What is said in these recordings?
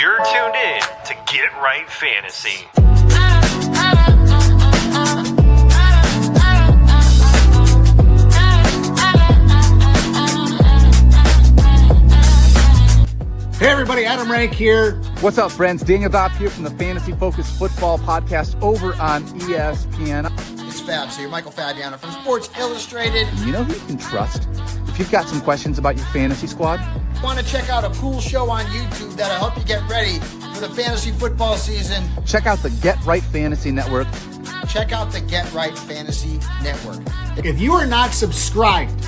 You're tuned in to Get Right Fantasy. Hey everybody, Adam Rank here. What's up, friends? Daniel Dopp here from the Fantasy Focused Football Podcast over on ESPN. It's Fab, so you're Michael Fabiano from Sports Illustrated. You know who you can trust? If you've got some questions about your fantasy squad, Want to check out a cool show on YouTube that'll help you get ready for the fantasy football season? check out the Get Right Fantasy Network. Check out the Get Right Fantasy Network. If you are not subscribed,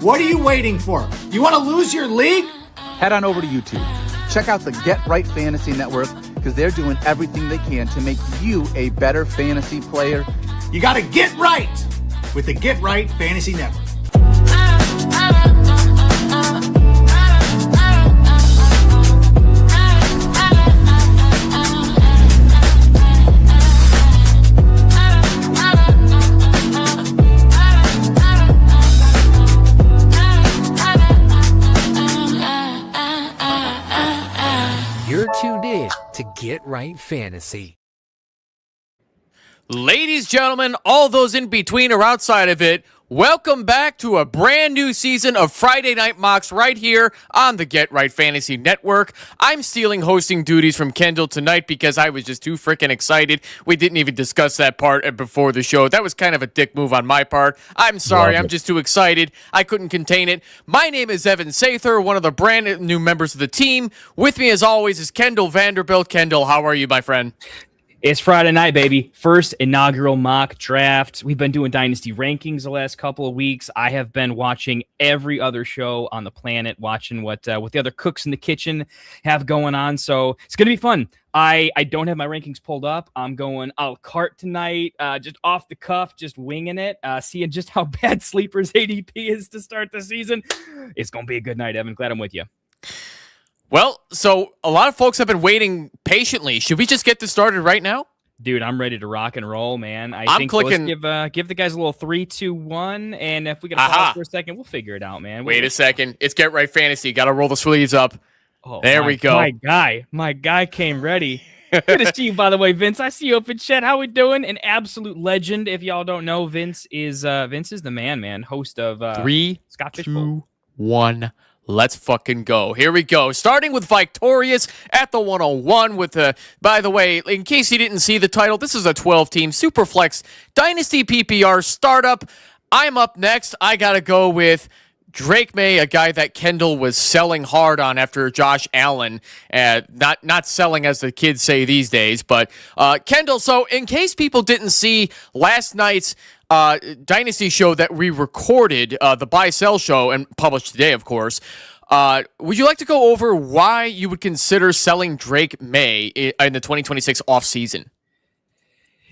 what are you waiting for? You want to lose your league? Head on over to YouTube. Check out the Get Right Fantasy Network because they're doing everything they can to make you a better fantasy player. You got to get right with the Get Right Fantasy Network. You're tuned in to Get Right Fantasy. Ladies, gentlemen, all those in between or outside of it, welcome back to a brand new season of Friday Night Mocks right here on the Get Right Fantasy Network. I'm stealing hosting duties from Kendall tonight because I was just too freaking excited. We didn't even discuss that part before the show. That was kind of a dick move on my part. I'm sorry, I'm just too excited. I couldn't contain it. My name is Evan Sather, one of the brand new members of the team. With me, as always, is Kendall VanDerBilt. Kendall, how are you, my friend? It's Friday night, baby. First inaugural mock draft. We've been doing Dynasty rankings the last couple of weeks. I have been watching every other show on the planet, watching what the other cooks in the kitchen have going on. So it's going to be fun. I don't have my rankings pulled up. I'm going a la carte tonight, just off the cuff, just winging it, seeing just how bad Sleeper's ADP is to start the season. It's going to be a good night, Evan. Glad I'm with you. Well, so a lot of folks have been waiting patiently. Should we just get this started right now? Dude, I'm ready to rock and roll, man. I think let's give the guys a little 3, 2, 1, and if we got to pause for a second, we'll figure it out, man. Wait a second. It's Get Right Fantasy. Got to roll the sleeves up. Oh, there we go. My guy came ready. Good to see you, by the way, Vince. I see you up in chat. How we doing? An absolute legend. If y'all don't know, Vince is the man. Host of 3, Scott 2, 1. Let's fucking go. Here we go. Starting with Victorious at the 101 with by the way, in case you didn't see the title, this is a 12-team SuperFlex Dynasty PPR startup. I'm up next. I got to go with Drake May, a guy that Kendall was selling hard on after Josh Allen. Not selling as the kids say these days, but Kendall, so in case people didn't see last night's Dynasty show that we recorded, the buy-sell show, and published today, of course. Would you like to go over why you would consider selling Drake May in the 2026 offseason?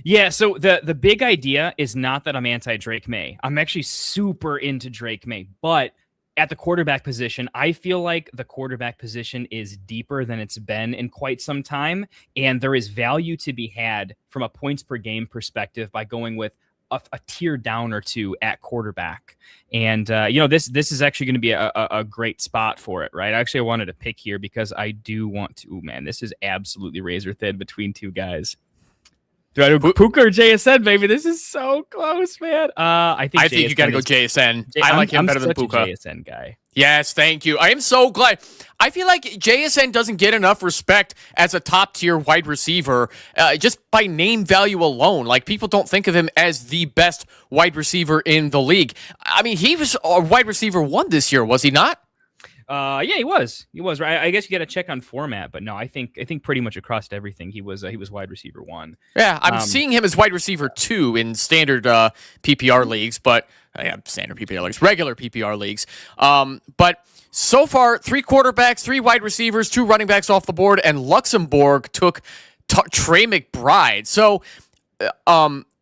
Yeah, so the big idea is not that I'm anti-Drake May. I'm actually super into Drake May, but at the quarterback position, I feel like the quarterback position is deeper than it's been in quite some time, and there is value to be had from a points per game perspective by going with a tier down or two at quarterback. And, this is actually going to be a great spot for it, right? Actually, I wanted to pick here because I do want to, this is absolutely razor thin between two guys. Do I do Puka or JSN, baby? This is so close, man. I think you got to go JSN. I like him better than Puka. I'm such a JSN guy. Yes, thank you. I am so glad. I feel like JSN doesn't get enough respect as a top-tier wide receiver just by name value alone. Like, people don't think of him as the best wide receiver in the league. I mean, he was a wide receiver 1 this year, was he not? Yeah, he was. Right. I guess you got to check on format, but no, I think pretty much across everything he was wide receiver 1. Yeah, I'm seeing him as wide receiver 2 in standard PPR leagues, but standard PPR leagues, regular PPR leagues. But so far, 3 quarterbacks, 3 wide receivers, 2 running backs off the board, and Luxembourg took Trey McBride. So,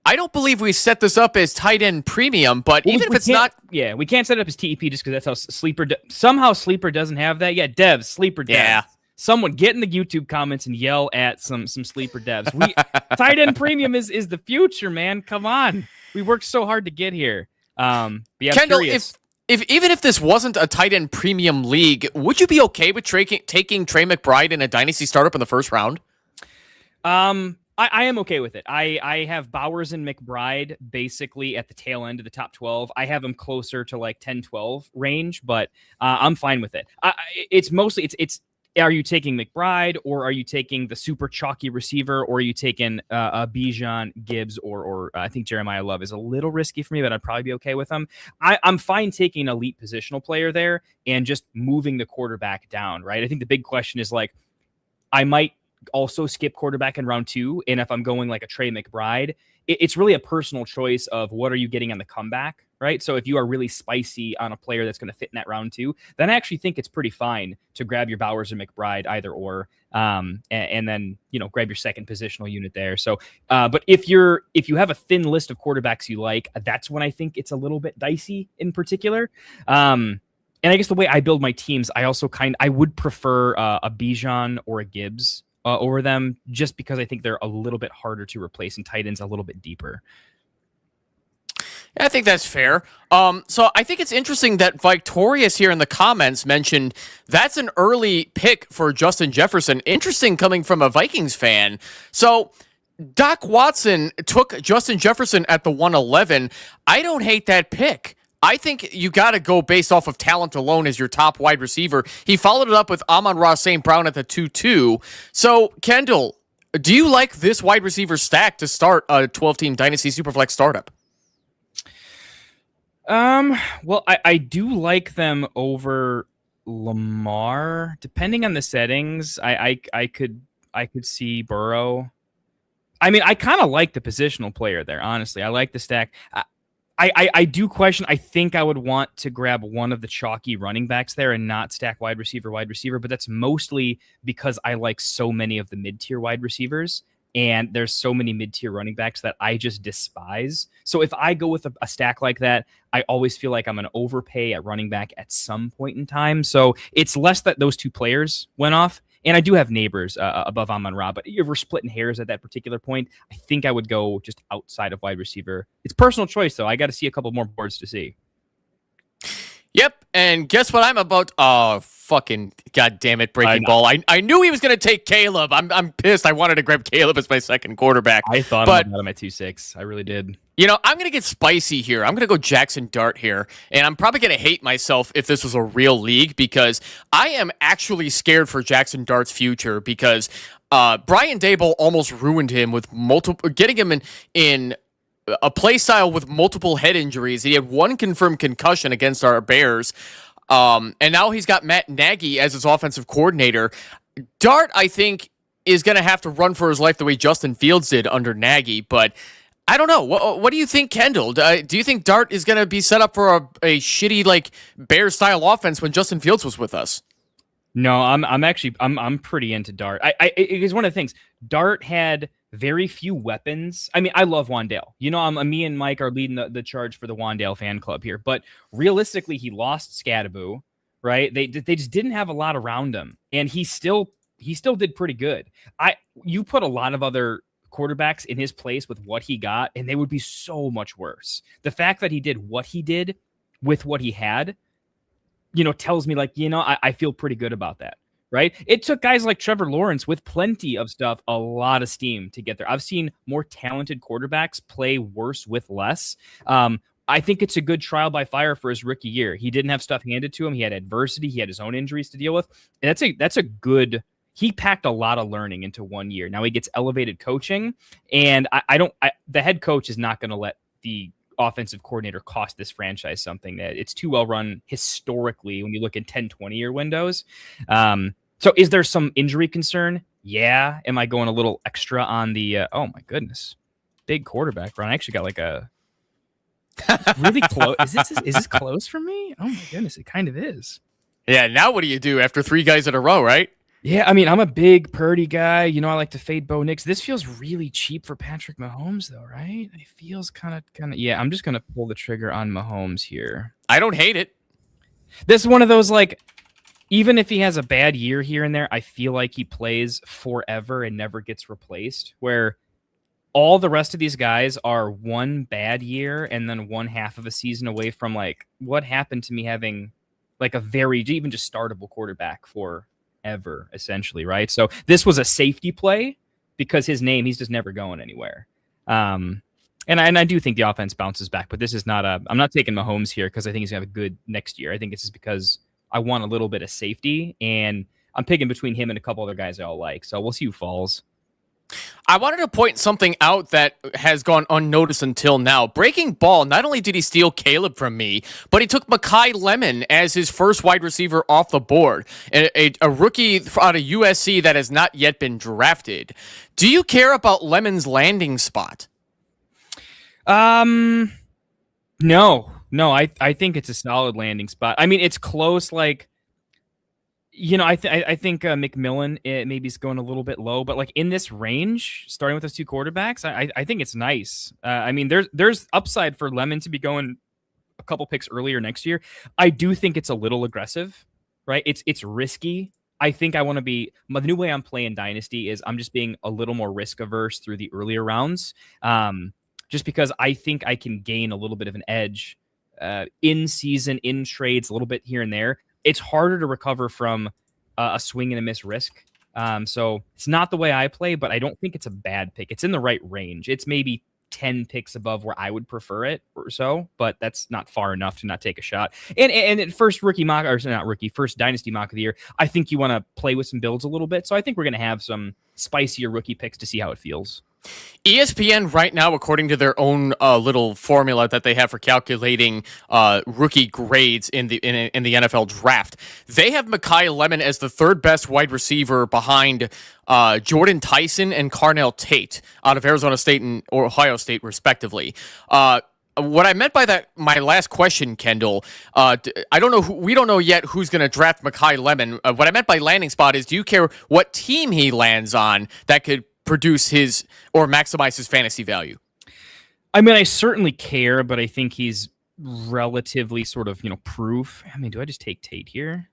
I don't believe we set this up as tight end premium, but even if it's not... Yeah, we can't set it up as TEP just because that's how Sleeper... somehow Sleeper doesn't have that. Yeah, devs, Sleeper devs. Yeah. Someone get in the YouTube comments and yell at some Sleeper devs. Tight end premium is the future, man. Come on. We worked so hard to get here. Yeah, Kendall, curious. even if this wasn't a tight end premium league, would you be okay with taking Trey McBride in a dynasty startup in the first round? I am okay with it. I have Bowers and McBride basically at the tail end of the top 12. I have them closer to like 10-12 range, but I'm fine with it. It's mostly are you taking McBride, or are you taking the super chalky receiver, or are you taking Bijan, Gibbs, or I think Jeremiah Love is a little risky for me, but I'd probably be okay with them. I'm fine taking an elite positional player there and just moving the quarterback down, right? I think the big question is like, I might also skip quarterback in round 2, and if I'm going like a Trey McBride, it's really a personal choice of what are you getting on the comeback, right? So if you are really spicy on a player that's going to fit in that round 2, then I actually think it's pretty fine to grab your Bowers or McBride either or, and then grab your second positional unit there. So, but if you have a thin list of quarterbacks you like, that's when I think it's a little bit dicey in particular. And I guess the way I build my teams, I would prefer a Bijan or a Gibbs over them, just because I think they're a little bit harder to replace and tight ends a little bit deeper. I think that's fair. So I think it's interesting that Victorious here in the comments mentioned that's an early pick for Justin Jefferson. Interesting coming from a Vikings fan. So Doc Watson took Justin Jefferson at the 111. I don't hate that pick. I think you got to go based off of talent alone as your top wide receiver. He followed it up with Amon-Ra St. Brown at the 2-2. So, Kendall, do you like this wide receiver stack to start a 12-team Dynasty Superflex startup? Well, I do like them over Lamar. Depending on the settings, I could see Burrow. I mean, I kind of like the positional player there, honestly. I like the stack. I do question. I think I would want to grab one of the chalky running backs there and not stack wide receiver, but that's mostly because I like so many of the mid-tier wide receivers, and there's so many mid-tier running backs that I just despise. So if I go with a stack like that, I always feel like I'm going to overpay at running back at some point in time. So it's less that those two players went off. And I do have neighbors above Amon-Ra, but if we're splitting hairs at that particular point, I think I would go just outside of wide receiver. It's personal choice, though. I got to see a couple more boards to see. Yep, and guess what I'm about? Oh, fucking goddamn it, breaking ball. I knew he was going to take Caleb. I'm pissed. I wanted to grab Caleb as my second quarterback. I thought about him at 2-6. I really did. I'm going to get spicy here. I'm going to go Jackson Dart here, and I'm probably going to hate myself if this was a real league, because I am actually scared for Jackson Dart's future, because Brian Daboll almost ruined him with getting him in a play style with multiple head injuries. He had one confirmed concussion against our Bears, and now he's got Matt Nagy as his offensive coordinator. Dart, I think, is going to have to run for his life the way Justin Fields did under Nagy, but I don't know. What do you think, Kendall? Do you think Dart is going to be set up for a shitty like Bears-style offense when Justin Fields was with us? No, I'm pretty into Dart. It's one of the things. Dart had very few weapons. I mean, I love Wandale. Me and Mike are leading the charge for the Wandale fan club here. But realistically, he lost Scadaboo, right? They just didn't have a lot around him, and he still did pretty good. You put a lot of other quarterbacks in his place with what he got, and they would be so much worse. The fact that he did what he did with what he had, tells me I feel pretty good about that. Right? It took guys like Trevor Lawrence with plenty of stuff, a lot of steam to get there. I've seen more talented quarterbacks play worse with less. I think it's a good trial by fire for his rookie year. He didn't have stuff handed to him. He had adversity. He had his own injuries to deal with. And that's a good. He packed a lot of learning into 1 year. Now he gets elevated coaching, and the head coach is not going to let the offensive coordinator cost this franchise something. That it's too well run historically when you look at 10-20 year windows. So is there some injury concern? Yeah. Am I going a little extra on the, oh my goodness, big quarterback run? I actually got like a really close. Is this close for me? Oh my goodness. It kind of is. Yeah. Now what do you do after 3 guys in a row, right? Yeah. I mean, I'm a big Purdy guy. I like to fade Bo Nix. This feels really cheap for Patrick Mahomes though, right? It feels kind of, yeah, I'm just going to pull the trigger on Mahomes here. I don't hate it. This is one of those, like, even if he has a bad year here and there, I feel like he plays forever and never gets replaced, where all the rest of these guys are one bad year and then one half of a season away from like what happened to me having like a very even just startable quarterback forever, essentially, right? So this was a safety play because his name, he's just never going anywhere. And I do think the offense bounces back, but this is not I'm not taking Mahomes here because I think he's gonna have a good next year. I think it's just because I want a little bit of safety, and I'm picking between him and a couple other guys I all like. So we'll see who falls. I wanted to point something out that has gone unnoticed until now. Breaking Ball, not only did he steal Caleb from me, but he took Mekhi Lemon as his first wide receiver off the board, a rookie out of USC that has not yet been drafted. Do you care about Lemon's landing spot? No, I think it's a solid landing spot. I mean, it's close, like, you know, I think McMillan maybe is going a little bit low, but like in this range, starting with those two quarterbacks, I think it's nice. I mean, there's upside for Lemon to be going a couple picks earlier next year. I do think it's a little aggressive, right? It's risky. I think I want to be the new way I'm playing Dynasty is I'm just being a little more risk averse through the earlier rounds, just because I think I can gain a little bit of an edge in season, in trades, a little bit here and there. It's harder to recover from a swing and a miss risk. So it's not the way I play, but I don't think it's a bad pick. It's in the right range. It's maybe 10 picks above where I would prefer it or so, but that's not far enough to not take a shot. And first rookie mock, or not rookie, first Dynasty mock of the year, I think you want to play with some builds a little bit. So I think we're going to have some spicier rookie picks to see how it feels. ESPN right now, according to their own little formula that they have for calculating rookie grades in the NFL draft, they have Mekhi Lemon as the third best wide receiver behind Jordan Tyson and Carnell Tate out of Arizona State and Ohio State, respectively. What I meant by that, my last question, Kendall, I don't know. We don't know yet who's going to draft Mekhi Lemon. What I meant by landing spot is, do you care what team he lands on that could produce his or maximize his fantasy value? I mean, I certainly care, but I think he's relatively sort of, proof. I mean, do I just take Tate here?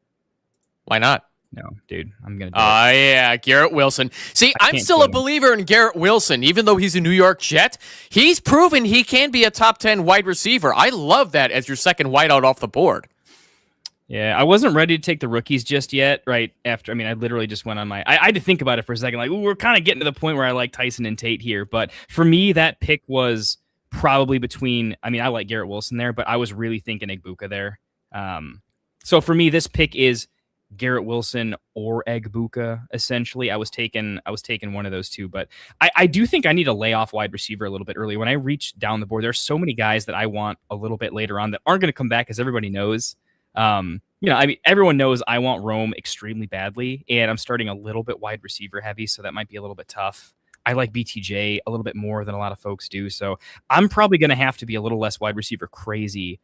Why not? No, dude, I'm going to do it. Yeah, Garrett Wilson. See, I'm still a believer in Garrett Wilson, even though he's a New York Jet. He's proven he can be a top 10 wide receiver. I love that as your second wideout off the board. Yeah, I wasn't ready to take the rookies just yet, right after. I mean, I literally just went on my... I had to think about it for a second. Like, we're kind of getting to the point where I like Tyson and Tate here. But for me, that pick was probably between... I mean, I like Garrett Wilson there, but I was really thinking Egbuka there. So for me, this pick is Garrett Wilson or Egbuka, essentially. I was taking one of those two. But I do think I need to lay off wide receiver a little bit early. When I reach down the board, there's so many guys that I want a little bit later on that aren't going to come back, as everybody knows. I mean, everyone knows I want Rome extremely badly, and I'm starting a little bit wide receiver heavy, so that might be a little bit tough. I like BTJ a little bit more than a lot of folks do, so I'm probably going to have to be a little less wide receiver crazy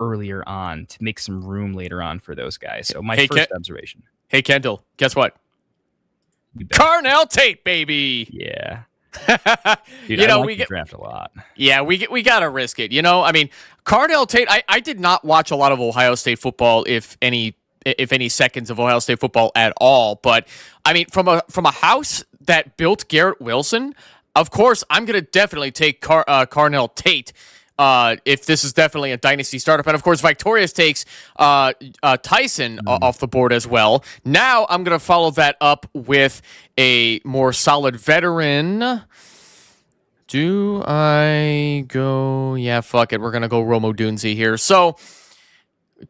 earlier on to make some room later on for those guys. So my first observation. Hey, Kendall, guess what? Carnell Tate, baby! Yeah. Dude, we get draft a lot. Yeah, we gotta risk it. I mean, Carnell Tate. I did not watch a lot of Ohio State football, if any seconds of Ohio State football at all. But I mean, from a house that built Garrett Wilson, of course, I'm gonna definitely take Carnell Tate. If this is definitely a dynasty startup. And of course, Victorious takes Tyson off the board as well. Now I'm going to follow that up with a more solid veteran. Do I go? Yeah, fuck it. We're going to go Romo Dunze here. So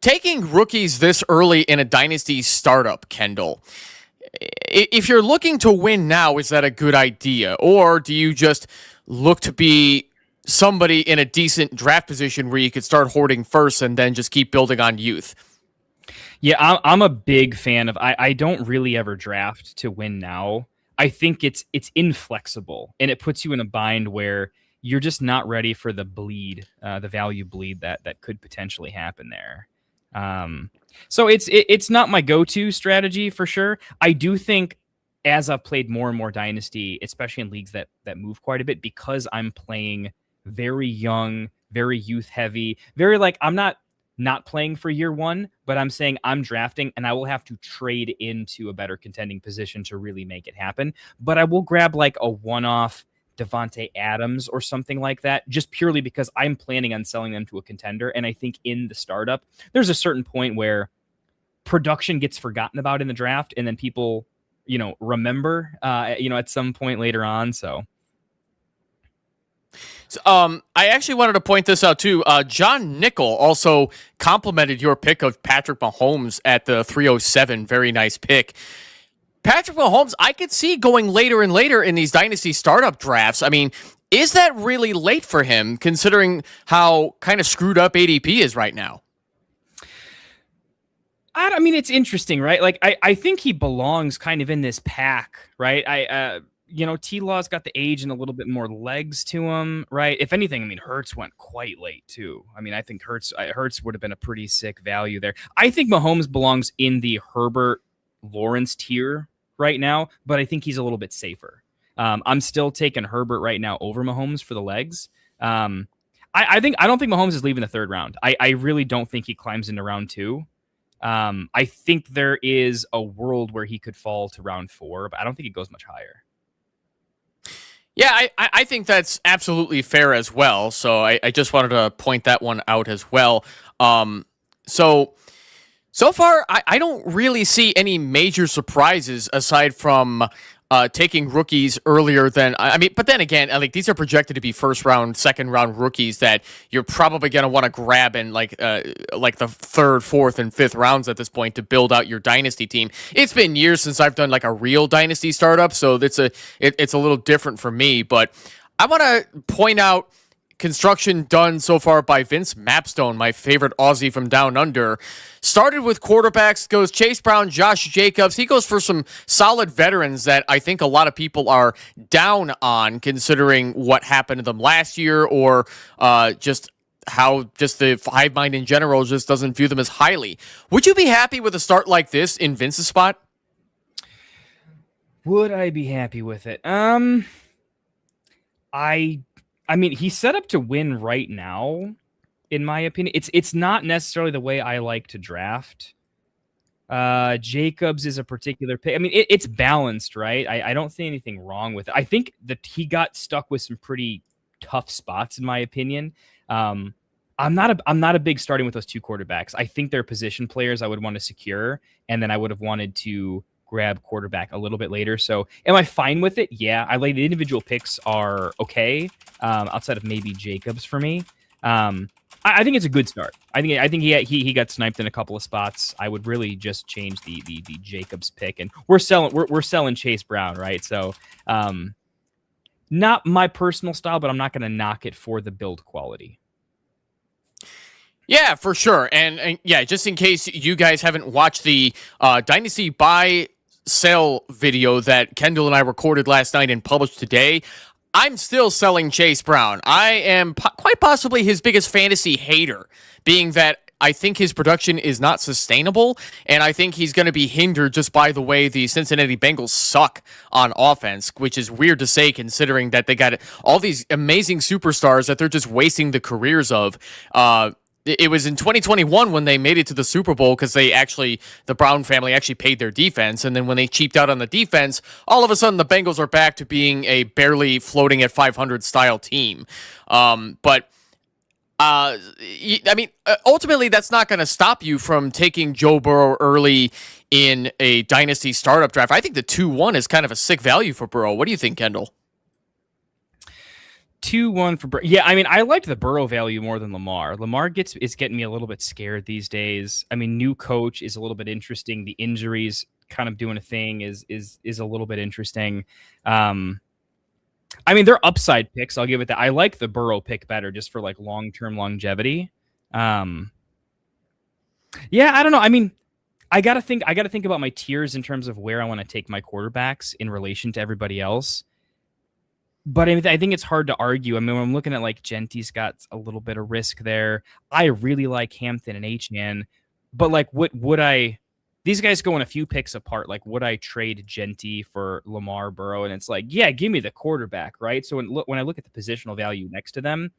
taking rookies this early in a dynasty startup, Kendall, if you're looking to win now, is that a good idea? Or do you just look to be somebody in a decent draft position where you could start hoarding first and then just keep building on youth? Yeah, I'm a big fan of... I don't really ever draft to win now. I think it's inflexible, and it puts you in a bind where you're just not ready for the bleed, the value bleed that could potentially happen there. So it's not my go-to strategy for sure. I do think as I've played more and more Dynasty, especially in leagues that move quite a bit, because I'm playing very young, very youth heavy, very like I'm not playing for year one, but I'm saying I'm drafting and I will have to trade into a better contending position to really make it happen. But I will grab like a one-off Devontae Adams or something like that, just purely because I'm planning on selling them to a contender. And I think in the startup, there's a certain point where production gets forgotten about in the draft, and then people, remember, at some point later on. So. I actually wanted to point this out too. John Nickel also complimented your pick of Patrick Mahomes at the 307. Very nice pick. Patrick Mahomes, I could see going later and later in these dynasty startup drafts. I mean, is that really late for him, considering how kind of screwed up ADP is right now? I mean, it's interesting, right? Like, I think he belongs kind of in this pack, right? T-Law's got the age and a little bit more legs to him, right? If anything, I mean, Hurts went quite late too. I mean, I think Hurts would have been a pretty sick value there. I think Mahomes belongs in the Herbert Lawrence tier right now, but I think he's a little bit safer. I'm still taking Herbert right now over Mahomes for the legs. I don't think Mahomes is leaving the third round. I really don't think he climbs into round 2. I think there is a world where he could fall to round 4, but I don't think he goes much higher. Yeah, I think that's absolutely fair as well. So I just wanted to point that one out as well. So far, I don't really see any major surprises aside from taking rookies earlier than but then again, like these are projected to be first round, second round rookies that you're probably going to want to grab in like the third, fourth, and fifth rounds at this point to build out your dynasty team. It's been years since I've done like a real dynasty startup, so it's a little different for me. But I want to point out construction done so far by Vince Mapstone, my favorite Aussie from down under. Started with quarterbacks, goes Chase Brown, Josh Jacobs. He goes for some solid veterans that I think a lot of people are down on, considering what happened to them last year, or just how just the hive mind in general just doesn't view them as highly. Would you be happy with a start like this in Vince's spot? Would I be happy with it? I mean, he's set up to win right now, in my opinion. It's not necessarily the way I like to draft. Jacobs is a particular pick. I mean, it's balanced, right? I don't see anything wrong with it. I think that he got stuck with some pretty tough spots, in my opinion. I'm not a big starting with those two quarterbacks. I think they're position players I would want to secure, and then I would have wanted to grab quarterback a little bit later. So am I fine with it? Yeah. I like the individual picks are okay. Outside of maybe Jacobs for me. I think it's a good start. I think he got sniped in a couple of spots. I would really just change the Jacobs pick, and we're selling Chase Brown, right? So not my personal style, but I'm not going to knock it for the build quality. Yeah, for sure. And yeah, just in case you guys haven't watched the Dynasty buy sell video that Kendall and I recorded last night and published today, I'm still selling Chase Brown. I am quite possibly his biggest fantasy hater, being that I think his production is not sustainable, and I think he's going to be hindered just by the way the Cincinnati Bengals suck on offense, which is weird to say considering that they got all these amazing superstars that they're just wasting the careers of. It was in 2021 when they made it to the Super Bowl because the Brown family actually paid their defense. And then when they cheaped out on the defense, all of a sudden the Bengals are back to being a barely floating at 500 style team. But ultimately that's not going to stop you from taking Joe Burrow early in a dynasty startup draft. I think the 2-1 is kind of a sick value for Burrow. What do you think, Kendall? 2-1 for Burrow. Yeah, I mean, I liked the Burrow value more than Lamar. Lamar is getting me a little bit scared these days. I mean, new coach is a little bit interesting. The injuries kind of doing a thing is a little bit interesting. I mean, they're upside picks. I'll give it that. I like the Burrow pick better just for like long-term longevity. Yeah, I don't know. I mean, I gotta think about my tiers in terms of where I want to take my quarterbacks in relation to everybody else. But I think it's hard to argue. I mean, when I'm looking at like Genty's got a little bit of risk there. I really like Hampton and Achane, but like, would I? These guys go in a few picks apart. Like, would I trade Genty for Lamar, Burrow? And it's like, yeah, give me the quarterback, right? So when I look at the positional value next to them,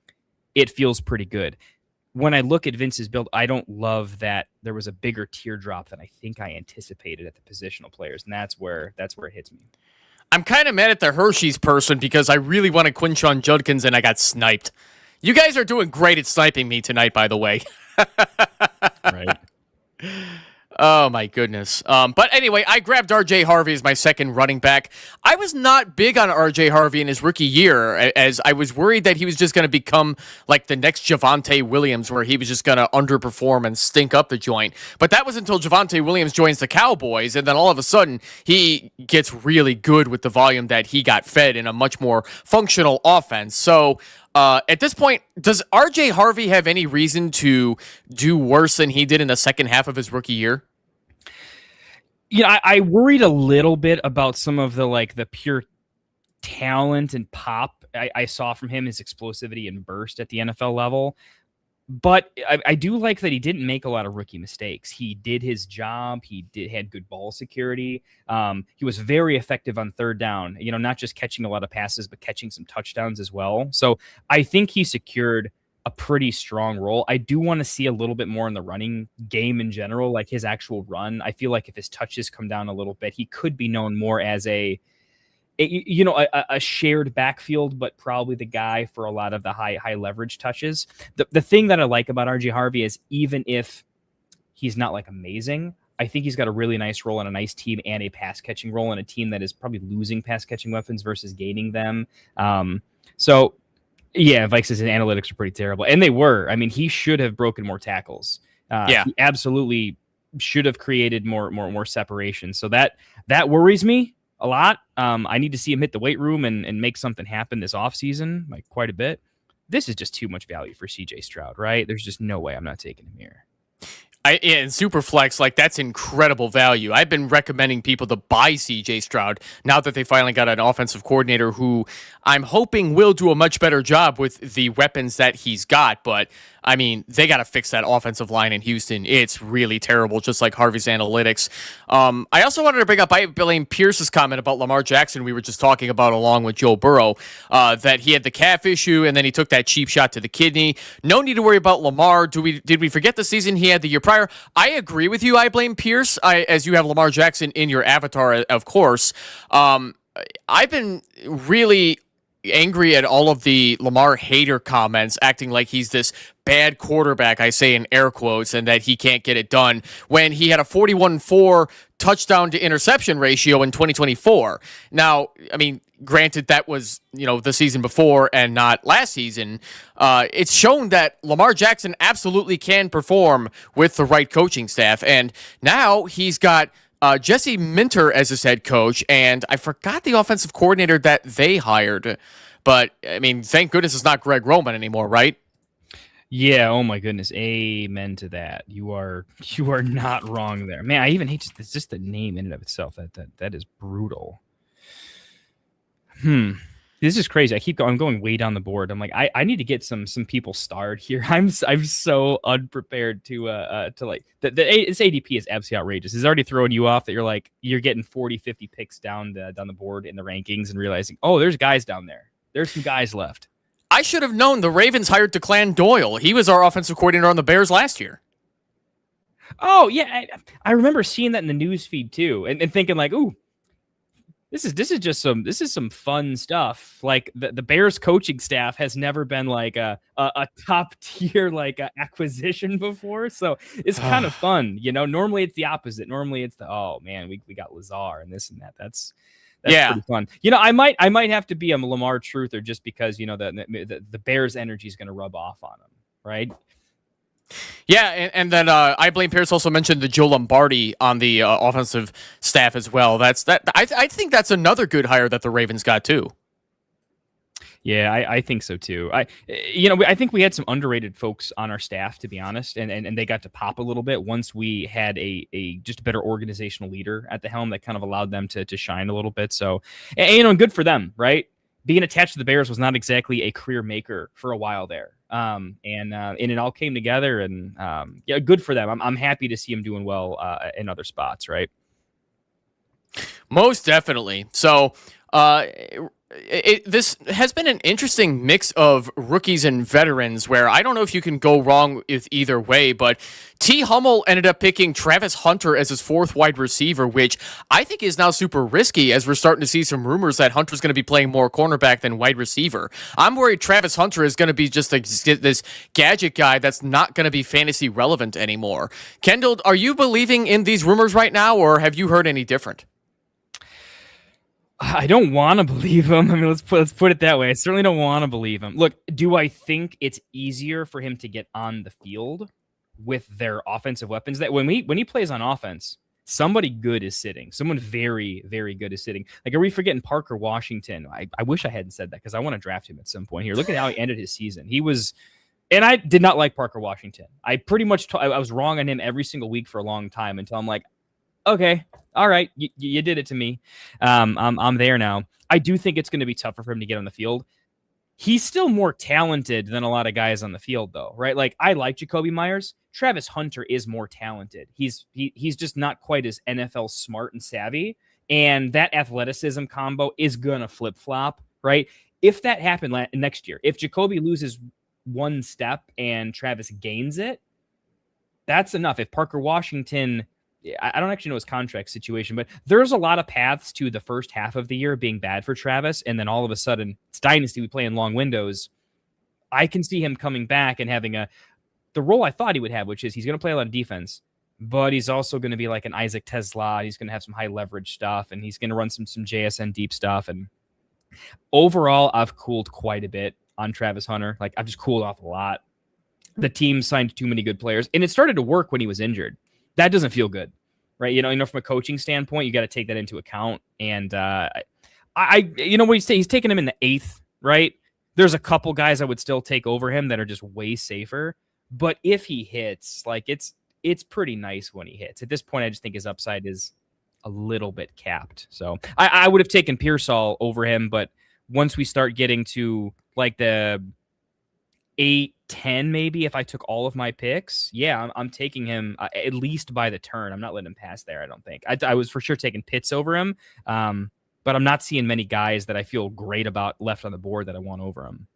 it feels pretty good. When I look at Vince's build, I don't love that there was a bigger teardrop than I think I anticipated at the positional players, and that's where it hits me. I'm kind of mad at the Hershey's person because I really wanted Quinshon Judkins and I got sniped. You guys are doing great at sniping me tonight, by the way. Right. Oh, my goodness. But anyway, I grabbed R.J. Harvey as my second running back. I was not big on R.J. Harvey in his rookie year, as I was worried that he was just going to become like the next Javonte Williams, where he was just going to underperform and stink up the joint. But that was until Javonte Williams joins the Cowboys, and then all of a sudden, he gets really good with the volume that he got fed in a much more functional offense. So, at this point, does R.J. Harvey have any reason to do worse than he did in the second half of his rookie year? I worried a little bit about some of the pure talent and pop I saw from him, his explosivity and burst at the NFL level. But I do like that he didn't make a lot of rookie mistakes. He did his job. He had good ball security. He was very effective on third down, not just catching a lot of passes, but catching some touchdowns as well. So I think he secured a pretty strong role. I do want to see a little bit more in the running game in general, like his actual run. I feel like if his touches come down a little bit, he could be known more as a shared backfield, but probably the guy for a lot of the high leverage touches. The thing that I like about RJ Harvey is even if he's not like amazing, I think he's got a really nice role on a nice team and a pass catching role in a team that is probably losing pass catching weapons versus gaining them. So yeah, Vikes' analytics are pretty terrible, and they were. I mean, he should have broken more tackles. He absolutely should have created more separation. So that worries me a lot. I need to see him hit the weight room and make something happen this offseason, like quite a bit. This is just too much value for CJ Stroud, right? There's just no way I'm not taking him here. In SuperFlex, like that's incredible value. I've been recommending people to buy CJ Stroud now that they finally got an offensive coordinator who I'm hoping will do a much better job with the weapons that he's got. But I mean, they got to fix that offensive line in Houston. It's really terrible, just like Harvey's analytics. I also wanted to bring up, I blame Pierce's comment about Lamar Jackson we were just talking about along with Joe Burrow, that he had the calf issue and then he took that cheap shot to the kidney. No need to worry about Lamar. Did we forget the season he had the year prior? I agree with you. I blame Pierce, as you have Lamar Jackson in your avatar, of course. I've been really angry at all of the Lamar hater comments, acting like he's this bad quarterback, I say in air quotes, and that he can't get it done when he had a 41-4 touchdown to interception ratio in 2024. Now, I mean, granted that was, the season before and not last season. It's shown that Lamar Jackson absolutely can perform with the right coaching staff. And now he's got Jesse Minter as his head coach, and I forgot the offensive coordinator that they hired. But, I mean, thank goodness it's not Greg Roman anymore, right? Yeah, oh my goodness. Amen to that. You are not wrong there. Man, I even hate just the name in and of itself. That is brutal. This is crazy. I'm going way down the board. I'm like, I need to get some people starred here. I'm so unprepared to like this ADP is absolutely outrageous. It's already throwing you off that you're getting 40, 50 picks down the board in the rankings and realizing, oh, there's guys down there. There's some guys left. I should have known the Ravens hired DeClan Doyle. He was our offensive coordinator on the Bears last year. Oh yeah, I remember seeing that in the news feed too, and thinking like, ooh. This is some fun stuff. Like the Bears coaching staff has never been like a top tier acquisition before, so it's kind of fun. Normally it's the opposite. Normally it's we got Lazar and this and that. That's pretty fun. I might have to be a Lamar truther just because the Bears energy is going to rub off on him, right? Yeah, and then I blame Pierce also mentioned the Joe Lombardi on the offensive staff as well. I think that's another good hire that the Ravens got too. Yeah, I think so too. I think we had some underrated folks on our staff, to be honest, and they got to pop a little bit once we had a just a better organizational leader at the helm that kind of allowed them to shine a little bit. So, and good for them, right? Being attached to the Bears was not exactly a career maker for a while there. And it all came together, and good for them. I'm happy to see him doing well in other spots, right? Most definitely. So, This has been an interesting mix of rookies and veterans where I don't know if you can go wrong with either way, but T. Hummel ended up picking Travis Hunter as his fourth wide receiver, which I think is now super risky as we're starting to see some rumors that Hunter's going to be playing more cornerback than wide receiver. I'm worried Travis Hunter is going to be just this gadget guy that's not going to be fantasy relevant anymore. Kendall, are you believing in these rumors right now, or have you heard any different? I don't want to believe him. I mean, let's put it that way. I certainly don't want to believe him. Look, do I think it's easier for him to get on the field with their offensive weapons? That when he plays on offense, somebody good is sitting. Someone very, very good is sitting. Like, are we forgetting Parker Washington? I wish I hadn't said that because I want to draft him at some point here. Look at how he ended his season. He was, and I did not like Parker Washington. I pretty much I was wrong on him every single week for a long time until I'm like, okay, all right, you did it to me. I'm there now. I do think it's going to be tougher for him to get on the field. He's still more talented than a lot of guys on the field, though, right? Like, I like Jacoby Myers. Travis Hunter is more talented. He's just not quite as NFL smart and savvy, and that athleticism combo is going to flip-flop, right? If that happened next year, if Jacoby loses one step and Travis gains it, that's enough. If Parker Washington... I don't actually know his contract situation, but there's a lot of paths to the first half of the year being bad for Travis. And then all of a sudden it's Dynasty. We play in long windows. I can see him coming back and having the role I thought he would have, which is he's going to play a lot of defense, but he's also going to be like an Isaac Tesla. He's going to have some high leverage stuff, and he's going to run some JSN deep stuff. And overall, I've cooled quite a bit on Travis Hunter. Like, I've just cooled off a lot. The team signed too many good players, and it started to work when he was injured. That doesn't feel good, right? You know, from a coaching standpoint, you got to take that into account. And he's taking him in the 8th, right? There's a couple guys I would still take over him that are just way safer. But if he hits, like, it's pretty nice when he hits. At this point, I just think his upside is a little bit capped. So I would have taken Pearsall over him, but once we start getting to like the 8-10, maybe, if I took all of my picks, yeah, I'm taking him at least by the turn. I'm not letting him pass there, I don't think. I was for sure taking Pitts over him, but I'm not seeing many guys that I feel great about left on the board that I want over him.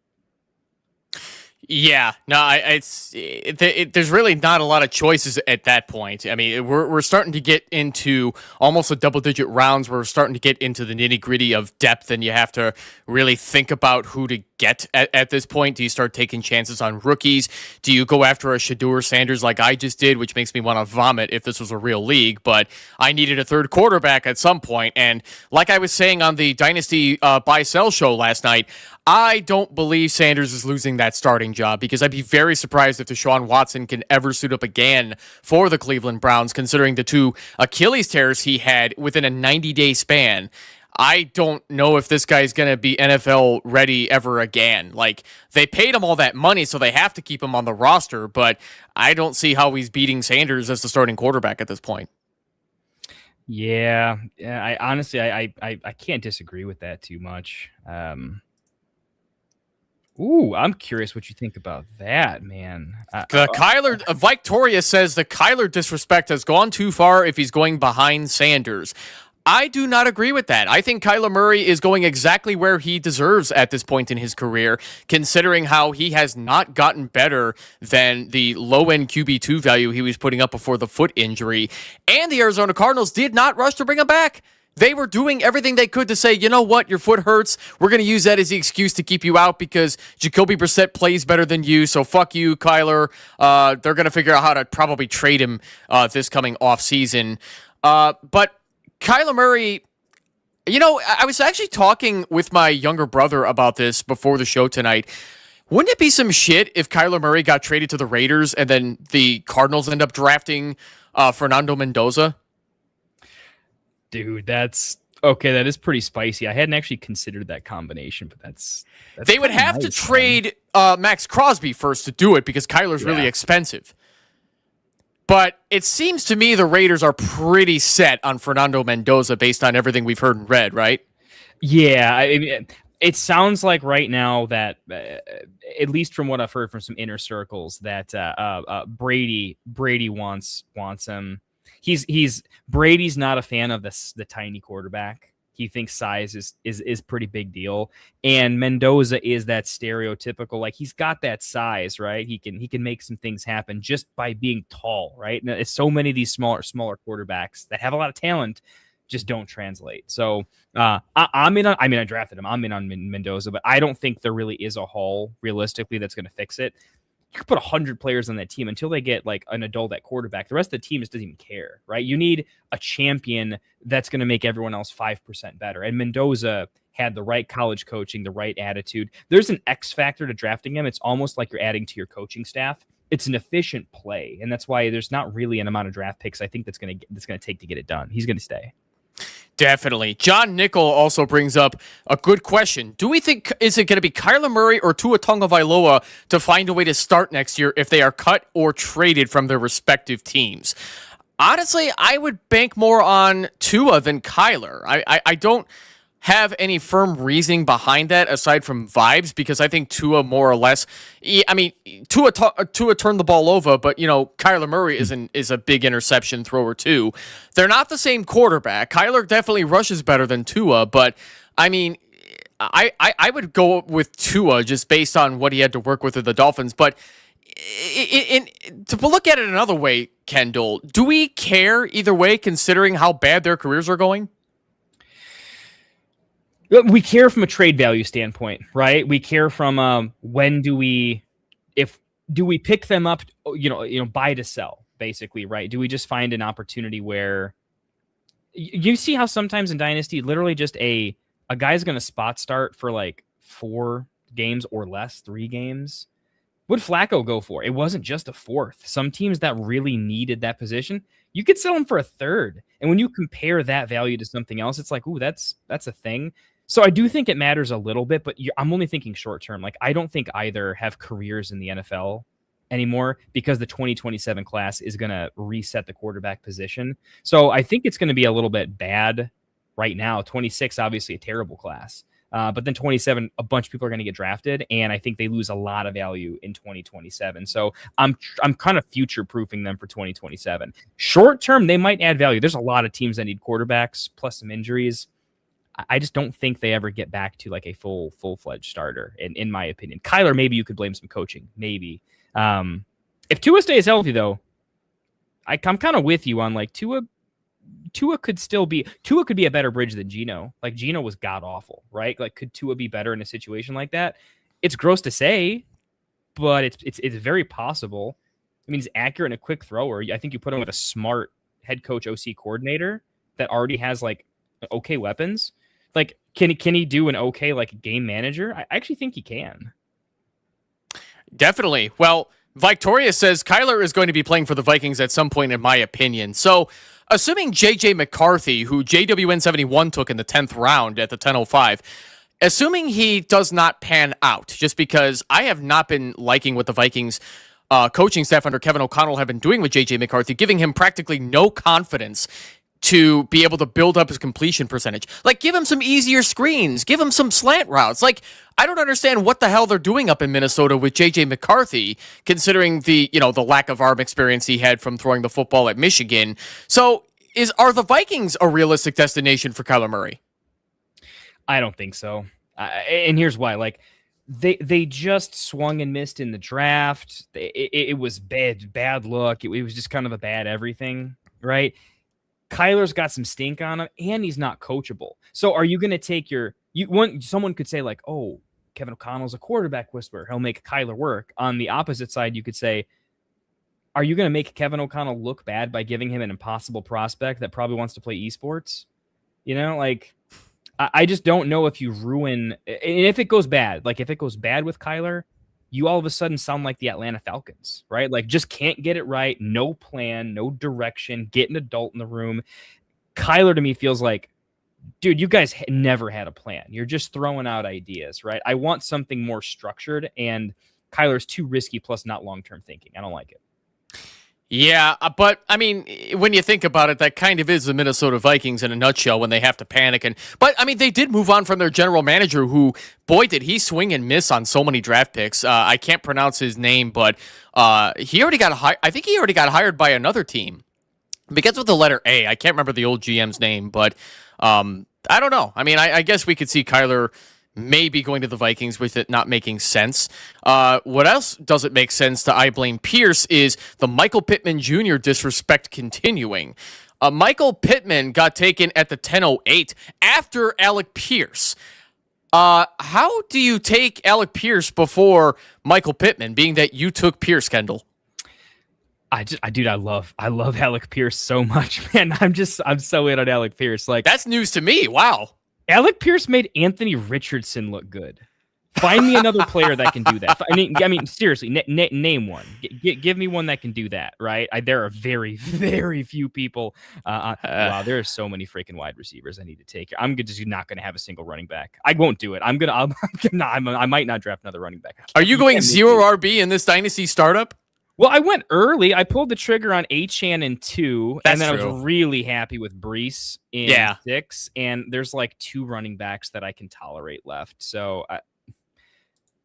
Yeah, no, there's really not a lot of choices at that point. I mean, we're starting to get into almost a double-digit rounds. We're starting to get into the nitty-gritty of depth, and you have to really think about who to get at this point. Do you start taking chances on rookies? Do you go after a Shedeur Sanders like I just did, which makes me want to vomit if this was a real league? But I needed a third quarterback at some point, and like I was saying on the Dynasty buy-sell show last night, I don't believe Sanders is losing that starting job, because I'd be very surprised if Deshaun Watson can ever suit up again for the Cleveland Browns, considering the 2 Achilles tears he had within a 90-day span. I don't know if this guy's going to be NFL ready ever again. Like, they paid him all that money, so they have to keep him on the roster, but I don't see how he's beating Sanders as the starting quarterback at this point. Yeah, I honestly can't disagree with that too much. Ooh, I'm curious what you think about that, man. Victoria says the Kyler disrespect has gone too far if he's going behind Sanders. I do not agree with that. I think Kyler Murray is going exactly where he deserves at this point in his career, considering how he has not gotten better than the low-end QB2 value he was putting up before the foot injury. And the Arizona Cardinals did not rush to bring him back. They were doing everything they could to say, you know what, your foot hurts. We're going to use that as the excuse to keep you out because Jacoby Brissett plays better than you, so fuck you, Kyler. They're going to figure out how to probably trade him this coming offseason. But Kyler Murray, you know, I was actually talking with my younger brother about this before the show tonight. Wouldn't it be some shit if Kyler Murray got traded to the Raiders and then the Cardinals end up drafting Fernando Mendoza? Dude, that's okay. That is pretty spicy. I hadn't actually considered that combination, but that's they would have to trade Max Crosby first to do it because Kyler's really expensive. But it seems to me the Raiders are pretty set on Fernando Mendoza based on everything we've heard and read, right? Yeah, I mean, it sounds like right now that, at least from what I've heard from some inner circles, that Brady wants him. Brady's not a fan of the tiny quarterback, He thinks size is pretty big deal. And Mendoza is that stereotypical, like he's got that size, right? He can make some things happen just by being tall, right? Now, it's so many of these smaller quarterbacks that have a lot of talent just don't translate. So I'm in on, I drafted him. I'm in on Mendoza, but I don't think there really is a haul realistically that's going to fix it. You could put 100 players on that team until they get like an adult at quarterback. The rest of the team just doesn't even care, right? You need a champion that's going to make everyone else 5% better. And Mendoza had the right college coaching, the right attitude. There's an X factor to drafting him. It's almost like you're adding to your coaching staff. It's an efficient play, and that's why there's not really an amount of draft picks I think that's going to take to get it done. He's going to stay. Definitely. John Nickel also brings up a good question. Do we think, is it going to be Kyler Murray or Tua Tagovailoa to find a way to start next year if they are cut or traded from their respective teams? Honestly, I would bank more on Tua than Kyler. I don't have any firm reasoning behind that aside from vibes, because I think Tua more or less, Tua turned the ball over, but Kyler Murray is a big interception thrower too. They're not the same quarterback. Kyler definitely rushes better than Tua, but I would go with Tua just based on what he had to work with the Dolphins. But to look at it another way, Kendall, do we care either way considering how bad their careers are going? We care from a trade value standpoint, right? We care from when do we pick them up, buy to sell, basically, right? Do we just find an opportunity where you see how sometimes in Dynasty, literally just a guy's going to spot start for like 4 games or less, 3 games? What did Flacco go for? It wasn't just a 4th. Some teams that really needed that position, you could sell him for a 3rd. And when you compare that value to something else, it's like, ooh, that's a thing. So I do think it matters a little bit, but I'm only thinking short term. Like, I don't think either have careers in the NFL anymore because the 2027 class is going to reset the quarterback position. So I think it's going to be a little bit bad right now. 26, obviously a terrible class. But then 27, a bunch of people are going to get drafted, and I think they lose a lot of value in 2027. So I'm kind of future-proofing them for 2027. Short term, they might add value. There's a lot of teams that need quarterbacks plus some injuries. I just don't think they ever get back to like a full-fledged starter, in my opinion. Kyler, maybe you could blame some coaching, maybe. If Tua stays healthy, though, I'm kind of with you on like Tua could be a better bridge than Geno. Like Geno was god awful, right? Like could Tua be better in a situation like that? It's gross to say, but it's very possible. I mean, he's accurate and a quick thrower. I think you put him with a smart head coach, OC coordinator that already has like okay weapons. Like, can he do an okay like game manager? I actually think he can. Definitely. Well, Victoria says Kyler is going to be playing for the Vikings at some point, in my opinion. So, assuming J.J. McCarthy, who JWN71 took in the 10th round at the 10:05, assuming he does not pan out, just because I have not been liking what the Vikings coaching staff under Kevin O'Connell have been doing with J.J. McCarthy, giving him practically no confidence to be able to build up his completion percentage. Like, give him some easier screens. Give him some slant routes. Like, I don't understand what the hell they're doing up in Minnesota with J.J. McCarthy, considering the lack of arm experience he had from throwing the football at Michigan. So, are the Vikings a realistic destination for Kyler Murray? I don't think so. And here's why. Like, they just swung and missed in the draft. It was bad luck. It was just kind of a bad everything, right? Kyler's got some stink on him, and he's not coachable. So are you going to take someone could say like, oh, Kevin O'Connell's a quarterback whisperer. He'll make Kyler work. On the opposite side, you could say, are you going to make Kevin O'Connell look bad by giving him an impossible prospect that probably wants to play esports? Like, I just don't know if you ruin, and if it goes bad, like if it goes bad with Kyler, you all of a sudden sound like the Atlanta Falcons, right? Like just can't get it right. No plan, no direction, get an adult in the room. Kyler to me feels like, dude, you guys never had a plan. You're just throwing out ideas, right? I want something more structured, and Kyler's too risky plus not long-term thinking. I don't like it. Yeah, but I mean, when you think about it, that kind of is the Minnesota Vikings in a nutshell when they have to panic. But I mean, they did move on from their general manager, who, boy, did he swing and miss on so many draft picks. I can't pronounce his name, but he already got hired. I think he already got hired by another team. It begins with the letter A. I can't remember the old GM's name, but I don't know. I mean, I guess we could see Kyler maybe going to the Vikings with it not making sense. What else doesn't make sense to I blame Pierce is the Michael Pittman Jr. disrespect continuing. Michael Pittman got taken at the 10:08 after Alec Pierce. How do you take Alec Pierce before Michael Pittman, being that you took Pierce, Kendall? Dude, I love Alec Pierce so much, man. I'm so in on Alec Pierce. Like, that's news to me. Wow. Alec Pierce made Anthony Richardson look good. Find me another player that can do that. I mean, seriously, name one. Give me one that can do that, right? There are very, very few people. Wow, there are so many freaking wide receivers I need to take. I'm just not going to have a single running back. I won't do it. I might not draft another running back. Are you going 0 RB in this Dynasty startup? Well, I went early. I pulled the trigger on Achane in 2, That's and then true. I was really happy with Brees in 6. And there's like 2 running backs that I can tolerate left. So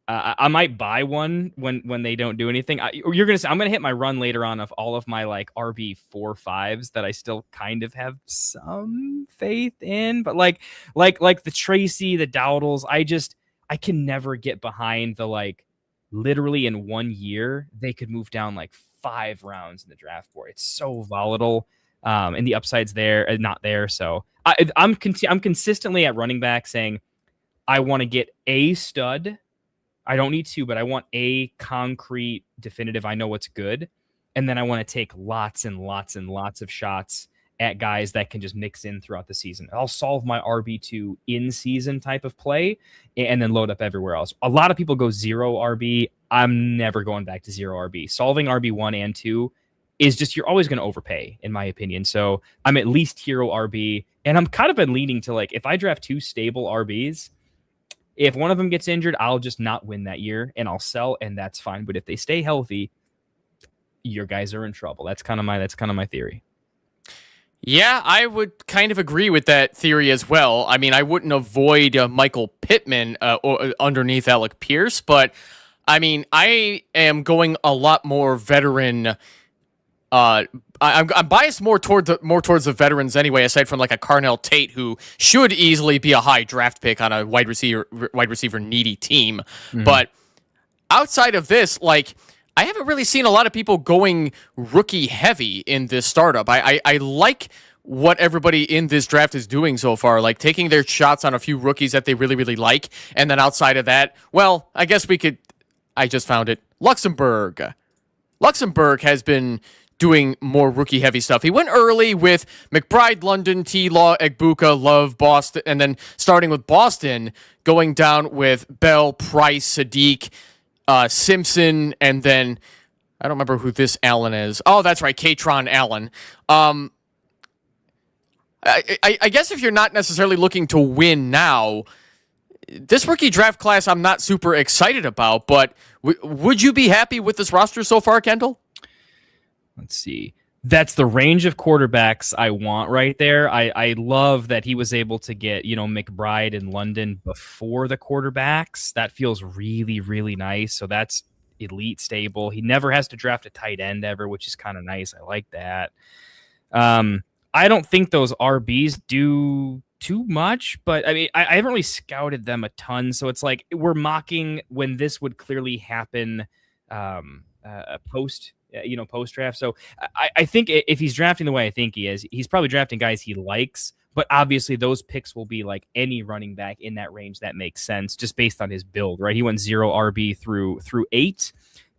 I might buy one when they don't do anything. You're gonna say I'm gonna hit my run later on of all of my like RB 4-5s that I still kind of have some faith in, but like the Tracy, the Dowdles, I can never get behind the like. Literally in 1 year, they could move down like 5 rounds in the draft board. It's so volatile, and the upside's there, not there. So I'm consistently at running back saying I want to get a stud. I don't need 2, but I want a concrete, definitive. I know what's good, and then I want to take lots and lots and lots of shots at guys that can just mix in throughout the season. I'll solve my RB2 in-season type of play and then load up everywhere else. A lot of people go 0 RB. I'm never going back to 0 RB. Solving RB1 and 2 is just, you're always going to overpay, in my opinion. So I'm at least hero RB, and I'm kind of been leaning to like, if I draft 2 stable RBs, if one of them gets injured, I'll just not win that year and I'll sell, and that's fine. But if they stay healthy, your guys are in trouble. That's kind of my theory. Yeah, I would kind of agree with that theory as well. I mean, I wouldn't avoid Michael Pittman underneath Alec Pierce, but I mean, I am going a lot more veteran. I'm biased more towards the veterans anyway, aside from like a Carnell Tate, who should easily be a high draft pick on a wide receiver needy team. Mm-hmm. But outside of this, like, I haven't really seen a lot of people going rookie heavy in this startup. I like what everybody in this draft is doing so far, like taking their shots on a few rookies that they really, really like. And then outside of that, well, I guess I just found it. Luxembourg has been doing more rookie heavy stuff. He went early with McBride, London, T-Law, Egbuka, Love, Boston, and then starting with Boston, going down with Bell, Price, Sadiq, Simpson, and then I don't remember who this Allen is. Oh, that's right, Katron Allen. I guess if you're not necessarily looking to win now, this rookie draft class I'm not super excited about, but would you be happy with this roster so far, Kendall? Let's see. That's the range of quarterbacks I want right there. I love that he was able to get, McBride and London before the quarterbacks. That feels really, really nice. So that's elite stable. He never has to draft a tight end ever, which is kind of nice. I like that. I don't think those RBs do too much, but I mean, I haven't really scouted them a ton. So it's like we're mocking when this would clearly happen post draft. So I think if he's drafting the way I think he is, he's probably drafting guys he likes, but obviously those picks will be like any running back in that range that makes sense just based on his build, right? He went 0 RB through 8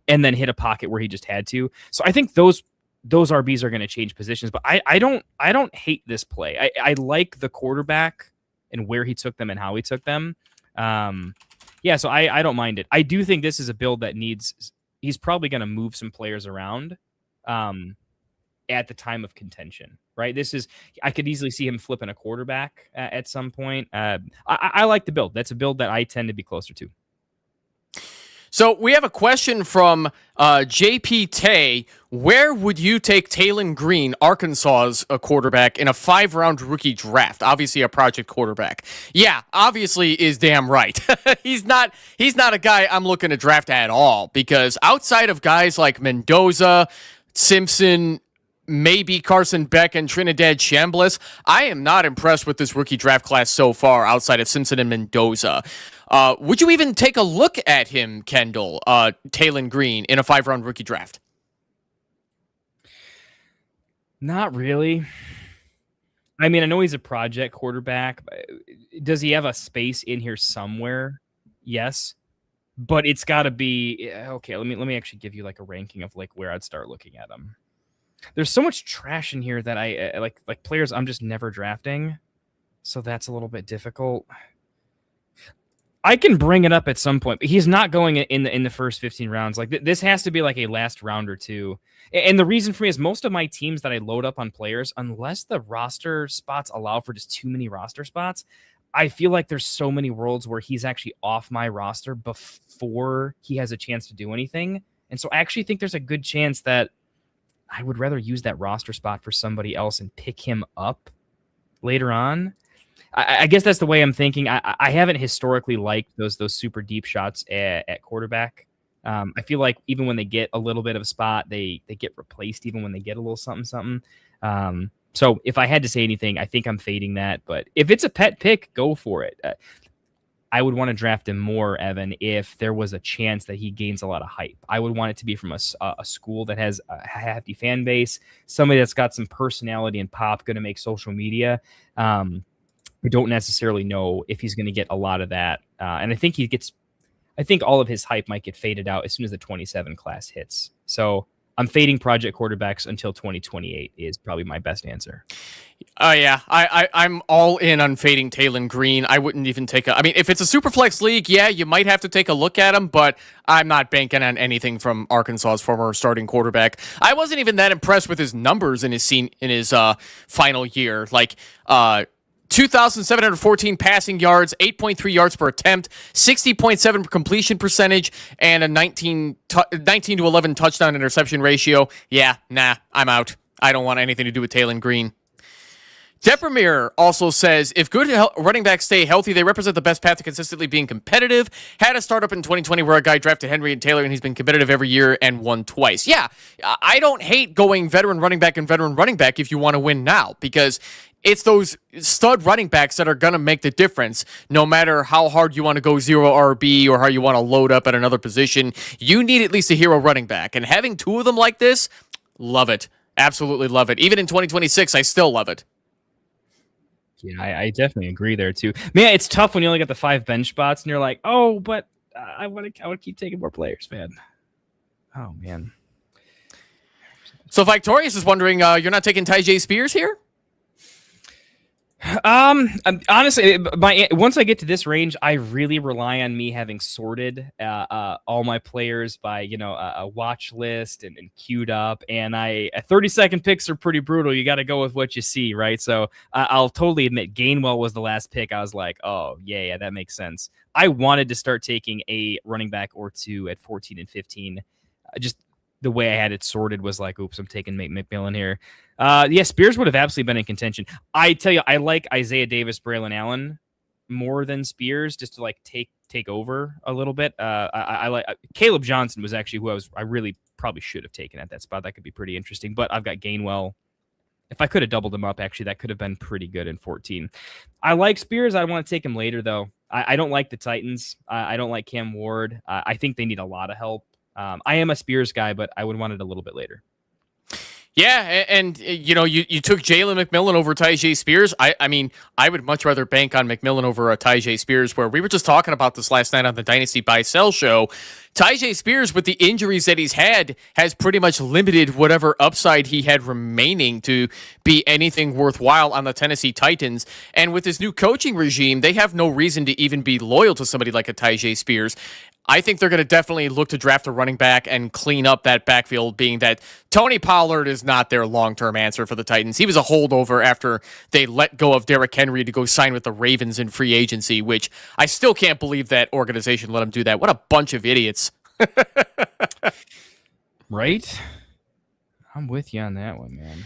and then hit a pocket where he just had to. So I think those RBs are going to change positions, but I don't hate this play. I like the quarterback and where he took them and how he took them. So I don't mind it. I do think this is a build that he's probably going to move some players around at the time of contention, right? I could easily see him flipping a quarterback at some point. I like the build. That's a build that I tend to be closer to. So we have a question from JP Tay. Where would you take Talon Green, Arkansas's quarterback, in a 5-round rookie draft? Obviously a project quarterback. Yeah, obviously is damn right. He's not a guy I'm looking to draft at all, because outside of guys like Mendoza, Simpson, maybe Carson Beck and Trinidad Chambliss. I am not impressed with this rookie draft class so far outside of Simpson and Mendoza. Would you even take a look at him, Kendall, Taylon Green, in a 5-round rookie draft? Not really. I mean, I know he's a project quarterback. Does he have a space in here somewhere? Yes. But it's got to be okay. Let me actually give you like a ranking of like where I'd start looking at him. There's so much trash in here that I like players I'm just never drafting, so that's a little bit difficult. I can bring it up at some point, but he's not going in the first 15 rounds. Like this has to be like a last round or two. And the reason for me is most of my teams that I load up on players, unless the roster spots allow for just too many roster spots, I feel like there's so many worlds where he's actually off my roster before he has a chance to do anything. And so I actually think there's a good chance that I would rather use that roster spot for somebody else and pick him up later on. I guess that's the way I'm thinking. I haven't historically liked those super deep shots at quarterback. I feel like even when they get a little bit of a spot, they get replaced even when they get a little something. So if I had to say anything, I think I'm fading that. But if it's a pet pick, go for it. I would want to draft him more, Evan, if there was a chance that he gains a lot of hype. I would want it to be from a school that has a hefty fan base, somebody that's got some personality and pop, going to make social media. We don't necessarily know if he's going to get a lot of that. And I think all of his hype might get faded out as soon as the 27 class hits. So I'm fading project quarterbacks until 2028 is probably my best answer. Yeah, I'm all in on fading Taylon Green. I wouldn't even take I mean, if it's a SuperFlex league, yeah, you might have to take a look at him, but I'm not banking on anything from Arkansas's former starting quarterback. I wasn't even that impressed with his numbers in his final year. Like 2,714 passing yards, 8.3 yards per attempt, 60.7 completion percentage, and a 19 to 11 touchdown interception ratio. Yeah, nah, I'm out. I don't want anything to do with Taylon Green. Depremere also says, if good running backs stay healthy, they represent the best path to consistently being competitive. Had a startup in 2020 where a guy drafted Henry and Taylor, and he's been competitive every year and won twice. Yeah, I don't hate going veteran running back and veteran running back if you want to win now, because it's those stud running backs that are going to make the difference. No matter how hard you want to go zero RB or how you want to load up at another position, you need at least a hero running back. And having two of them like this, love it. Absolutely love it. Even in 2026, I still love it. Yeah, I definitely agree there too. Man, it's tough when you only got the 5 bench spots and you're like, oh, but I want to keep taking more players, man. Oh, man. So Victorious is wondering, you're not taking Tyjae Spears here? Honestly, once I get to this range, I really rely on me having sorted all my players by a watch list and queued up. And 30-second picks are pretty brutal. You got to go with what you see, right? So I'll totally admit Gainwell was the last pick. I was like, oh yeah, that makes sense. I wanted to start taking a running back or two at 14 and 15. Just the way I had it sorted was like, oops, I'm taking McMillan here. Yeah, Spears would have absolutely been in contention. I tell you, I like Isaiah Davis, Braylon Allen more than Spears, just to like take over a little bit. I like Caleb Johnson was actually who I really probably should have taken at that spot. That could be pretty interesting. But I've got Gainwell. If I could have doubled him up, actually, that could have been pretty good in 14. I like Spears. I want to take him later, though. I don't like the Titans. I don't like Cam Ward. I think they need a lot of help. I am a Spears guy, but I would want it a little bit later. Yeah, and you took Jalen McMillan over Tyjae Spears. I mean, I would much rather bank on McMillan over a Tyjae Spears, where we were just talking about this last night on the Dynasty Buy-Sell show. Tyjae Spears, with the injuries that he's had, has pretty much limited whatever upside he had remaining to be anything worthwhile on the Tennessee Titans. And with this new coaching regime, they have no reason to even be loyal to somebody like a Tyjae Spears. I think they're going to definitely look to draft a running back and clean up that backfield, being that Tony Pollard is not their long-term answer for the Titans. He was a holdover after they let go of Derrick Henry to go sign with the Ravens in free agency, which I still can't believe that organization let him do that. What a bunch of idiots. Right? I'm with you on that one, man.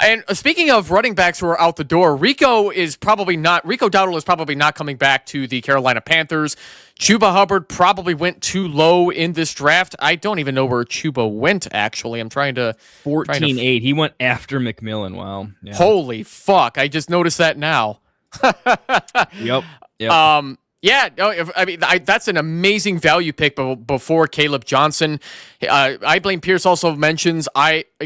And speaking of running backs who are out the door, Rico Dowdle is probably not coming back to the Carolina Panthers. Chuba Hubbard probably went too low in this draft. I don't even know where Chuba went, actually. I'm trying to... 14-8. He went after McMillan. Wow. Yeah. Holy fuck. I just noticed that now. Yep. Yeah, no, that's an amazing value pick before Caleb Johnson. I blame Pierce also mentions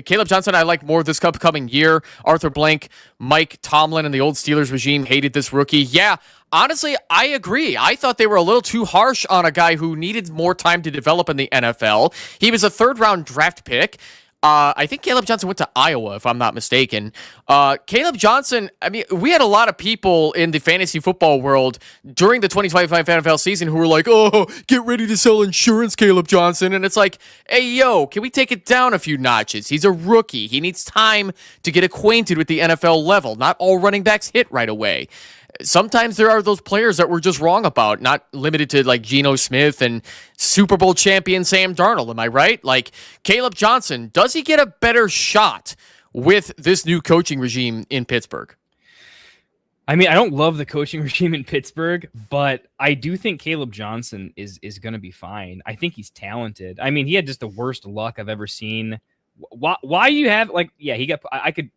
Caleb Johnson I like more this upcoming year. Arthur Blank, Mike Tomlin, and the old Steelers regime hated this rookie. Yeah, honestly, I agree. I thought they were a little too harsh on a guy who needed more time to develop in the NFL. He was a third-round draft pick. I think Caleb Johnson went to Iowa, if I'm not mistaken. Caleb Johnson, I mean, we had a lot of people in the fantasy football world during the 2025 NFL season who were like, oh, get ready to sell insurance, Caleb Johnson. And it's like, hey, yo, can we take it down a few notches? He's a rookie. He needs time to get acquainted with the NFL level. Not all running backs hit right away. Sometimes there are those players that we're just wrong about, not limited to like Geno Smith and Super Bowl champion Sam Darnold. Am I right? Like Caleb Johnson, does he get a better shot with this new coaching regime in Pittsburgh? I mean, I don't love the coaching regime in Pittsburgh, but I do think Caleb Johnson is going to be fine. I think he's talented. I mean, he had just the worst luck I've ever seen. Why you have I could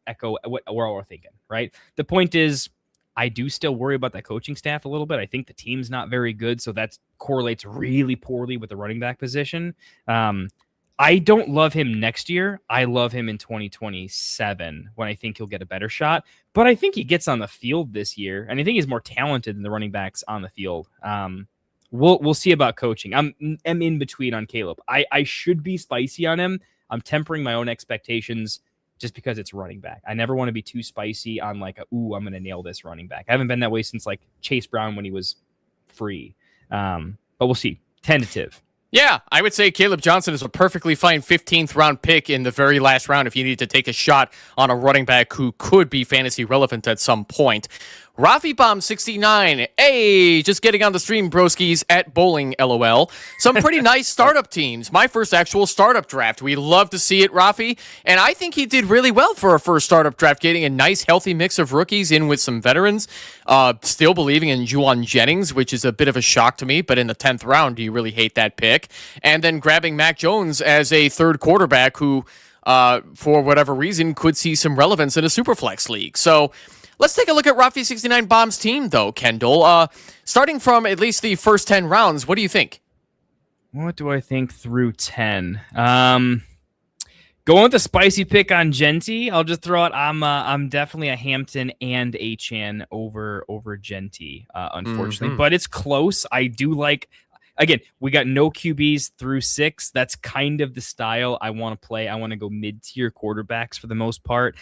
echo what we're all thinking, right? The point is, I do still worry about that coaching staff a little bit. I think the team's not very good, so that correlates really poorly with the running back position. I don't love him next year. I love him in 2027 when I think he'll get a better shot. But I think he gets on the field this year, and I think he's more talented than the running backs on the field. We'll see about coaching. I'm in between on Caleb. I should be spicy on him. I'm tempering my own expectations just because it's running back. I never want to be too spicy on like, I'm going to nail this running back. I haven't been that way since like Chase Brown when he was free. But we'll see. Tentative. Yeah, I would say Caleb Johnson is a perfectly fine 15th round pick in the very last round if you need to take a shot on a running back who could be fantasy relevant at some point. Rafi Bomb 69. Hey, just getting on the stream, broskies, at bowling, LOL. Some pretty nice startup teams. My first actual startup draft. We love to see it, Rafi. And I think he did really well for a first startup draft, getting a nice, healthy mix of rookies in with some veterans. Still believing in Juwan Jennings, which is a bit of a shock to me. But in the 10th round, do you really hate that pick? And then grabbing Mac Jones as a third quarterback who, for whatever reason, could see some relevance in a Superflex league. So let's take a look at Rafi 69 Bomb's team, though, Kendall. Starting from at least the first 10 rounds, what do you think? What do I think through 10? Going with the spicy pick on Genty, I'll just throw it. I'm definitely a Hampton and Achane over Genty, unfortunately. But it's close. I do like... Again, we got no QBs through 6. That's kind of the style I want to play. I want to go mid-tier quarterbacks for the most part.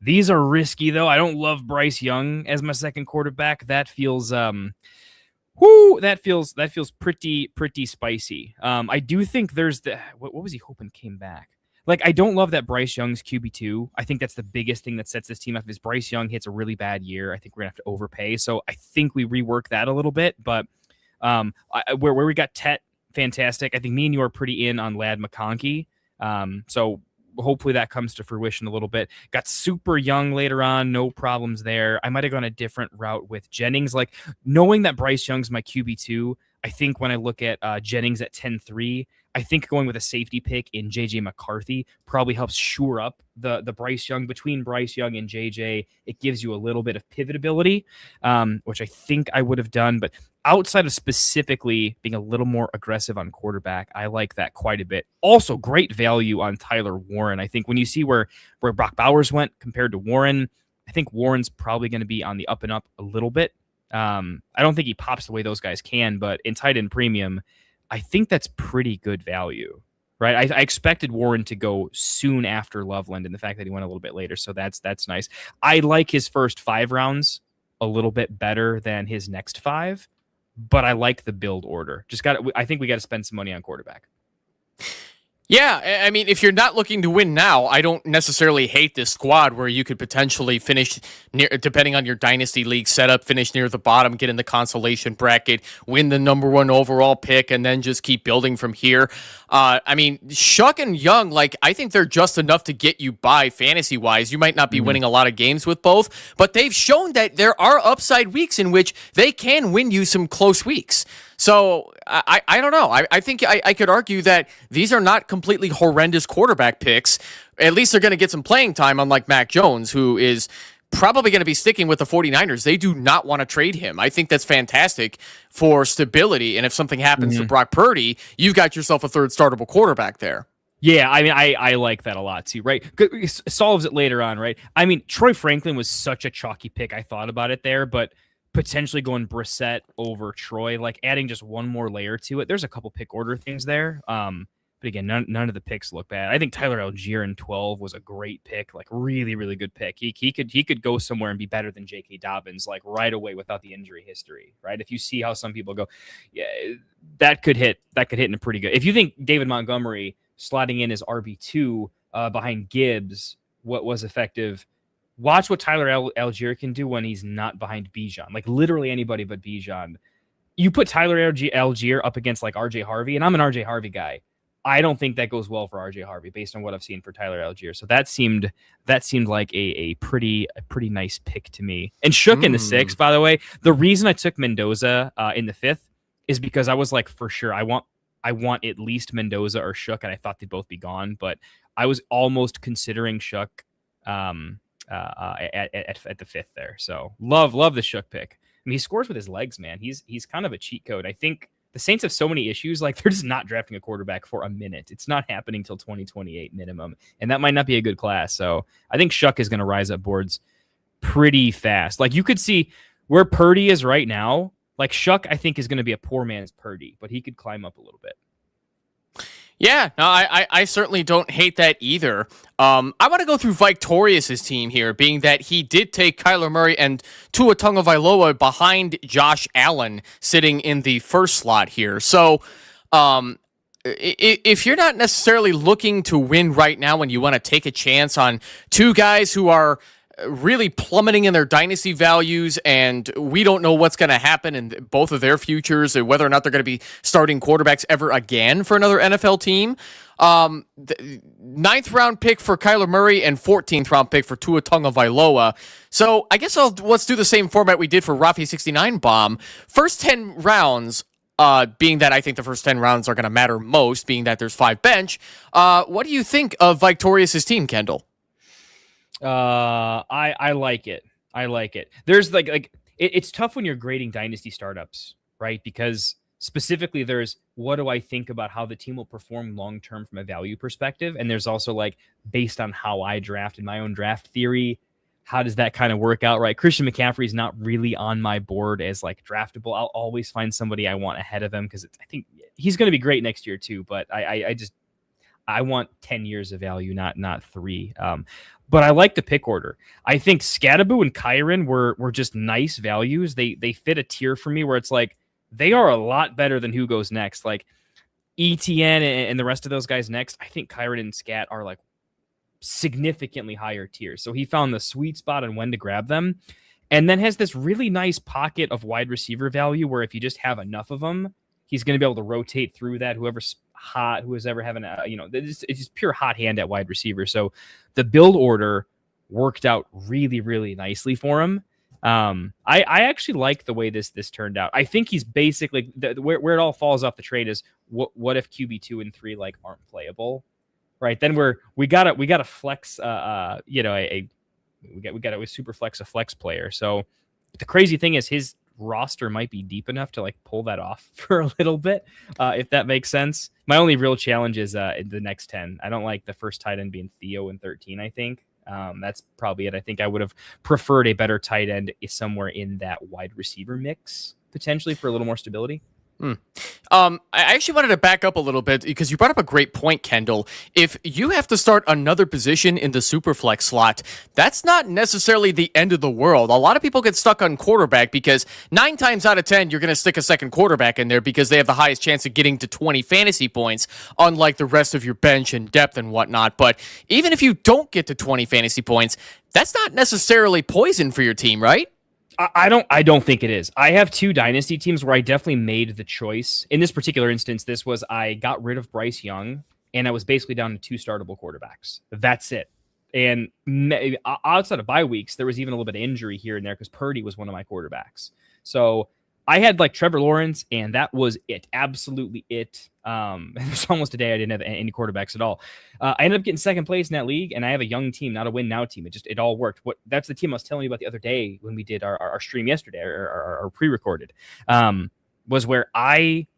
These are risky, though. I don't love Bryce Young as my second quarterback. That feels that feels pretty spicy. I do think there's what was he hoping came back? Like, I don't love that Bryce Young's QB2. I think that's the biggest thing that sets this team up. Is Bryce Young hits a really bad year, I think we're gonna have to overpay. So I think we rework that a little bit. But where we got Tet, fantastic. I think me and you are pretty in on Lad McConkey. So hopefully that comes to fruition a little bit. Got super young later on, no problems there. I might have gone a different route with Jennings. Like, knowing that Bryce Young's my QB2, I think when I look at Jennings at 10-3, I think going with a safety pick in JJ McCarthy probably helps shore up the Bryce Young. Between Bryce Young and JJ, it gives you a little bit of pivotability, which I think I would have done. But outside of specifically being a little more aggressive on quarterback, I like that quite a bit. Also, great value on Tyler Warren. I think when you see where Brock Bowers went compared to Warren, I think Warren's probably going to be on the up and up a little bit. I don't think he pops the way those guys can, but in tight end premium, I think that's pretty good value, right? I expected Warren to go soon after Loveland, and the fact that he went a little bit later, so that's nice. I like his first 5 rounds a little bit better than his next 5, but I like the build order. I think we got to spend some money on quarterback. Yeah, I mean, if you're not looking to win now, I don't necessarily hate this squad where you could potentially finish near, depending on your dynasty league setup, finish near the bottom, get in the consolation bracket, win the number 1 overall pick, and then just keep building from here. I mean, Shuck and Young, like, I think they're just enough to get you by fantasy-wise. You might not be winning a lot of games with both, but they've shown that there are upside weeks in which they can win you some close weeks. So I don't know. I think I could argue that these are not completely horrendous quarterback picks. At least they're going to get some playing time, unlike Mac Jones, who is probably going to be sticking with the 49ers. They do not want to trade him. I think that's fantastic for stability. And if something happens to Brock Purdy, you've got yourself a third startable quarterback there. Yeah, I mean, I like that a lot too, right? It solves it later on, right? I mean, Troy Franklin was such a chalky pick. I thought about it there, but potentially going Brissett over Troy, like adding just one more layer to it. There's a couple pick order things there. But again, none of the picks look bad. I think Tyler Algier in 12 was a great pick, like really, really good pick. He could go somewhere and be better than J.K. Dobbins, like right away without the injury history, right? If you see how some people go, yeah, that could hit in a pretty good. If you think David Montgomery sliding in as RB2 behind Gibbs, what was effective, watch what Tyler Algier can do when he's not behind Bijan. Like literally anybody but Bijan. You put Tyler Algier up against like RJ Harvey, and I'm an RJ Harvey guy. I don't think that goes well for RJ Harvey based on what I've seen for Tyler Algier. So that seemed like a pretty nice pick to me. And Shook in the 6th, by the way. The reason I took Mendoza in the 5th is because I was like, for sure, I want at least Mendoza or Shook, and I thought they'd both be gone. But I was almost considering Shook at the 5th there. So love the Shook pick. I mean, he scores with his legs, man. He's kind of a cheat code. I think the Saints have so many issues. Like they're just not drafting a quarterback for a minute. It's not happening till 2028 minimum. And that might not be a good class. So I think Shuck is going to rise up boards pretty fast. Like you could see where Purdy is right now. Like Shuck, I think is going to be a poor man's Purdy, but he could climb up a little bit. Yeah, no, I certainly don't hate that either. I want to go through Victorious's team here, being that he did take Kyler Murray and Tua Tagovailoa behind Josh Allen sitting in the first slot here. So if you're not necessarily looking to win right now and you want to take a chance on two guys who are really plummeting in their dynasty values, and we don't know what's going to happen in both of their futures and whether or not they're going to be starting quarterbacks ever again for another NFL team. The 9th round pick for Kyler Murray and 14th round pick for Tua Tagovailoa. So I guess let's do the same format we did for Rafi 69 Bomb. First 10 rounds, being that I think the first 10 rounds are going to matter most, being that there's 5 bench. What do you think of Victorious's team, Kendall? I like it. I like it. There's it's tough when you're grading dynasty startups, right? Because specifically there's what do I think about how the team will perform long-term from a value perspective. And there's also like based on how I drafted my own draft theory, how does that kind of work out, right? Christian McCaffrey is not really on my board as like draftable. I'll always find somebody I want ahead of him because I think he's going to be great next year too. But I want 10 years of value, not 3. But I like the pick order. I think Scadaboo and Kyron were just nice values. They fit a tier for me where it's like they are a lot better than who goes next. Like ETN and the rest of those guys next. I think Kyron and Scat are like significantly higher tiers. So he found the sweet spot on when to grab them, and then has this really nice pocket of wide receiver value where if you just have enough of them, he's going to be able to rotate through that. Whoever's hot, who is ever having it's just pure hot hand at wide receiver. So the build order worked out really, really nicely for him. I actually like the way this turned out. I think he's basically where it all falls off the trade is what if QB 2 and 3 like aren't playable, right? Then we gotta flex we got to super flex a flex player. So the crazy thing is his roster might be deep enough to like pull that off for a little bit, if that makes sense. My only real challenge is in the next 10. I don't like the first tight end being Theo in 13. I think that's probably it. I think I would have preferred a better tight end somewhere in that wide receiver mix potentially for a little more stability. I actually wanted to back up a little bit because you brought up a great point, Kendall. If you have to start another position in the Superflex slot, that's not necessarily the end of the world. A lot of people get stuck on quarterback because 9 times out of 10, you're going to stick a second quarterback in there because they have the highest chance of getting to 20 fantasy points, unlike the rest of your bench and depth and whatnot. But even if you don't get to 20 fantasy points, that's not necessarily poison for your team, right? I don't think it is. I have 2 dynasty teams where I definitely made the choice. In this particular instance, this was I got rid of Bryce Young and I was basically down to 2 startable quarterbacks. That's it. And outside of bye weeks, there was even a little bit of injury here and there because Purdy was one of my quarterbacks. So I had like Trevor Lawrence, and that was it. Absolutely it. It was almost a day I didn't have any quarterbacks at all. I ended up getting second place in that league, and I have a young team, not a win now team. It all worked. That's the team I was telling you about the other day when we did our stream yesterday, our pre-recorded, was where I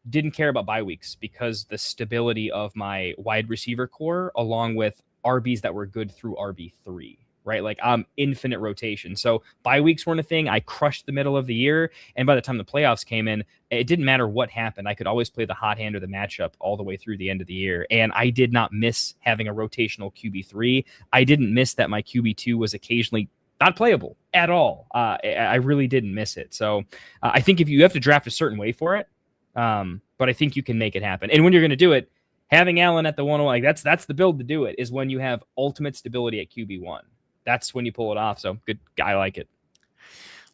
didn't care about bye weeks because the stability of my wide receiver core, along with RBs that were good through RB3. Right? Like infinite rotation. So bye weeks weren't a thing. I crushed the middle of the year. And by the time the playoffs came in, it didn't matter what happened. I could always play the hot hand or the matchup all the way through the end of the year. And I did not miss having a rotational QB3. I didn't miss that my QB2 was occasionally not playable at all. I really didn't miss it. So I think if you have to draft a certain way for it, but I think you can make it happen. And when you're going to do it, having Allen at the 101, like that's the build to do it, is when you have ultimate stability at QB1. That's when you pull it off. So good guy, I like it.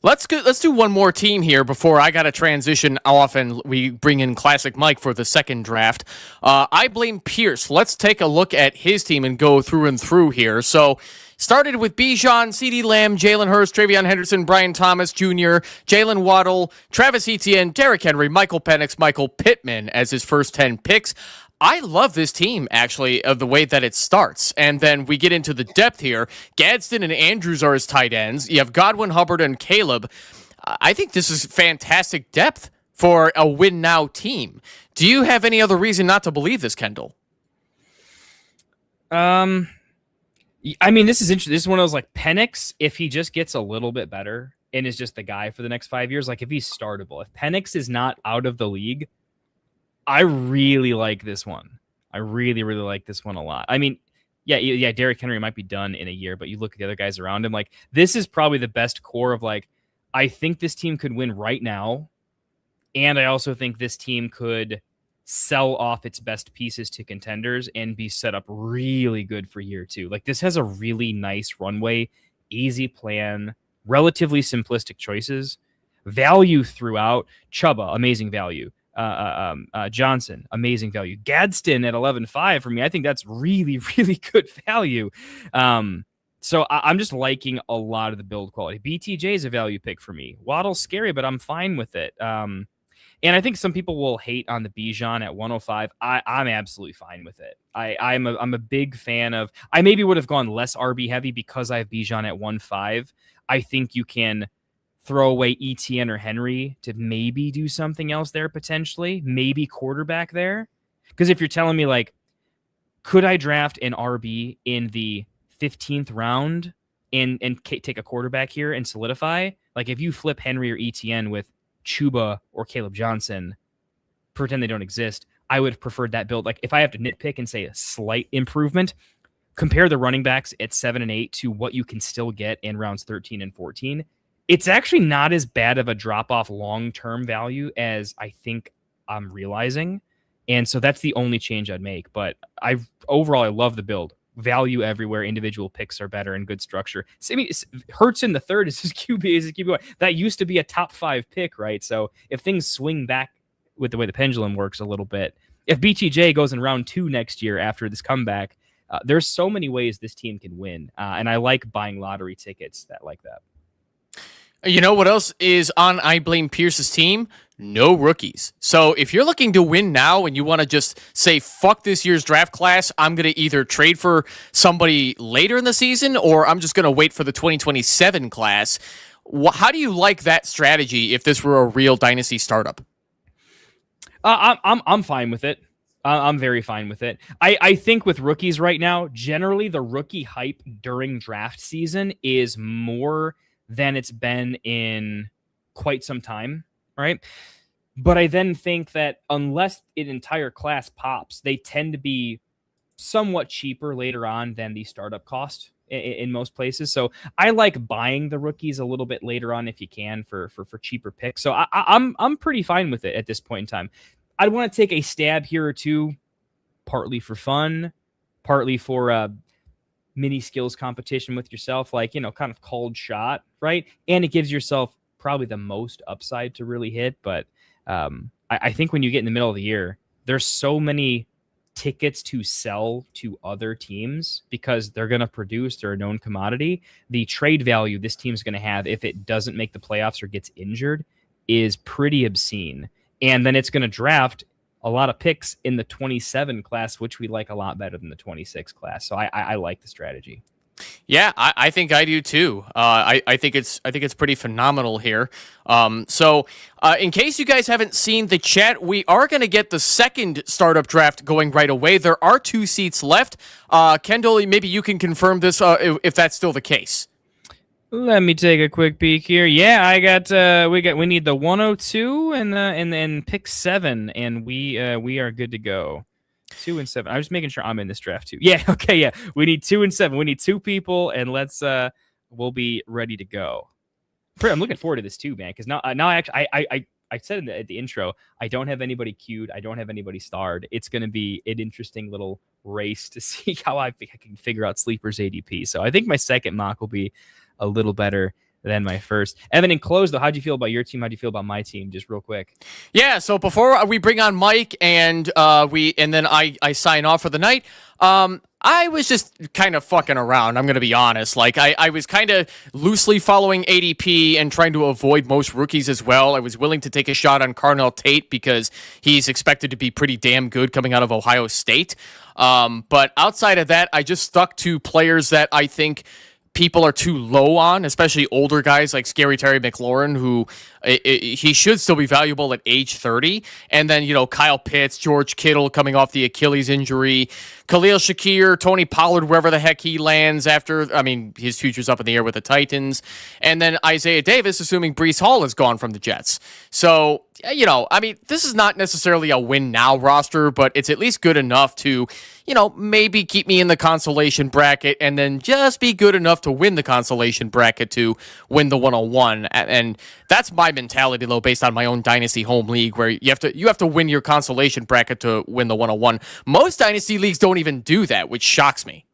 Let's do one more team here before I got to transition off and we bring in Classic Mike for the second draft. I blame Pierce. Let's take a look at his team and go through and through here. So started with Bijan, CeeDee Lamb, Jalen Hurts, Travion Henderson, Brian Thomas Jr., Jalen Waddle, Travis Etienne, Derrick Henry, Michael Penix, Michael Pittman as his first 10 picks. I love this team, actually, of the way that it starts. And then we get into the depth here. Gadsden and Andrews are his tight ends. You have Godwin, Hubbard, and Caleb. I think this is fantastic depth for a win-now team. Do you have any other reason not to believe this, Kendall? I mean, this is interesting. This is one of those, like, Penix, if he just gets a little bit better and is just the guy for the next 5 years, like, if he's startable. If Penix is not out of the league, I really like this one. I really, really like this one a lot. I mean, yeah, Derrick Henry might be done in a year, but you look at the other guys around him, like, this is probably the best core of, like, I think this team could win right now, and I also think this team could sell off its best pieces to contenders and be set up really good for year 2. Like, this has a really nice runway, easy plan, relatively simplistic choices, value throughout. Chuba, amazing value. Johnson, amazing value. Gadsden at 11.5 for me. I think that's really, really good value. So I'm just liking a lot of the build quality. BTJ is a value pick for me. Waddle's scary, but I'm fine with it. And I think some people will hate on the Bijan at 105. I'm absolutely fine with it. I'm a big fan of. I maybe would have gone less RB heavy because I have Bijan at 1.5. I think you can throw away Etienne or Henry to maybe do something else there potentially, maybe quarterback there. Because if you're telling me, like, could I draft an RB in the 15th round and take a quarterback here and solidify? Like, if you flip Henry or Etienne with Chuba or Caleb Johnson, pretend they don't exist, I would have preferred that build. Like, if I have to nitpick and say a slight improvement, compare the running backs at 7 and 8 to what you can still get in rounds 13 and 14. It's actually not as bad of a drop-off long-term value as I think I'm realizing. And so that's the only change I'd make. But overall, I love the build. Value everywhere. Individual picks are better and good structure. I mean, Hurts in the third is his QB1. That used to be a top 5 pick, right? So if things swing back with the way the pendulum works a little bit, if BTJ goes in round 2 next year after this comeback, there's so many ways this team can win. And I like buying lottery tickets that like that. You know what else is on I Blame Pierce's team? No rookies. So if you're looking to win now and you want to just say, fuck this year's draft class, I'm going to either trade for somebody later in the season or I'm just going to wait for the 2027 class. How do you like that strategy if this were a real Dynasty startup? I'm fine with it. I'm very fine with it. I think with rookies right now, generally the rookie hype during draft season is more than it's been in quite some time, right? But I then think that unless an entire class pops, they tend to be somewhat cheaper later on than the startup cost in most places. So I like buying the rookies a little bit later on if you can for cheaper picks. So I'm pretty fine with it at this point in time. I'd want to take a stab here or two, partly for fun, partly for a mini skills competition with yourself, like, kind of cold shot, right? And it gives yourself probably the most upside to really hit. But I think when you get in the middle of the year, there's so many tickets to sell to other teams because they're going to produce, they're a known commodity. The trade value this team's going to have if it doesn't make the playoffs or gets injured is pretty obscene. And then it's going to draft a lot of picks in the 27 class, which we like a lot better than the 26 class. So I like the strategy. Yeah, I think I do too. I think it's pretty phenomenal here. So in case you guys haven't seen the chat, we are going to get the second startup draft going right away. There are 2 seats left. Kendall, maybe you can confirm this if that's still the case. Let me take a quick peek here. Yeah, I got we need the 102 and then pick 7, and we are good to go. 2 and 7. I was making sure I'm in this draft too. Yeah, okay, yeah. We need 2 and 7. We need 2 people, and we'll be ready to go. I'm looking forward to this too, man. Because now actually, I said at the intro, I don't have anybody queued. I don't have anybody starred. It's going to be an interesting little race to see how I can figure out Sleeper's ADP. So I think my second mock will be a little better than my first. Evan, in close though, how'd you feel about your team? How'd you feel about my team? Just real quick. Yeah, so before we bring on Mike and then I sign off for the night, I was just kind of fucking around. I'm going to be honest. Like I was kind of loosely following ADP and trying to avoid most rookies as well. I was willing to take a shot on Carnell Tate because he's expected to be pretty damn good coming out of Ohio State. But outside of that, I just stuck to players that I think people are too low on, especially older guys like Scary Terry McLaurin, who he should still be valuable at age 30. And then, Kyle Pitts, George Kittle coming off the Achilles injury, Khalil Shakir, Tony Pollard, wherever the heck he lands after. His future's up in the air with the Titans. And then Isaiah Davis, assuming Breece Hall is gone from the Jets. So, this is not necessarily a win now roster, but it's at least good enough to, maybe keep me in the consolation bracket and then just be good enough to win the consolation bracket to win the 101. And that's my mentality, though, based on my own Dynasty home league, where you have to win your consolation bracket to win the 101. Most Dynasty leagues don't even do that, which shocks me.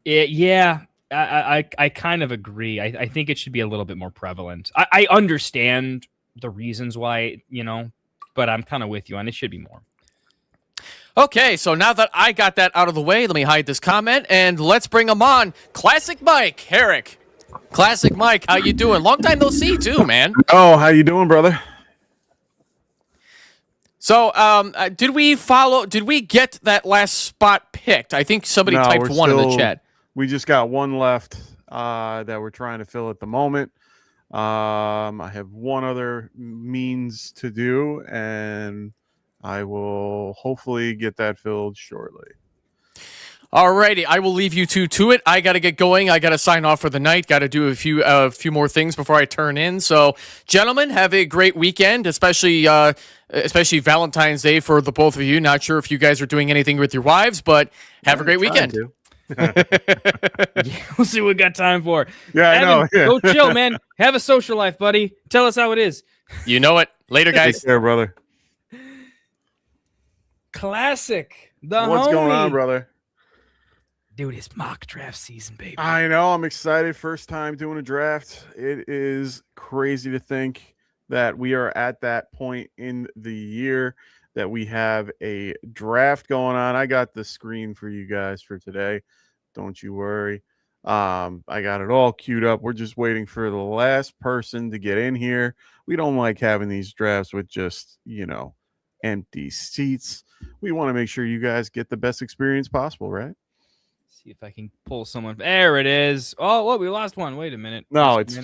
Yeah. I kind of agree. I think it should be a little bit more prevalent. I understand the reasons why, but I'm kind of with you on it. Should be more. Okay, so now that I got that out of the way, let me hide this comment and let's bring him on. Classic Mike Herrick. Classic Mike, how you doing? Long time no see too, man. Oh, how you doing, brother? So, did we get that last spot picked? I think somebody typed one in the chat. We just got one left that we're trying to fill at the moment. I have one other means to do, and I will hopefully get that filled shortly. Alrighty, I will leave you two to it. I got to get going. I got to sign off for the night. Got to do a few more things before I turn in. So, gentlemen, have a great weekend, especially Valentine's Day for the both of you. Not sure if you guys are doing anything with your wives, but have a great weekend. Yeah, we'll see what we got time for. Yeah, Evan, I know. Yeah. Go chill, man. Have a social life, buddy. Tell us how it is. You know it. Later, guys. Take care, brother. Classic. What's going on, brother? Dude, it's mock draft season, baby. I know. I'm excited. First time doing a draft. It is crazy to think that we are at that point in the year that we have a draft going on. I got the screen for you guys for today. Don't you worry. I got it all queued up. We're just waiting for the last person to get in here. We don't like having these drafts with just, empty seats. We want to make sure you guys get the best experience possible, right? See if I can pull someone. There it is. Oh, what? We lost one. Wait a minute. No, it's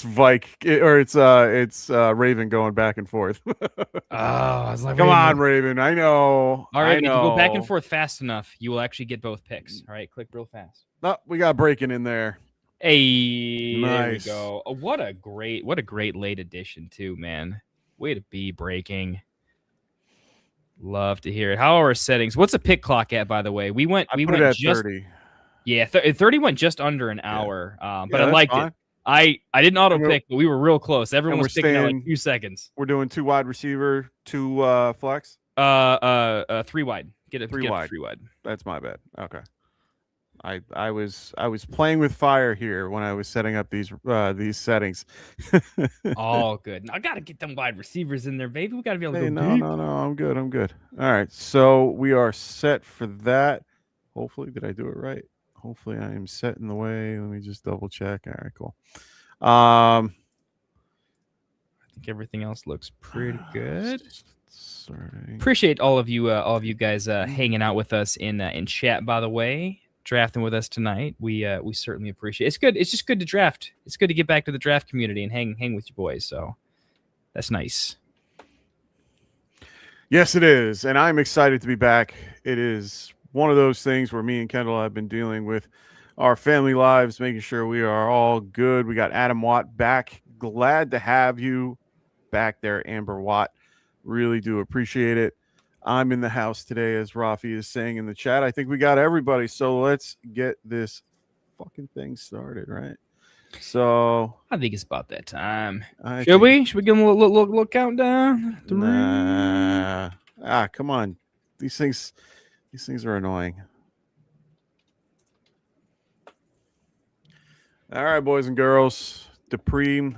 Raven going back and forth. I was like, come on, Raven. I know. All right, if you know. go back and forth fast enough, you will actually get both picks. All right, click real fast. No, we got breaking in there. Hey, nice. There we go. Oh, what a great late addition too, man. Way to be breaking. Love to hear it. How are our settings? What's the pick clock at, by the way? We went put it at just 30. Yeah, 30 went just under an hour. But I that's liked fine. it. I didn't auto we're- pick, but we were real close. Everyone we're was picking at like staying- 2 seconds. We're doing 2 wide receiver, 2 flex. 3 wide. Get it 3 wide. 3 wide. That's my bad. Okay. I was playing with fire here when I was setting up these settings. All good. I gotta get them wide receivers in there, baby. We gotta be able to Hey, go no, deep. no, I'm good. All right, so we are set for that. Hopefully, did I do it right? Hopefully, I am set in the way. Let me just double check. All right, cool. I think everything else looks pretty good. Starting. Appreciate all of you guys hanging out with us in chat. By the way, drafting with us tonight, we certainly appreciate it. It's good. It's just good to draft. It's good to get back to the draft community and hang with you boys. So that's nice. Yes, it is, and I'm excited to be back. It is one of those things where me and Kendall have been dealing with our family lives, making sure we are all good. We got Adam Watt back. Glad to have you back there, Amber Watt. Really do appreciate it. I'm in the house today, as Rafi is saying in the chat. I think we got everybody, so let's get this fucking thing started, right? So I think it's about that time. Should we give them a little countdown? 3. Nah. Come on. These things are annoying. All right, boys and girls. Dupree,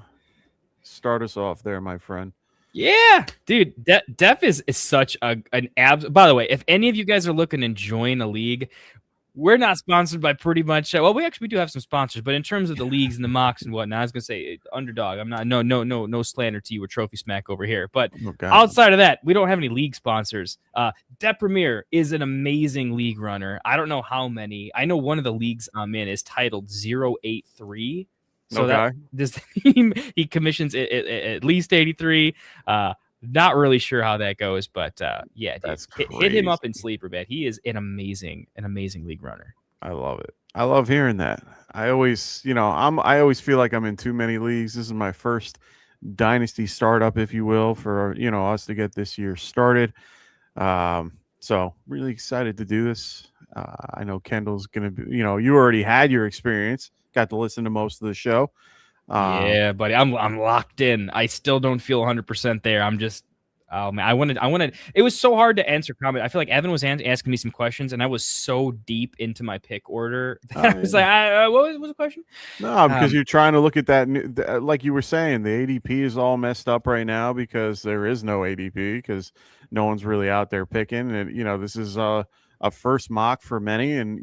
start us off there, my friend. Yeah, dude, Def is such an abs. By the way, if any of you guys are looking to join a league, we're not sponsored by pretty much. Well, we do have some sponsors, but in terms of the leagues and the mocks and whatnot, I was gonna say Underdog. I'm not no slander to you or Trophy Smack over here, but outside of that, we don't have any league sponsors. Dep Premier is an amazing league runner. I don't know how many. I know one of the leagues I'm in is titled 083. So that this he commissions at least 83. Not really sure how that goes, but yeah, dude, hit him up in Sleeper Bet. He is an amazing league runner. I love it. I love hearing that. I always, I always feel like I'm in too many leagues. This is my first Dynasty startup, if you will, for us to get this year started. So really excited to do this. I know Kendall's gonna be, you already had your experience. Got to listen to most of the show. Yeah, buddy, I'm locked in. I still don't feel 100% there. I'm just, oh man, I wanted. It was so hard to answer comment. I feel like Evan was asking me some questions, and I was so deep into my pick order that I was like, what was the question? No, because you're trying to look at that, like you were saying, the ADP is all messed up right now because there is no ADP because no one's really out there picking, and this is a first mock for many, and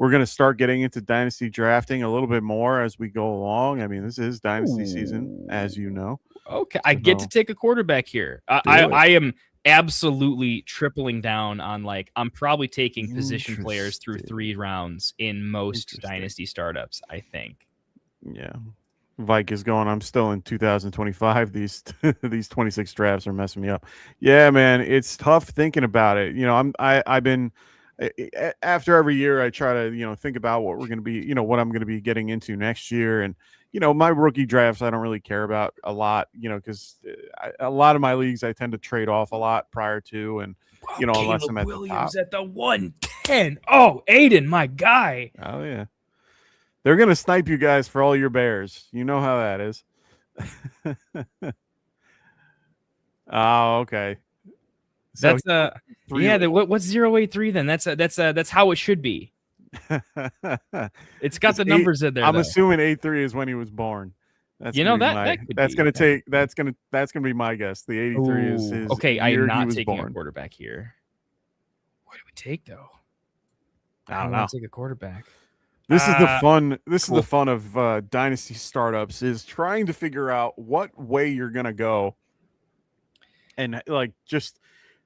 we're going to start getting into Dynasty drafting a little bit more as we go along. I mean, this is Dynasty season, as you know. Okay, I get to take a quarterback here. I am absolutely tripling down on, I'm probably taking position players through 3 rounds in most Dynasty startups, I think. Yeah. Vike is going, I'm still in 2025. These 26 drafts are messing me up. Yeah, man, it's tough thinking about it. I've been after every year I try to think about what we're going to be what I'm going to be getting into next year, and my rookie drafts I don't really care about a lot because a lot of my leagues I tend to trade off a lot prior to, and unless I'm at Williams the top. at the 110. Oh, Aiden, my guy. Oh yeah, they're going to snipe you guys for all your bears. You know how that is. Oh, okay. So That's what's 083 then? That's how it should be. It's got the numbers in there. I'm assuming 83 is when he was born. That's gonna be my guess. The 83 is his. Okay, I am not taking born. a quarterback here. What do we take though? I don't know. Take a quarterback. This is the fun. This is the fun of Dynasty startups, is trying to figure out what way you're gonna go, and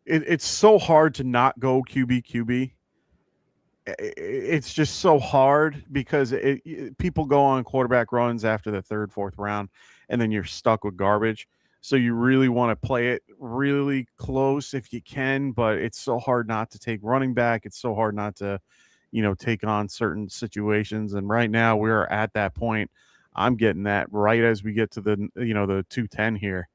it's so hard to not go QB. It's just so hard because people go on quarterback runs after the 3rd, 4th round, and then you're stuck with garbage. So you really want to play it really close if you can, but it's so hard not to take running back. It's so hard not to, take on certain situations. And right now we're at that point. I'm getting that right as we get to the 210 here.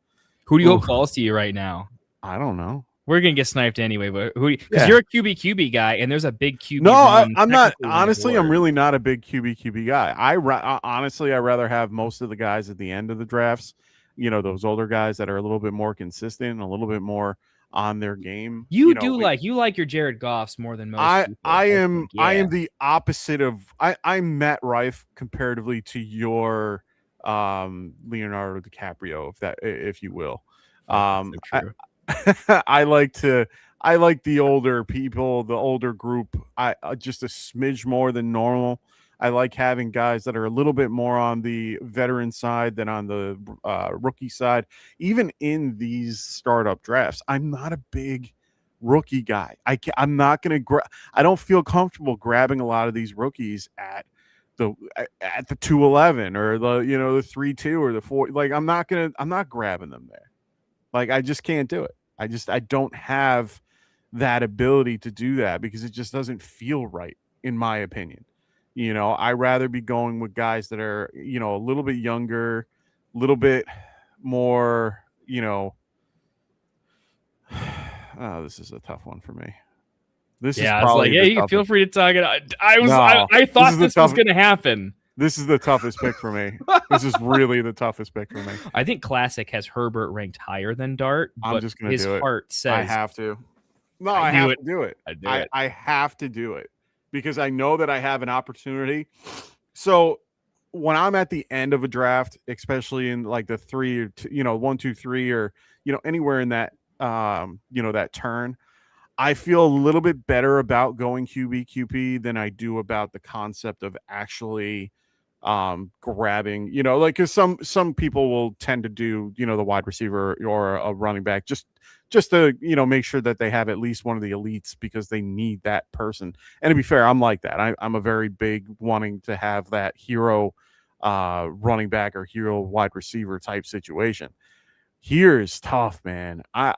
Who do you hope Oof. falls to you right now? I don't know. We're gonna get sniped anyway, but who? Because Yeah. you're a QB guy, and there's a big QB. No, run I'm not. technically on the Honestly, I'm board. really not a big QB guy. Honestly, I rather have most of the guys at the end of the drafts. You know, those older guys that are a little bit more consistent, a little bit more on their game. You know, do like your Jared Goffs more than most people. I am think, the opposite of I'm Matt Rife comparatively to your Leonardo DiCaprio, if you will. So true. I like the older people, the older group. I just a smidge more than normal. I like having guys that are a little bit more on the veteran side than on the rookie side. Even in these startup drafts, I'm not a big rookie guy. I'm not going to I don't feel comfortable grabbing a lot of these rookies at the 211 or the the 3-2 or the 4. Like I'm not grabbing them there. Like I just can't do it. I don't have that ability to do that because it just doesn't feel right in my opinion. I rather be going with guys that are, a little bit younger, a little bit more, oh, this is a tough one for me. This is I was probably like, yeah, you feel free to talk it. I thought this was going to happen. This is the toughest pick for me. This is really the toughest pick for me. I think Classic has Herbert ranked higher than Dart. I'm just going to do it. His heart says I have to. No, I have to do it. I have to do it because I know that I have an opportunity. So when I'm at the end of a draft, especially in like the 3 or 2, 1, 2, 3, or anywhere in that that turn, I feel a little bit better about going QB than I do about the concept of actually grabbing, because some people will tend to do, the wide receiver or a running back just to, make sure that they have at least one of the elites because they need that person. And to be fair, I'm like that. I'm a very big wanting to have that hero running back or hero wide receiver type situation. Here is tough, man. I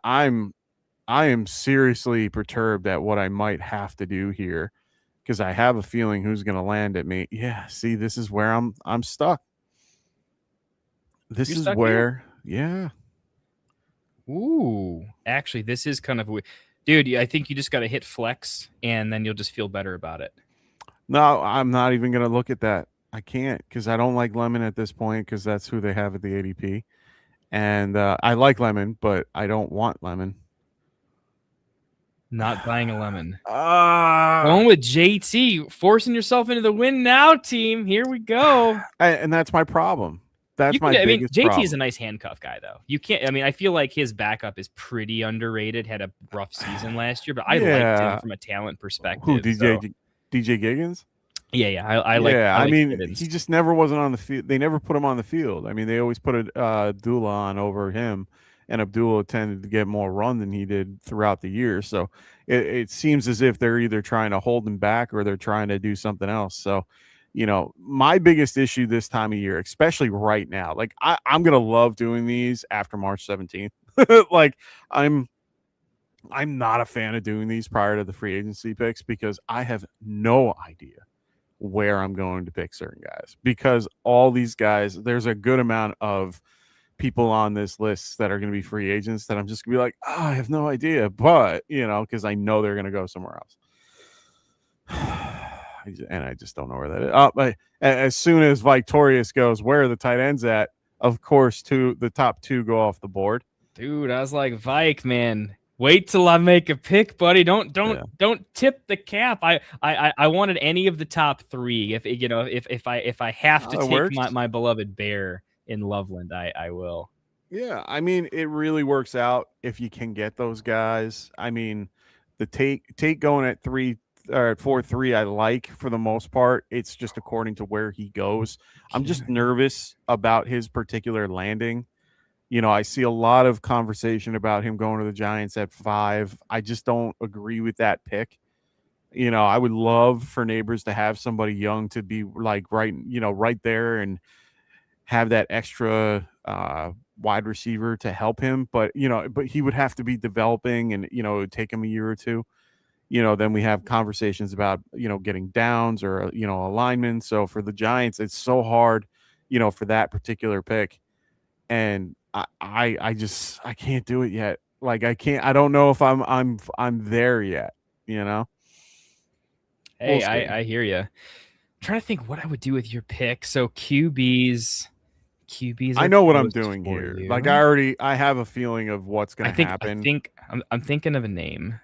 am seriously perturbed at what I might have to do here because I have a feeling who's going to land at me. Yeah, see, this is where I'm stuck. This is where, yeah. Ooh, actually, this is kind of dude. I think you just got to hit flex, and then you'll just feel better about it. No, I'm not even going to look at that. I can't because I don't like Lemon at this point because that's who they have at the ADP, and I like Lemon, but I don't want Lemon. Not buying a Lemon. Going with JT, forcing yourself into the win now, team. Here we go. And that's my problem. That's my biggest JT problem. is a nice handcuff guy, though. You can't. I mean, I feel like his backup is pretty underrated. Had a rough season last year, but I liked him from a talent perspective. Who, DJ Giggins? Yeah. I like. Yeah, I mean, Giggins. he just never wasn't on the field. They never put him on the field. I mean, they always put Abdullah on over him, and Abdullah tended to get more run than he did throughout the year. So it seems as if they're either trying to hold him back or they're trying to do something else. So, my biggest issue this time of year, especially right now, like I'm going to love doing these after March 17th. Like I'm not a fan of doing these prior to the free agency picks because I have no idea where I'm going to pick certain guys because all these guys, there's a good amount of people on this list that are going to be free agents that I'm just going to be like, oh, I have no idea. But, because I know they're going to go somewhere else. And I just don't know where that is. But as soon as Victorious goes, where are the tight ends at? Of course, the top 2 go off the board. Dude, I was like, Vike, man, wait till I make a pick, buddy. Don't tip the cap. I wanted any of the top 3. If I have to take my beloved Bear in Loveland, I will. Yeah, I mean, it really works out if you can get those guys. I mean, the take going at 3 or at 4-3, I like for the most part. It's just according to where he goes. I'm just nervous about his particular landing. I see a lot of conversation about him going to the Giants at 5. I just don't agree with that pick. I would love for Neighbors to have somebody young to be like right there and have that extra wide receiver to help him. But he would have to be developing and, it would take him a year or 2. Then we have conversations about, getting downs or, alignment. So for the Giants, it's so hard, for that particular pick. And I can't do it yet. Like I don't know if I'm there yet, you know. Hey, We'll see. I hear you. Trying to think what I would do with your pick. So QBs. I Are know what I'm toast doing for here. you. Like I have a feeling of what's going to happen. I'm thinking of a name.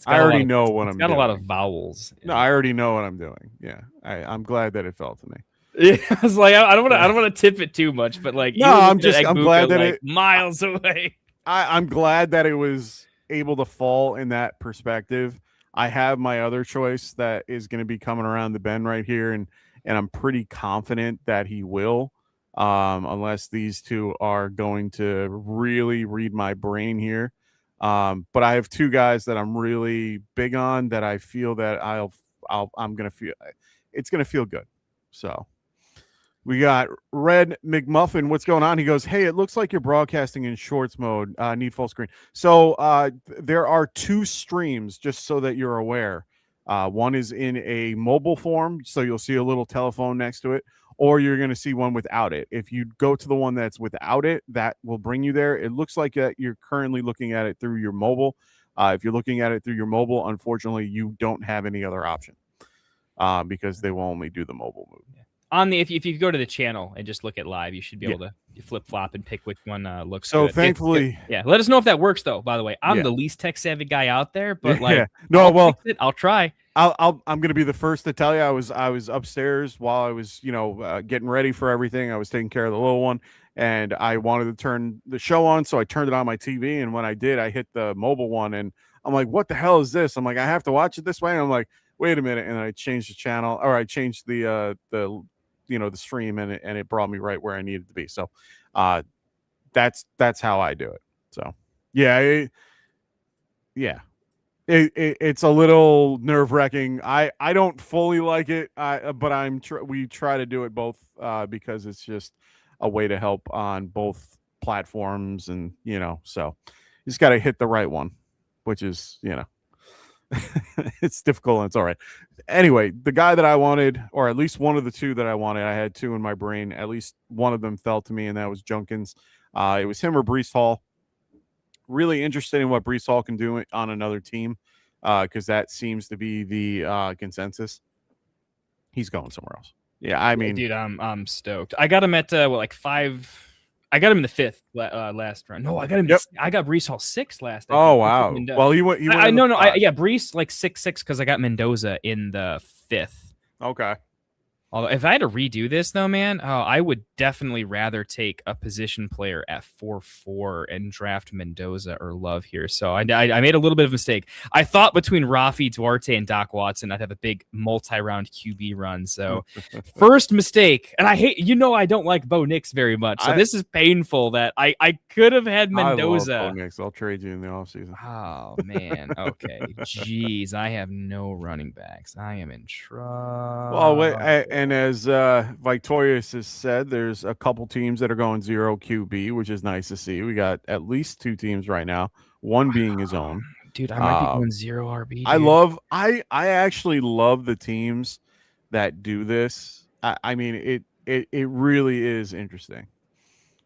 I already know what I'm doing. It's got a lot of vowels. No, I already know what I'm doing. Yeah, I'm glad that it fell to me. Yeah, I was like, I don't want to tip it too much, but like, No, I'm glad that like miles away. I'm glad that it was able to fall in that perspective. I have my other choice that is going to be coming around the bend right here, and I'm pretty confident that he will, unless these two are going to really read my brain here. But I have two guys that I'm really big on that I feel that I'm going to feel it's going to feel good. So we got Red McMuffin. What's going on? He goes, hey, it looks like you're broadcasting in shorts mode. Need full screen. So there are two streams, just so that you're aware. One is in a mobile form, so you'll see a little telephone next to it, or you're going to see one without it. If you go to the one that's without it, that will bring you there. It looks like you're currently looking at it through your mobile. If you're looking at it through your mobile, unfortunately, you don't have any other option because they will only do the mobile move. If you go to the channel and just look at live, you should be able to flip flop and pick which one looks so good. Thankfully, let us know if that works though. By the way, I'm the least tech savvy guy out there, but I'll try. I'm going to be the first to tell you. I was upstairs while I was getting ready for everything. I was taking care of the little one, and I wanted to turn the show on, so I turned it on my TV. And when I did, I hit the mobile one, and I'm like, "What the hell is this?" I'm like, "I have to watch it this way." And I'm like, "Wait a minute!" And I changed the channel, or I changed the stream, and it brought me right where I needed to be. So that's how I do it. So it's a little nerve-wracking. I don't fully like it, but we try to do it both because it's just a way to help on both platforms, and so you just got to hit the right one, which is it's difficult, and it's all right. Anyway, the guy that I wanted, or at least one of the two that I wanted, I had two in my brain. At least one of them fell to me, and that was Junkins. It was him or Breece Hall. Really interested in what Breece Hall can do on another team, because that seems to be the consensus. He's going somewhere else. Yeah, I mean, dude, I'm stoked. I got him at 5. I got him in the 5th last round. No, I got him. I got Breece Hall 6th last. Oh wow! Well, he went. Breece like 6-6 because I got Mendoza in the 5th. Okay. Although if I had to redo this though, man, I would definitely rather take a position player at 4-4 and draft Mendoza or Love here. So I made a little bit of a mistake. I thought between Rafi, Duarte, and Doc Watson, I'd have a big multi-round QB run. So first mistake, and I don't like Bo Nix very much. So this is painful that I could have had Mendoza. I love Bo Nix. I'll trade you in the offseason. Oh man. Okay. Jeez, I have no running backs. I am in trouble. Well, wait, and as Victorious has said, there's a couple teams that are going 0 QB, which is nice to see. We got at least 2 teams right now, one being his own. Dude, I might be going 0 RB. Dude. I actually love the teams that do this. I mean, it really is interesting.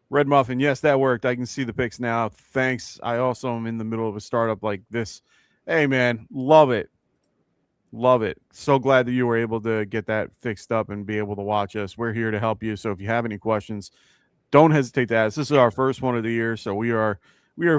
Red Muffin, yes, that worked. I can see the picks now. Thanks. I also am in the middle of a startup like this. Hey, man, love it. Love it. So glad that you were able to get that fixed up and be able to watch us. We're here to help you. So if you have any questions, don't hesitate to ask. This is our first one of the year, so we are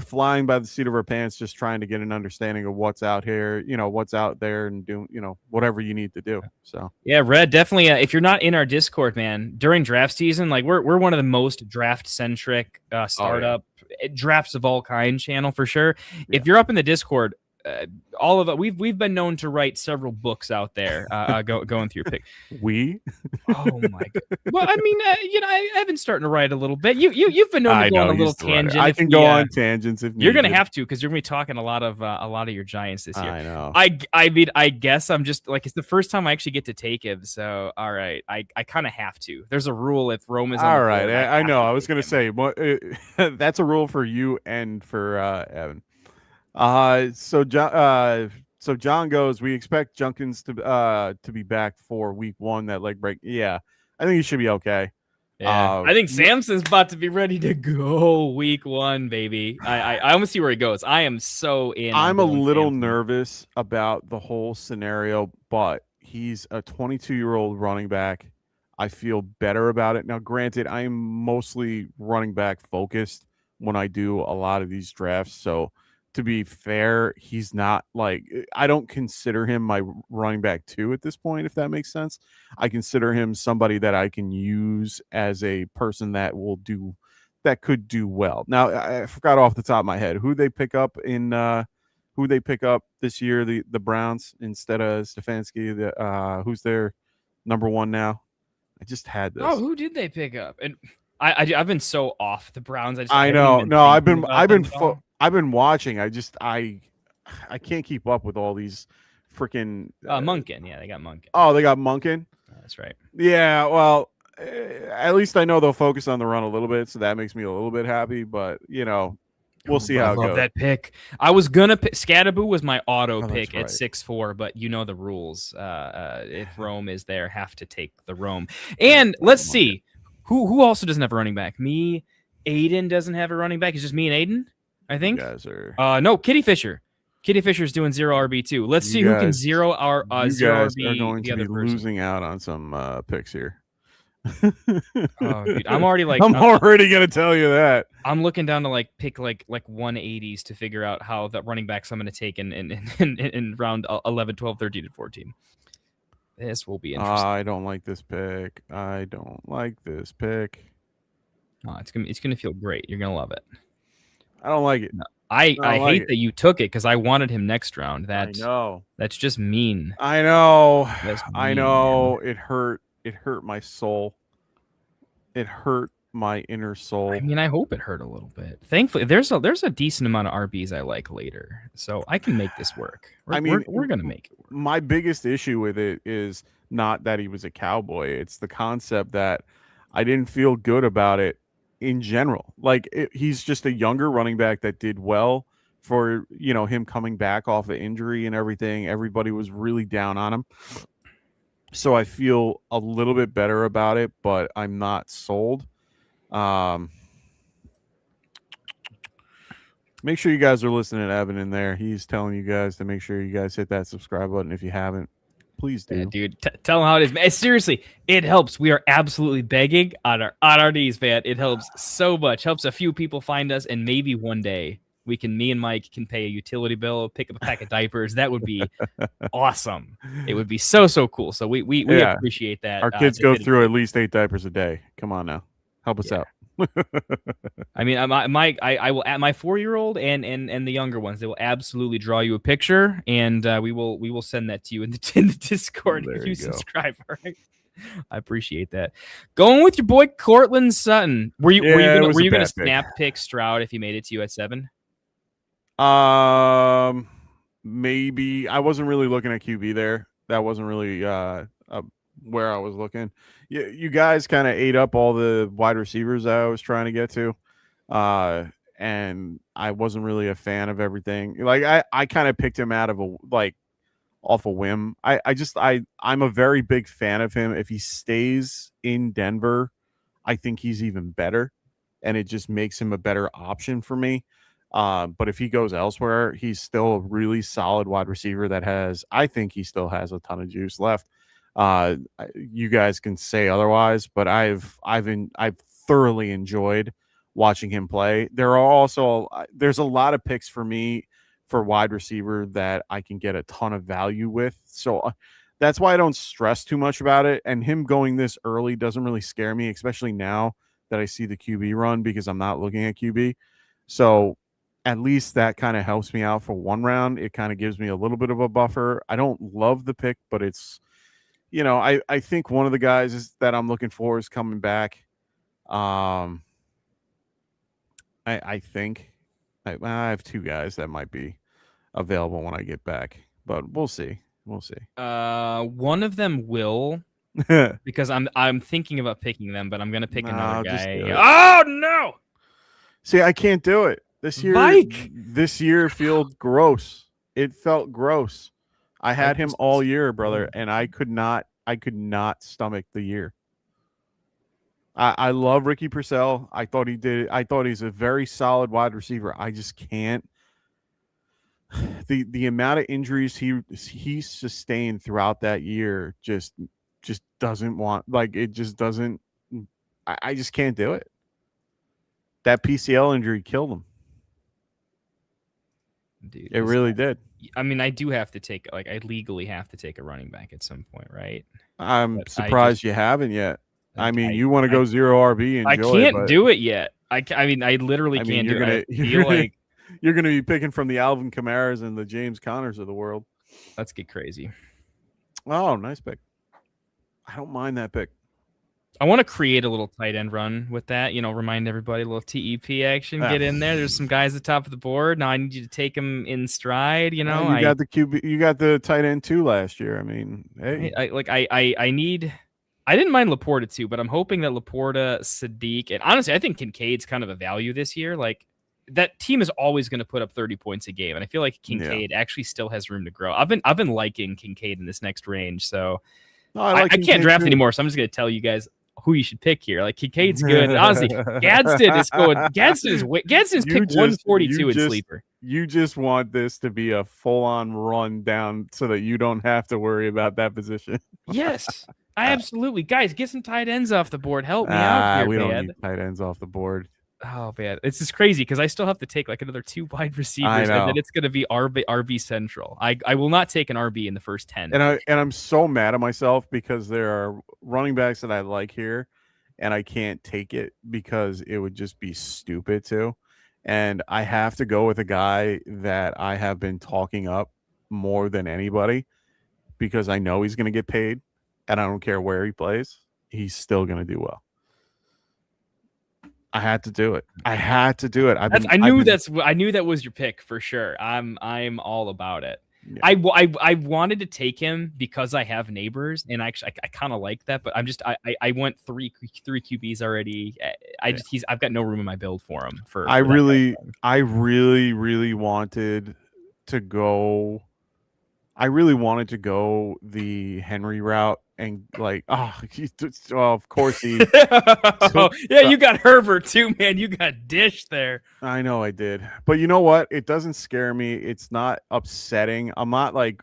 flying by the seat of our pants, just trying to get an understanding of what's out here, what's out there, and doing, whatever you need to do. So yeah, Red, definitely. If you're not in our Discord, man, during draft season, like we're one of the most draft centric startup drafts of all kind channel for sure. Yeah. If you're up in the Discord, all of it, we've been known to write several books out there going through pick. Oh my god! Well, I mean, I've been starting to write a little bit. You've been known to go on a little tangent. I can go on tangents if you're going to have to, because you're going to be talking a lot of your Giants this year. I know. I mean, I guess I'm just like, it's the first time I actually get to take him. So all right, I kind of have to. There's a rule if Rome is on all right. I know. I was going to say, that's a rule for you and for Evan. So John goes, we expect Junkins to be back for week 1, that leg break. Yeah, I think he should be okay. Yeah, I think Samson's about to be ready to go week 1, baby. I almost see where he goes. I am so in. I'm a little nervous about the whole scenario, but he's a 22-year-old running back. I feel better about it. Now, granted, I am mostly running back focused when I do a lot of these drafts. So, to be fair, he's not like, I don't consider him my running back 2 at this point, if that makes sense. I consider him somebody that I can use as a person that could do well. Now, I forgot off the top of my head who they pick up this year, the Browns instead of Stefanski. Who's their number 1 now? I just had this. Oh, who did they pick up? And I've been so off the Browns. I know. No, I've been watching. I can't keep up with all these freaking Munkin. Yeah, they got Munkin. Oh, they got Munkin. That's right. Yeah, well, at least I know they'll focus on the run a little bit, so that makes me a little bit happy. But we'll see how it goes. That pick. I was gonna pick Scadaboo was my auto pick at 6'4", but you know the rules. If Rome is there, have to take the Rome. And let's see who also doesn't have a running back. Me, Aiden doesn't have a running back. It's just me and Aiden, I think. You guys are no, Kitty Fisher. Kitty Fisher's doing 0 RB2. Let's see who can zero our zero RB. You guys are going to be losing out on some picks here. Oh, dude, I'm already I'm already gonna tell you that I'm looking down to pick 180s to figure out how the running backs I'm gonna take in round 11, 12, 13, and 14. This will be interesting. I don't like this pick. Oh, it's gonna feel great. You're gonna love it. I don't like it. No, I hate that you took it because I wanted him next round. I know. That's just mean. I know. That's mean, I know. Man. It hurt. It hurt my soul. It hurt my inner soul. I mean, I hope it hurt a little bit. Thankfully, there's a decent amount of RBs I like later, so I can make this work. We're gonna make it work. My biggest issue with it is not that he was a Cowboy. It's the concept that I didn't feel good about it in general. He's just a younger running back that did well for him coming back off of injury and everything. Everybody was really down on him. So I feel a little bit better about it, but I'm not sold. Make sure you guys are listening to Evan in there. He's telling you guys to make sure you guys hit that subscribe button if you haven't. Please do. Yeah, dude, tell him how it is. Man, seriously, it helps. We are absolutely begging on our knees, man. It helps so much. Helps a few people find us, and maybe one day me and Mike can pay a utility bill, pick up a pack of diapers. That would be awesome. It would be so cool. So we appreciate that. Our kids go through at least 8 diapers a day. Come on now, help us out. I mean, I will at my 4-year-old and the younger ones. They will absolutely draw you a picture, and we will send that to you in the Discord if you subscribe. All right. I appreciate that. Going with your boy Cortland Sutton. Were you gonna snap pick Stroud if he made it to you at 7? Maybe. I wasn't really looking at QB there. That wasn't really where I was looking. You guys kind of ate up all the wide receivers I was trying to get to. And I wasn't really a fan of everything. I kind of picked him out of off a whim. I'm a very big fan of him. If he stays in Denver, I think he's even better, and it just makes him a better option for me. But if he goes elsewhere, he's still a really solid wide receiver I think he still has a ton of juice left. You guys can say otherwise, but I've thoroughly enjoyed watching him play. There's a lot of picks for me for wide receiver that I can get a ton of value with. So that's why I don't stress too much about it. And him going this early doesn't really scare me, especially now that I see the QB run, because I'm not looking at QB. So at least that kind of helps me out for one round. It kind of gives me a little bit of a buffer. I don't love the pick, but it's, I think one of the guys that I'm looking for is coming back. I think I have 2 guys that might be available when I get back, but we'll see. One of them will, because I'm thinking about picking them, but I'm gonna pick another guy. Oh no! See, I can't do it this year. Mike! This year felt gross. It felt gross. I had him all year, brother, and I could not stomach the year. I love Ricky Purcell. I thought he's a very solid wide receiver. I just can't. The amount of injuries he sustained throughout that year just doesn't want, like, it just doesn't. I just can't do it. That PCL injury killed him. Dude, it really did. I mean, I do have to take, like, I legally have to take a running back at some point, right? I'm surprised you haven't yet. Like, I mean, you want to go zero RB? I Enjoy, can't but do it yet. I mean, I literally can't do it. I feel like you're gonna be picking from the Alvin Kamaras and the James Connors of the world. Let's get crazy. Oh, nice pick. I don't mind that pick. I want to create a little tight end run with that. You know, remind everybody, a little TEP action. Get in there. There's some guys at the top of the board. Now I need you to take them in stride. You know, you got the QB, you got the tight end too last year. I mean, hey, I need. I didn't mind Laporta too, but I'm hoping that Laporta, Sadiq, and honestly, I think Kincaid's kind of a value this year. Like, that team is always going to put up 30 points a game, and I feel like Kincaid actually still has room to grow. I've been liking Kincaid in this next range, so I can't draft anymore. So I'm just going to tell you guys who you should pick here. Like, Kincaid's good. Honestly, Gadsden is going. Gadsden's picked 142 in sleeper. You just want this to be a full-on run down so that you don't have to worry about that position. Yes. I absolutely, guys, get some tight ends off the board. Help me out here, we man. don't need tight ends off the board. Oh man, it's just crazy because I still have to take like another 2 wide receivers, and then it's going to be RB central. I will not take an RB in the first 10. And I'm so mad at myself because there are running backs that I like here, and I can't take it because it would just be stupid to. And I have to go with a guy that I have been talking up more than anybody because I know he's going to get paid. And I don't care where he plays, he's still going to do well. I had to do it. I knew that was your pick for sure. I'm all about it. Yeah. I wanted to take him because I have neighbors, and actually I kind of like that. But I went three QBs already. I've got no room in my build for him. I really wanted to go. I really wanted to go the Henry route. And like, of course he. You got Herbert too, man. You got Dish there. I know I did, but you know what? It doesn't scare me. It's not upsetting. I'm not like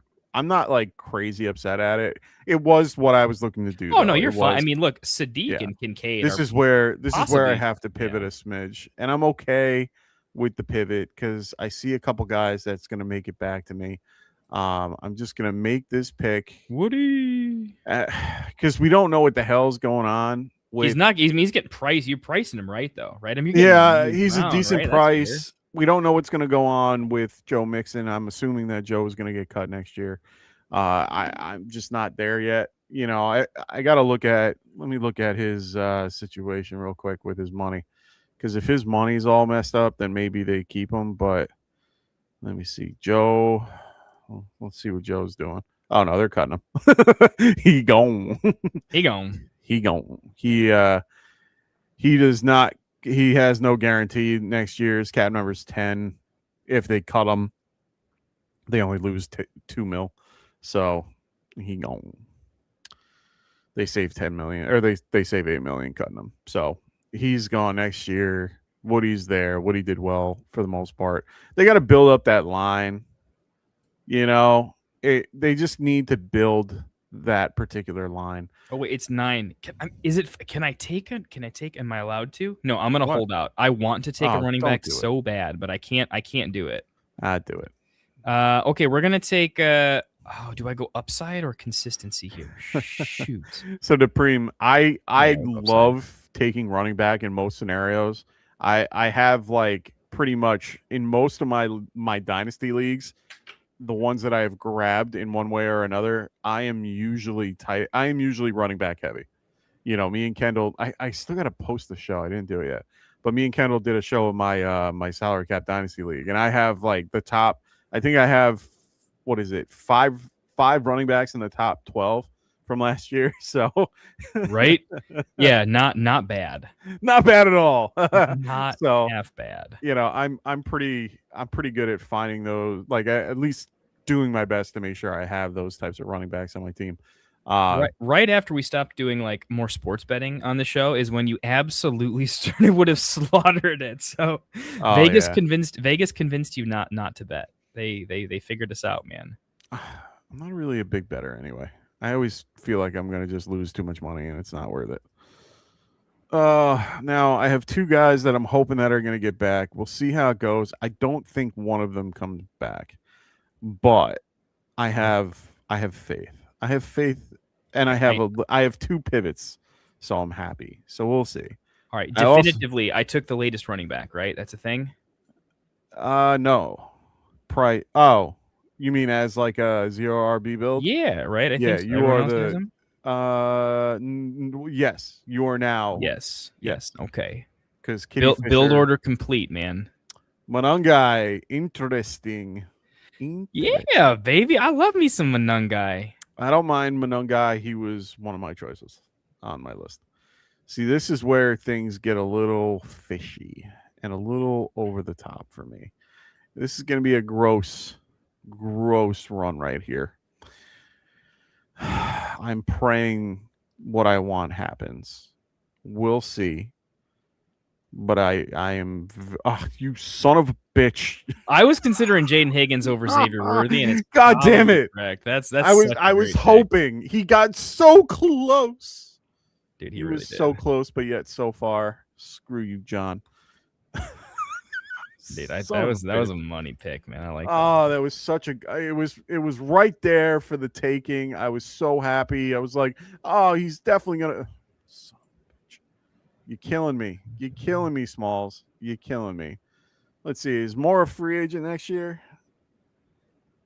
crazy upset at it. It was what I was looking to do. Oh no, you're fine. I mean, look, Sadiq and Kincaid. This is where I have to pivot a smidge, and I'm okay with the pivot because I see a couple guys that's going to make it back to me. I'm just gonna make this pick, Woody, because we don't know what the hell's going on. He's getting priced. You're pricing him right though, right? I mean, he's a decent price. We don't know what's gonna go on with Joe Mixon. I'm assuming that Joe is gonna get cut next year. I'm just not there yet. You know, I gotta look at. Let me look at his situation real quick with his money, because if his money's all messed up, then maybe they keep him. But let me see, Joe. Let's see what Joe's doing. Oh no, they're cutting him. He gone. He does not. He has no guarantee next year's cap number's 10. If they cut him, they only lose $2 million. So he gone. They save 10 million, or they save $8 million cutting him. So he's gone next year. Woody's there. Woody did well for the most part. They got to build up that line. You know, they just need to build that particular line. Oh wait, it's 9. Can I take? Am I allowed to? No, I'm gonna hold out. I want to take a running back so bad, but I can't do it. I'd do it. Okay, we're gonna take. Do I go upside or consistency here? Shoot. So Dupreme, I love taking running back in most scenarios. I have like pretty much in most of my dynasty leagues. The ones that I have grabbed in one way or another, I am usually running back heavy. You know, me and Kendall, I still got to post the show. I didn't do it yet, but me and Kendall did a show of my salary cap dynasty league, and I have like the top. I think I have five running backs in the top 12 from last year. So, right, yeah, not bad, not bad at all. Not half bad. You know, I'm pretty good at finding those. Like at least doing my best to make sure I have those types of running backs on my team. Right after we stopped doing like more sports betting on the show is when you absolutely would have slaughtered it. So Vegas convinced you not to bet. They figured us out, man. I'm not really a big bettor anyway. I always feel like I'm going to just lose too much money and it's not worth it. Now I have two guys that I'm hoping that are going to get back. We'll see how it goes. I don't think one of them comes back, but I have faith. I have faith, and I have two pivots, so I'm happy. So we'll see. All right, definitively, I took the latest running back. Right, that's a thing. No, Oh, you mean as like a 0 RB build? Yeah, right. I think so. You are the. Yes, you are now. Yes. Okay. Because build order complete, man. Manungai, interesting. Yeah, baby, I love me some Manungai. I don't mind Manungai. He was one of my choices on my list. See, this is where things get a little fishy and a little over the top for me. This is going to be a gross run right here. I'm praying what I want happens. We'll see. But I am... Oh, you son of a bitch. I was considering Jaden Higgins over Xavier Worthy, and it's God damn it. Correct. That's I was hoping. He got so close. Dude, he really was did. so close, but yet so far. Screw you, John. Dude, that was a money pick, man. I like that. Oh, that was such a it was right there for the taking. I was so happy. I was like, oh, he's definitely gonna. Son of a bitch. You're killing me. You're killing me, Smalls. You're killing me. Let's see. Is Moore a free agent next year?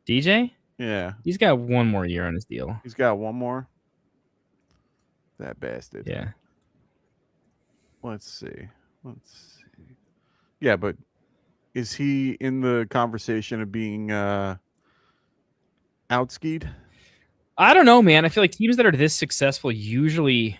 DJ? Yeah. He's got one more year on his deal. He's got one more. That bastard. Yeah. Let's see. Yeah, but is he in the conversation of being outskied? I don't know, man. I feel like teams that are this successful usually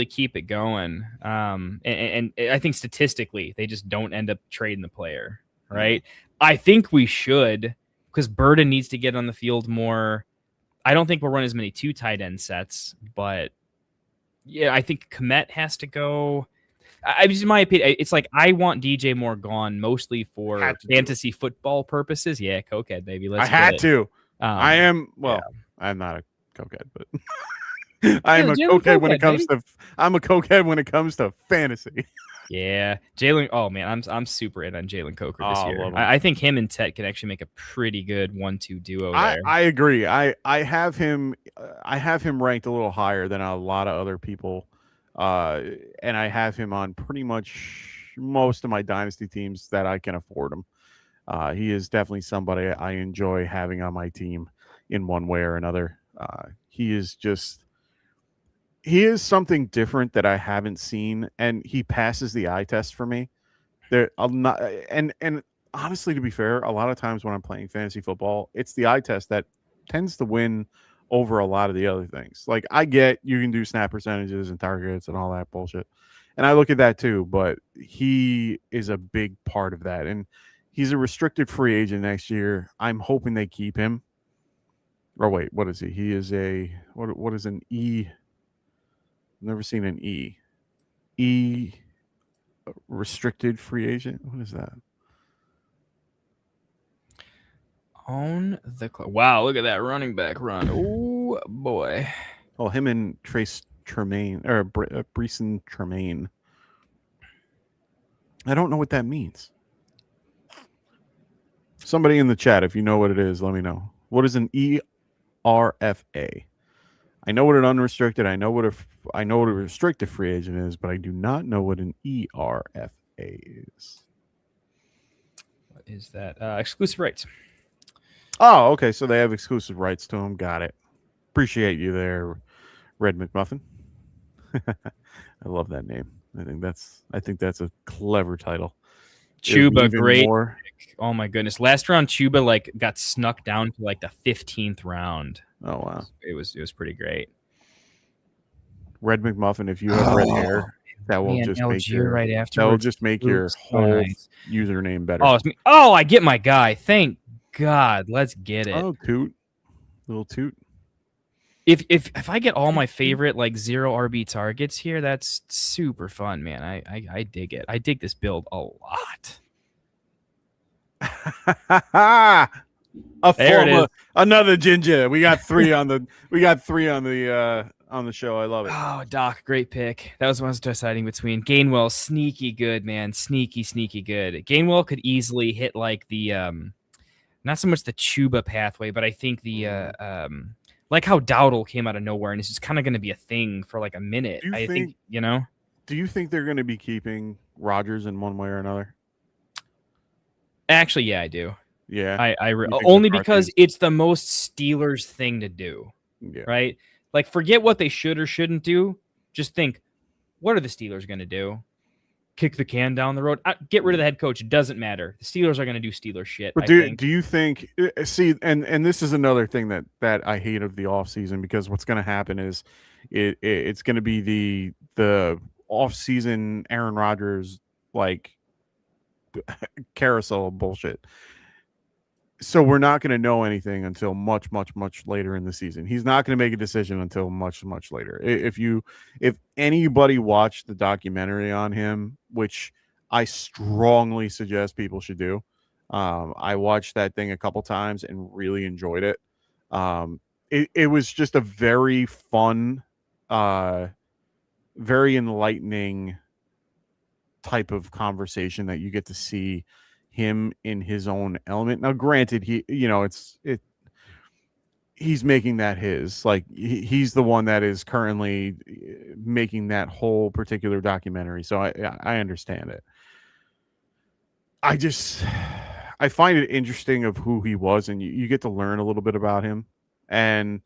keep it going. And I think statistically, they just don't end up trading the player, right? I think we should, because Burden needs to get on the field more. I don't think we'll run as many 2 tight end sets, but yeah, I think Komet has to go. In my opinion, it's like I want DJ Moore gone mostly for fantasy football purposes. Yeah, cokehead, baby. I had to. I am. Well, yeah. I'm not a cokehead, but I'm a cokehead when it comes to. I'm a cokehead when it comes to fantasy. Yeah, Jalen. Oh man, I'm super in on Jalen Coker this year. I think him and Tet can actually make a pretty good 1-2 duo there. I agree. I have him. I have him ranked a little higher than a lot of other people. And I have him on pretty much most of my dynasty teams that I can afford him. He is definitely somebody I enjoy having on my team in one way or another. He is something different that I haven't seen, and he passes the eye test for me. And honestly, to be fair, a lot of times when I'm playing fantasy football, it's the eye test that tends to win over a lot of the other things. Like, I get you can do snap percentages and targets and all that bullshit, and I look at that too, but he is a big part of that, and he's a restricted free agent next year. I'm hoping they keep him. Or wait, what is he? He is a what is an E? I've never seen an E restricted free agent. What is that? On the wow, look at that running back run. Oh boy. Oh, him and Trace Tremaine or Breeson Tremaine. I don't know what that means. Somebody in the chat, if you know what it is, let me know. What is an ERFA? I know what an unrestricted. I know what a restricted free agent is, but I do not know what an ERFA is. What is that? Exclusive rights. Oh, okay. So they have exclusive rights to him. Got it. Appreciate you there, Red McMuffin. I love that name. I think that's a clever title. Chuba, great. Oh my goodness. Last round, Chuba got snuck down to the 15th round. Oh wow. It was pretty great. Red McMuffin, if you have red hair, that will just make your right after. That will just make your whole username better. Oh, it's me. Oh, I get my guy. Thank God. Let's get it. Oh, toot. Little toot. If I get all my favorite like 0 RB targets here, that's super fun, man. I dig it. I dig this build a lot. There it is. Another ginger. We got 3 on the on the show. I love it. Oh, Doc, great pick. That was what I was deciding between. Gainwell, sneaky good, man. Sneaky good. Gainwell could easily hit like the not so much the Chuba pathway, but I think the like how Dowdle came out of nowhere and it's just kind of going to be a thing for like a minute. I think, you know. Do you think they're going to be keeping Rodgers in one way or another? Actually, yeah, I do. Yeah. I only because it's the most Steelers thing to do. Yeah. Right? Like, forget what they should or shouldn't do. Just think, what are the Steelers going to do? Kick the can down the road? Get rid of the head coach. It doesn't matter. The Steelers are going to do Steelers shit. But do you think, see, and this is another thing that I hate of the offseason, because what's going to happen is it's going to be the offseason Aaron Rodgers, like, carousel bullshit. So we're not going to know anything until much later in the season. He's not going to make a decision until much later. If anybody watched the documentary on him, which I strongly suggest people should do, I watched that thing a couple times and really enjoyed it. It was just a very fun, very enlightening type of conversation that you get to see him in his own element. Now, granted, he's making that his, like, he's the one that is currently making that whole particular documentary. So I understand it. I find it interesting of who he was, and you get to learn a little bit about him. And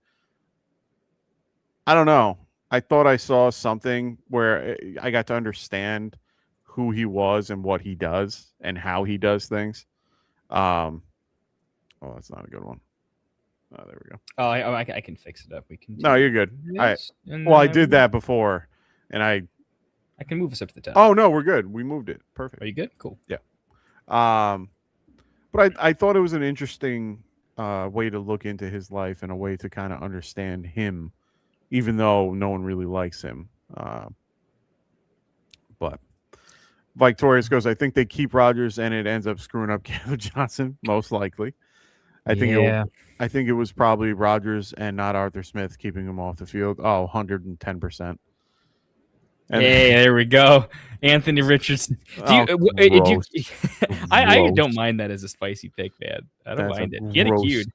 I don't know. I thought I saw something where I got to understand who he was and what he does and how he does things. Oh, that's not a good one. Oh, there we go. Oh, I can fix it up. We can. No, you're good. I did that before, and I can move us up to the top. Oh no, we're good. We moved it. Perfect. Are you good? Cool. Yeah. But I thought it was an interesting way to look into his life and a way to kind of understand him, even though no one really likes him. But Victorious goes, I think they keep Rodgers and it ends up screwing up Calvin Johnson, most likely. I think it was probably Rodgers and not Arthur Smith keeping him off the field. Oh, 110%. Hey, there we go. Anthony Richardson. I don't mind that as a spicy pick, man. I don't mind it. Get it queued.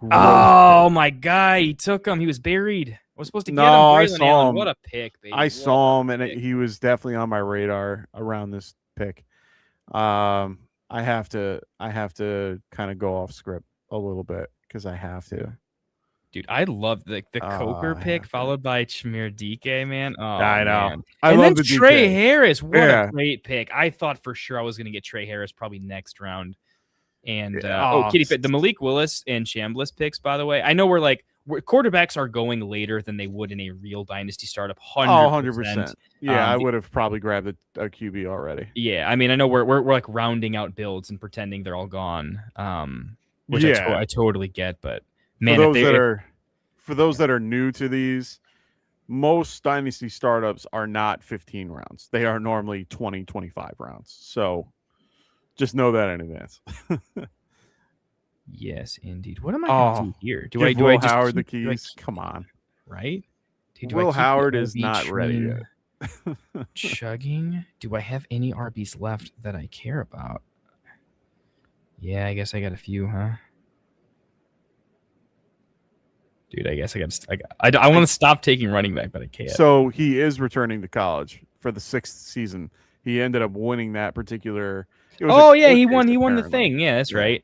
Oh, my guy. He took him. He was buried. I was supposed to get him. I saw him. What a pick, baby. I saw him, and he was definitely on my radar around this pick. I have to kind of go off script a little bit because I have to. Dude, I love the Coker pick followed by Chimere DK, man. Oh, I know. Man. I love the Trey DK. Harris. What a great pick. I thought for sure I was going to get Trey Harris probably next round. And Kitty Fit, the Malik Willis and Chambliss picks, by the way. I know quarterbacks are going later than they would in a real dynasty startup. 100%. Yeah, I would have probably grabbed a QB already. Yeah, I mean, I know we're like rounding out builds and pretending they're all gone, which I totally get. But man, for those that are new to these, most dynasty startups are not 15 rounds. They are normally 20, 25 rounds. So just know that in advance. Yes, indeed. What am I going to do here? Do I Will just Howard the keys? Come on, right? Will Howard is not ready yet. Chugging. Do I have any RBs left that I care about? Yeah, I guess I got a few, huh? Dude, I guess I want to stop taking running back, but I can't. So he is returning to college for the 6th season. He ended up winning that particular. He won the thing. Yeah, that's right.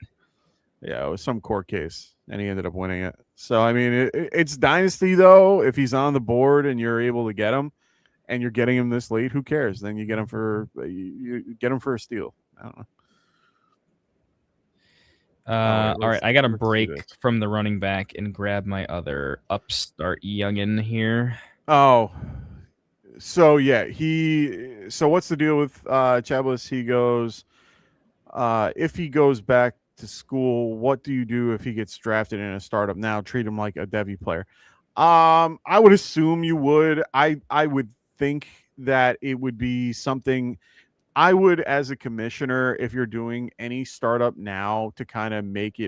Yeah, it was some court case, and he ended up winning it. So, I mean, it's dynasty, though. If he's on the board and you're able to get him, and you're getting him this late, who cares? Then you get him for a steal. I don't know. All right, I got to break from the running back and grab my other upstart youngin here. Oh, so yeah, So what's the deal with Chambliss? He goes, if he goes back to school, what do you do if he gets drafted in a startup now? Treat him like a Devy player. I would assume you would. I would think that it would be something I would, as a commissioner, if you're doing any startup now, to kind of make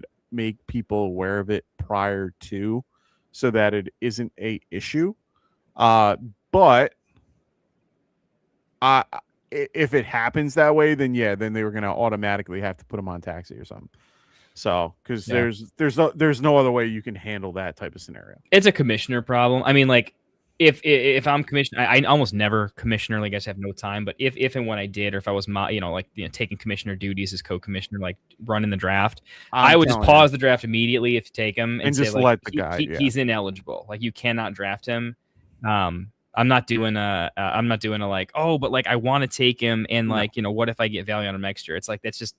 people aware of it prior to, so that it isn't a issue. But if it happens that way, then then they were going to automatically have to put them on taxi or something. So, because there's no other way you can handle that type of scenario. It's a commissioner problem. I mean, like, if I'm commissioner, I almost never commissioner. Like, I just have no time. But if and when I did, or if I was taking commissioner duties as co-commissioner, like running the draft, I would just pause the draft immediately if you take him and say, just like, let the guy. He's ineligible. Like, you cannot draft him. I'm not doing a like, oh, but like I want to take him and like, what if I get value on him next year? It's like, that's just,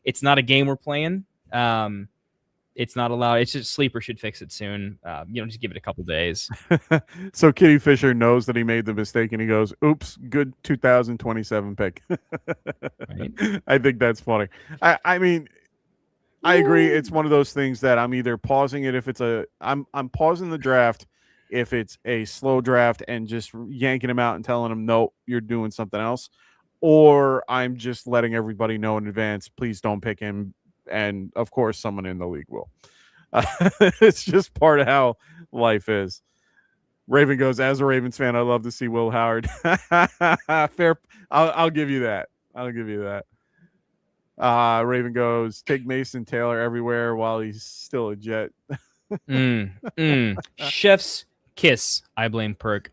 it's not a game we're playing. It's not allowed. It's just Sleeper should fix it soon. Just give it a couple days. So Kitty Fisher knows that he made the mistake and he goes, oops, good 2027 pick. Right. I think that's funny. I mean, I agree. It's one of those things that I'm either pausing it if it's I'm pausing the draft if it's a slow draft and just yanking him out and telling him, no, you're doing something else. Or I'm just letting everybody know in advance, please don't pick him. And of course, someone in the league will. It's just part of how life is. Raven goes, as a Ravens fan, I love to see Will Howard. Fair. I'll give you that. Raven goes, take Mason Taylor everywhere while he's still a Jet. Chef's kiss. I blame Perk.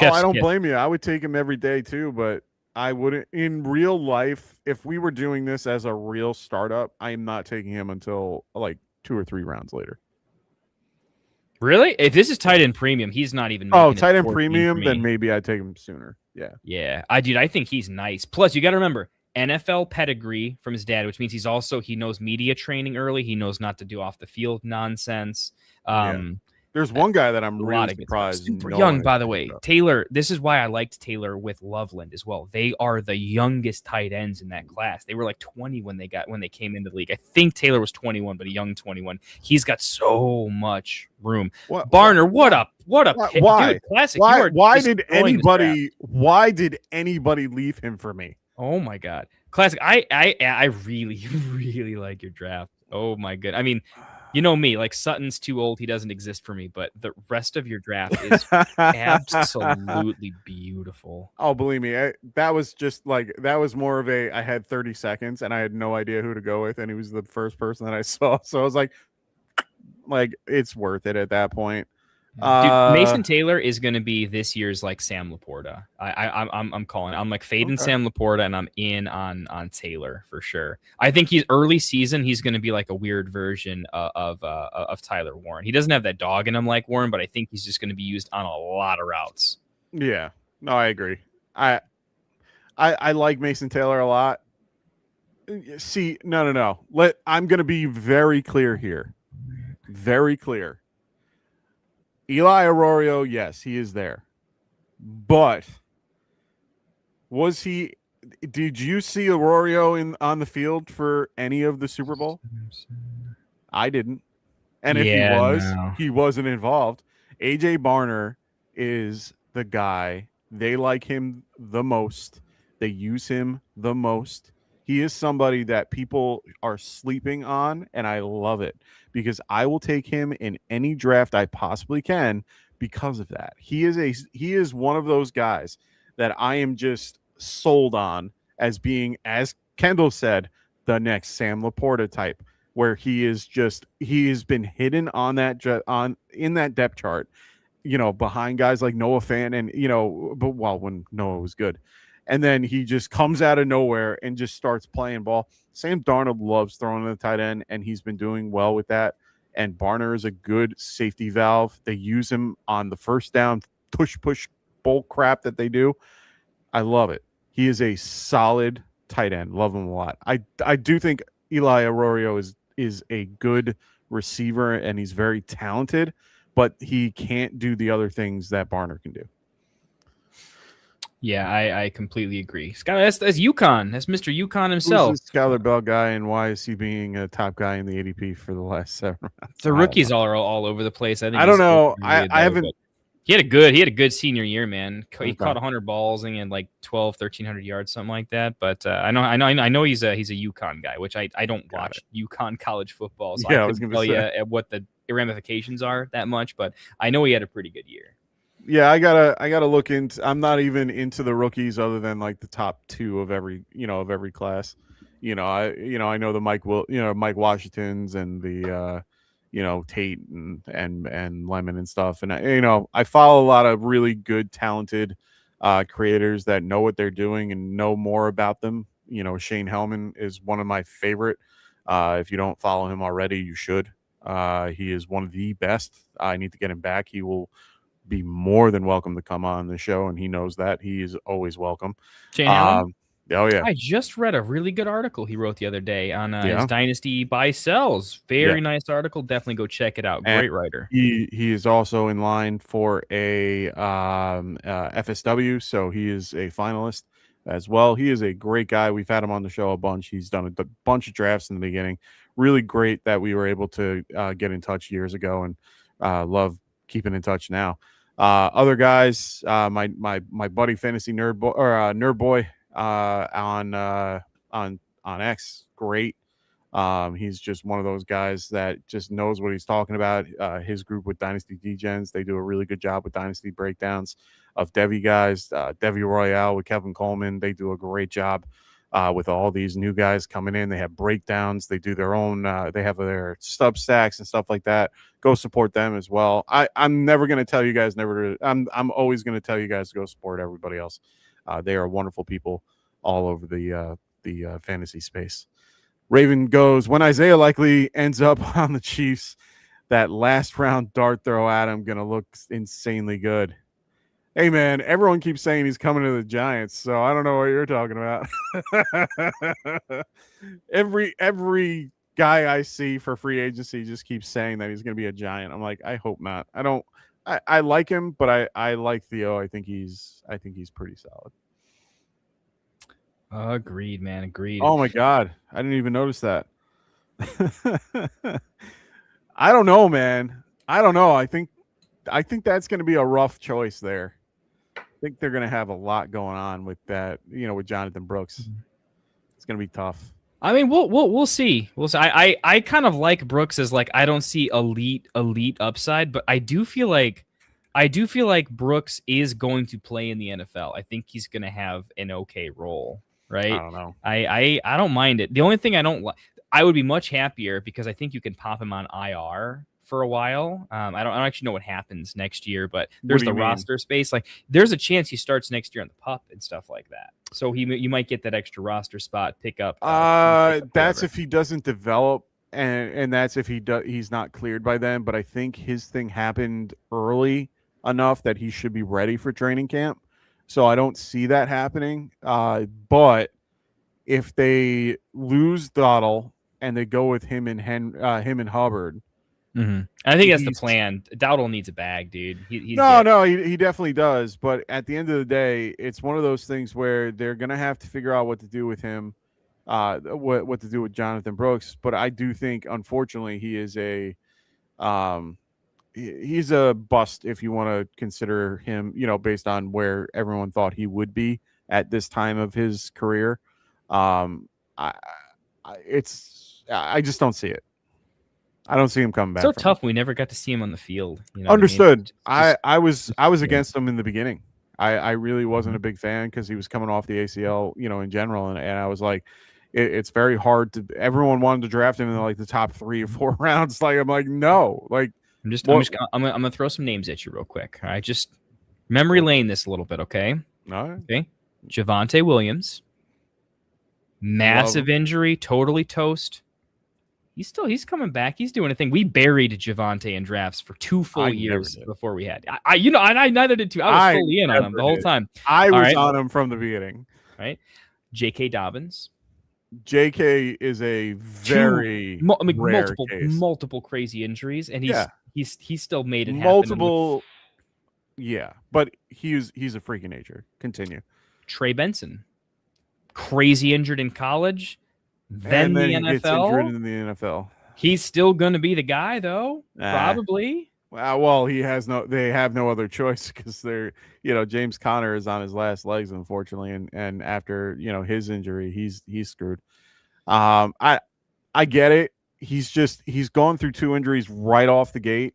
I don't blame you. I would take him every day too, but I wouldn't in real life. If we were doing this as a real startup, I am not taking him until like 2 or 3 rounds later. Really? If this is tight end premium, he's not even. Tight end premium, then maybe I'd take him sooner. Yeah. Yeah. I think he's nice. Plus, you got to remember NFL pedigree from his dad, which means he knows media training early. He knows not to do off the field nonsense. There's one guy that I'm really surprised. Super young, by the way. Taylor, this is why I liked Taylor with Loveland as well. They are the youngest tight ends in that class. They were like 20 when they came into the league. I think Taylor was 21, but a young 21. He's got so much room. Barner, what up? Pick. Why? Dude, classic. Why did anybody leave him for me? Oh my God. Classic. I really, really like your draft. Oh my God. I mean, you know me, like Sutton's too old. He doesn't exist for me, but the rest of your draft is absolutely beautiful. Oh, believe me, that was more of I had 30 seconds and I had no idea who to go with. And he was the first person that I saw. So I was like it's worth it at that point. Dude, Mason Taylor is going to be this year's like Sam Laporta. I'm calling. I'm like fading Sam Laporta, and I'm in on Taylor for sure. I think he's early season. He's going to be like a weird version of Tyler Warren. He doesn't have that dog in him like Warren, but I think he's just going to be used on a lot of routes. Yeah, no, I agree. I like Mason Taylor a lot. See, no. I'm going to be very clear here. Very clear. Eli Arroyo, yes, he is there. But did you see Arroyo on the field for any of the Super Bowl? I didn't. And if he wasn't involved. AJ Barner is the guy. They like him the most. They use him the most. He is somebody that people are sleeping on, and I love it because I will take him in any draft I possibly can because of that. He is one of those guys that I am just sold on as being, as Kendall said, the next Sam Laporta type, where he has been hidden on in that depth chart, behind guys like Noah Fant and when Noah was good. And then he just comes out of nowhere and just starts playing ball. Sam Darnold loves throwing to the tight end, and he's been doing well with that. And Barner is a good safety valve. They use him on the first down, push bull crap that they do. I love it. He is a solid tight end. Love him a lot. I do think Eli Arroyo is a good receiver, and he's very talented, but he can't do the other things that Barner can do. Yeah, I completely agree. Scott, that's UConn. That's Mr. UConn Who's himself. this Skylar Bell guy, and why is he being a top guy in the ADP for the last 7 rounds? The rookies are all over the place. I think I don't he's know. overrated, I though, haven't. but he had a good senior year, man. He Okay. caught 100 balls and he had like 1,300 yards, something like that. But I know he's a UConn guy, which I don't watch UConn college football, so Yeah, I I was couldn't gonna tell say. you what the ramifications are that much. But I know he had a pretty good year. Yeah, I gotta look into. I'm not even into the rookies, other than like the top 2 of every class. I know the Mike Washingtons and the Tate and Lemon and stuff, and I follow a lot of really good, talented creators that know what they're doing and know more about them. Shane Hellman is one of my favorite. If you don't follow him already, you should. He is one of the best. I need to get him back. He will be more than welcome to come on the show, and he knows that. He is always welcome. Shane Allen? Oh yeah, I just read a really good article he wrote the other day on his Dynasty buy sells. Very nice article. Definitely go check it out. Great writer. He is also in line for a FSW, so he is a finalist as well. He is a great guy. We've had him on the show a bunch. He's done a bunch of drafts in the beginning. Really great that we were able to get in touch years ago, and love keeping in touch now. Other guys, my buddy Fantasy Nerd Boy on X, great. He's just one of those guys that just knows what he's talking about. His group with Dynasty Degens, they do a really good job with Dynasty breakdowns of Devi guys. Devi Royale with Kevin Coleman, they do a great job with all these new guys coming in. They have breakdowns. They do their own. They have their stub stacks and stuff like that. Go support them as well. I'm never going to tell you guys never to. I'm always going to tell you guys to go support everybody else. They are wonderful people all over the fantasy space. Raven goes, when Isaiah likely ends up on the Chiefs, that last round dart throw at him going to look insanely good. Hey, man, everyone keeps saying he's coming to the Giants, so I don't know what you're talking about. Every guy I see for free agency just keeps saying that he's going to be a Giant. I'm like, I hope not. I like him, but I like Theo. I think he's pretty solid. Agreed, man. Agreed. Oh my God, I didn't even notice that. I don't know, man. I don't know. I think that's going to be a rough choice there. I think they're going to have a lot going on with that. With Jonathan Brooks, it's going to be tough. I mean, we'll see. We'll see. I kind of like Brooks as like I don't see elite upside, but I do feel like Brooks is going to play in the NFL. I think he's going to have an okay role. Right. I don't know. I don't mind it. The only thing I would be much happier because I think you can pop him on IR for a while. I don't actually know what happens next year, but there's the roster space. Like there's a chance he starts next year on the pup and stuff like that. So you might get that extra roster spot pick up. That's if he doesn't develop, and that's if he's not cleared by then. But I think his thing happened early enough that he should be ready for training camp. So I don't see that happening. But if they lose Dowdle and they go with him and Hubbard, I think that's the plan. Dowdle needs a bag, dude. He definitely does. But at the end of the day, it's one of those things where they're gonna have to figure out what to do with him, what to do with Jonathan Brooks. But I do think, unfortunately, he is he's a bust if you want to consider him, based on where everyone thought he would be at this time of his career. I just don't see it. I don't see him coming back. So tough. We never got to see him on the field. Understood. I was against him in the beginning. I really wasn't a big fan because he was coming off the ACL, in general, and I was like, it's very hard to. Everyone wanted to draft him in like the top 3 or 4 rounds. Like I'm like, no, like. I'm gonna throw some names at you real quick. All right, just memory lane this a little bit, okay? All right. Okay. Javonte Williams, massive injury, totally toast. He's coming back. He's doing a thing. We buried Javonte in drafts for 2 full years before we had. I neither did too. I was fully in on him the whole time. I was on him from the beginning. Right. J.K. Dobbins. J.K. is a very multiple crazy injuries, and he's still made it happen. Yeah, but he's a freak of nature. Continue. Trey Benson, crazy injured in college, then And then the he gets injured NFL. in the NFL. He's still going to be the guy, though. Nah. Probably. Well, they have no other choice because James Conner is on his last legs, unfortunately, and after his injury, he's screwed. I get it. He's gone through 2 injuries right off the gate.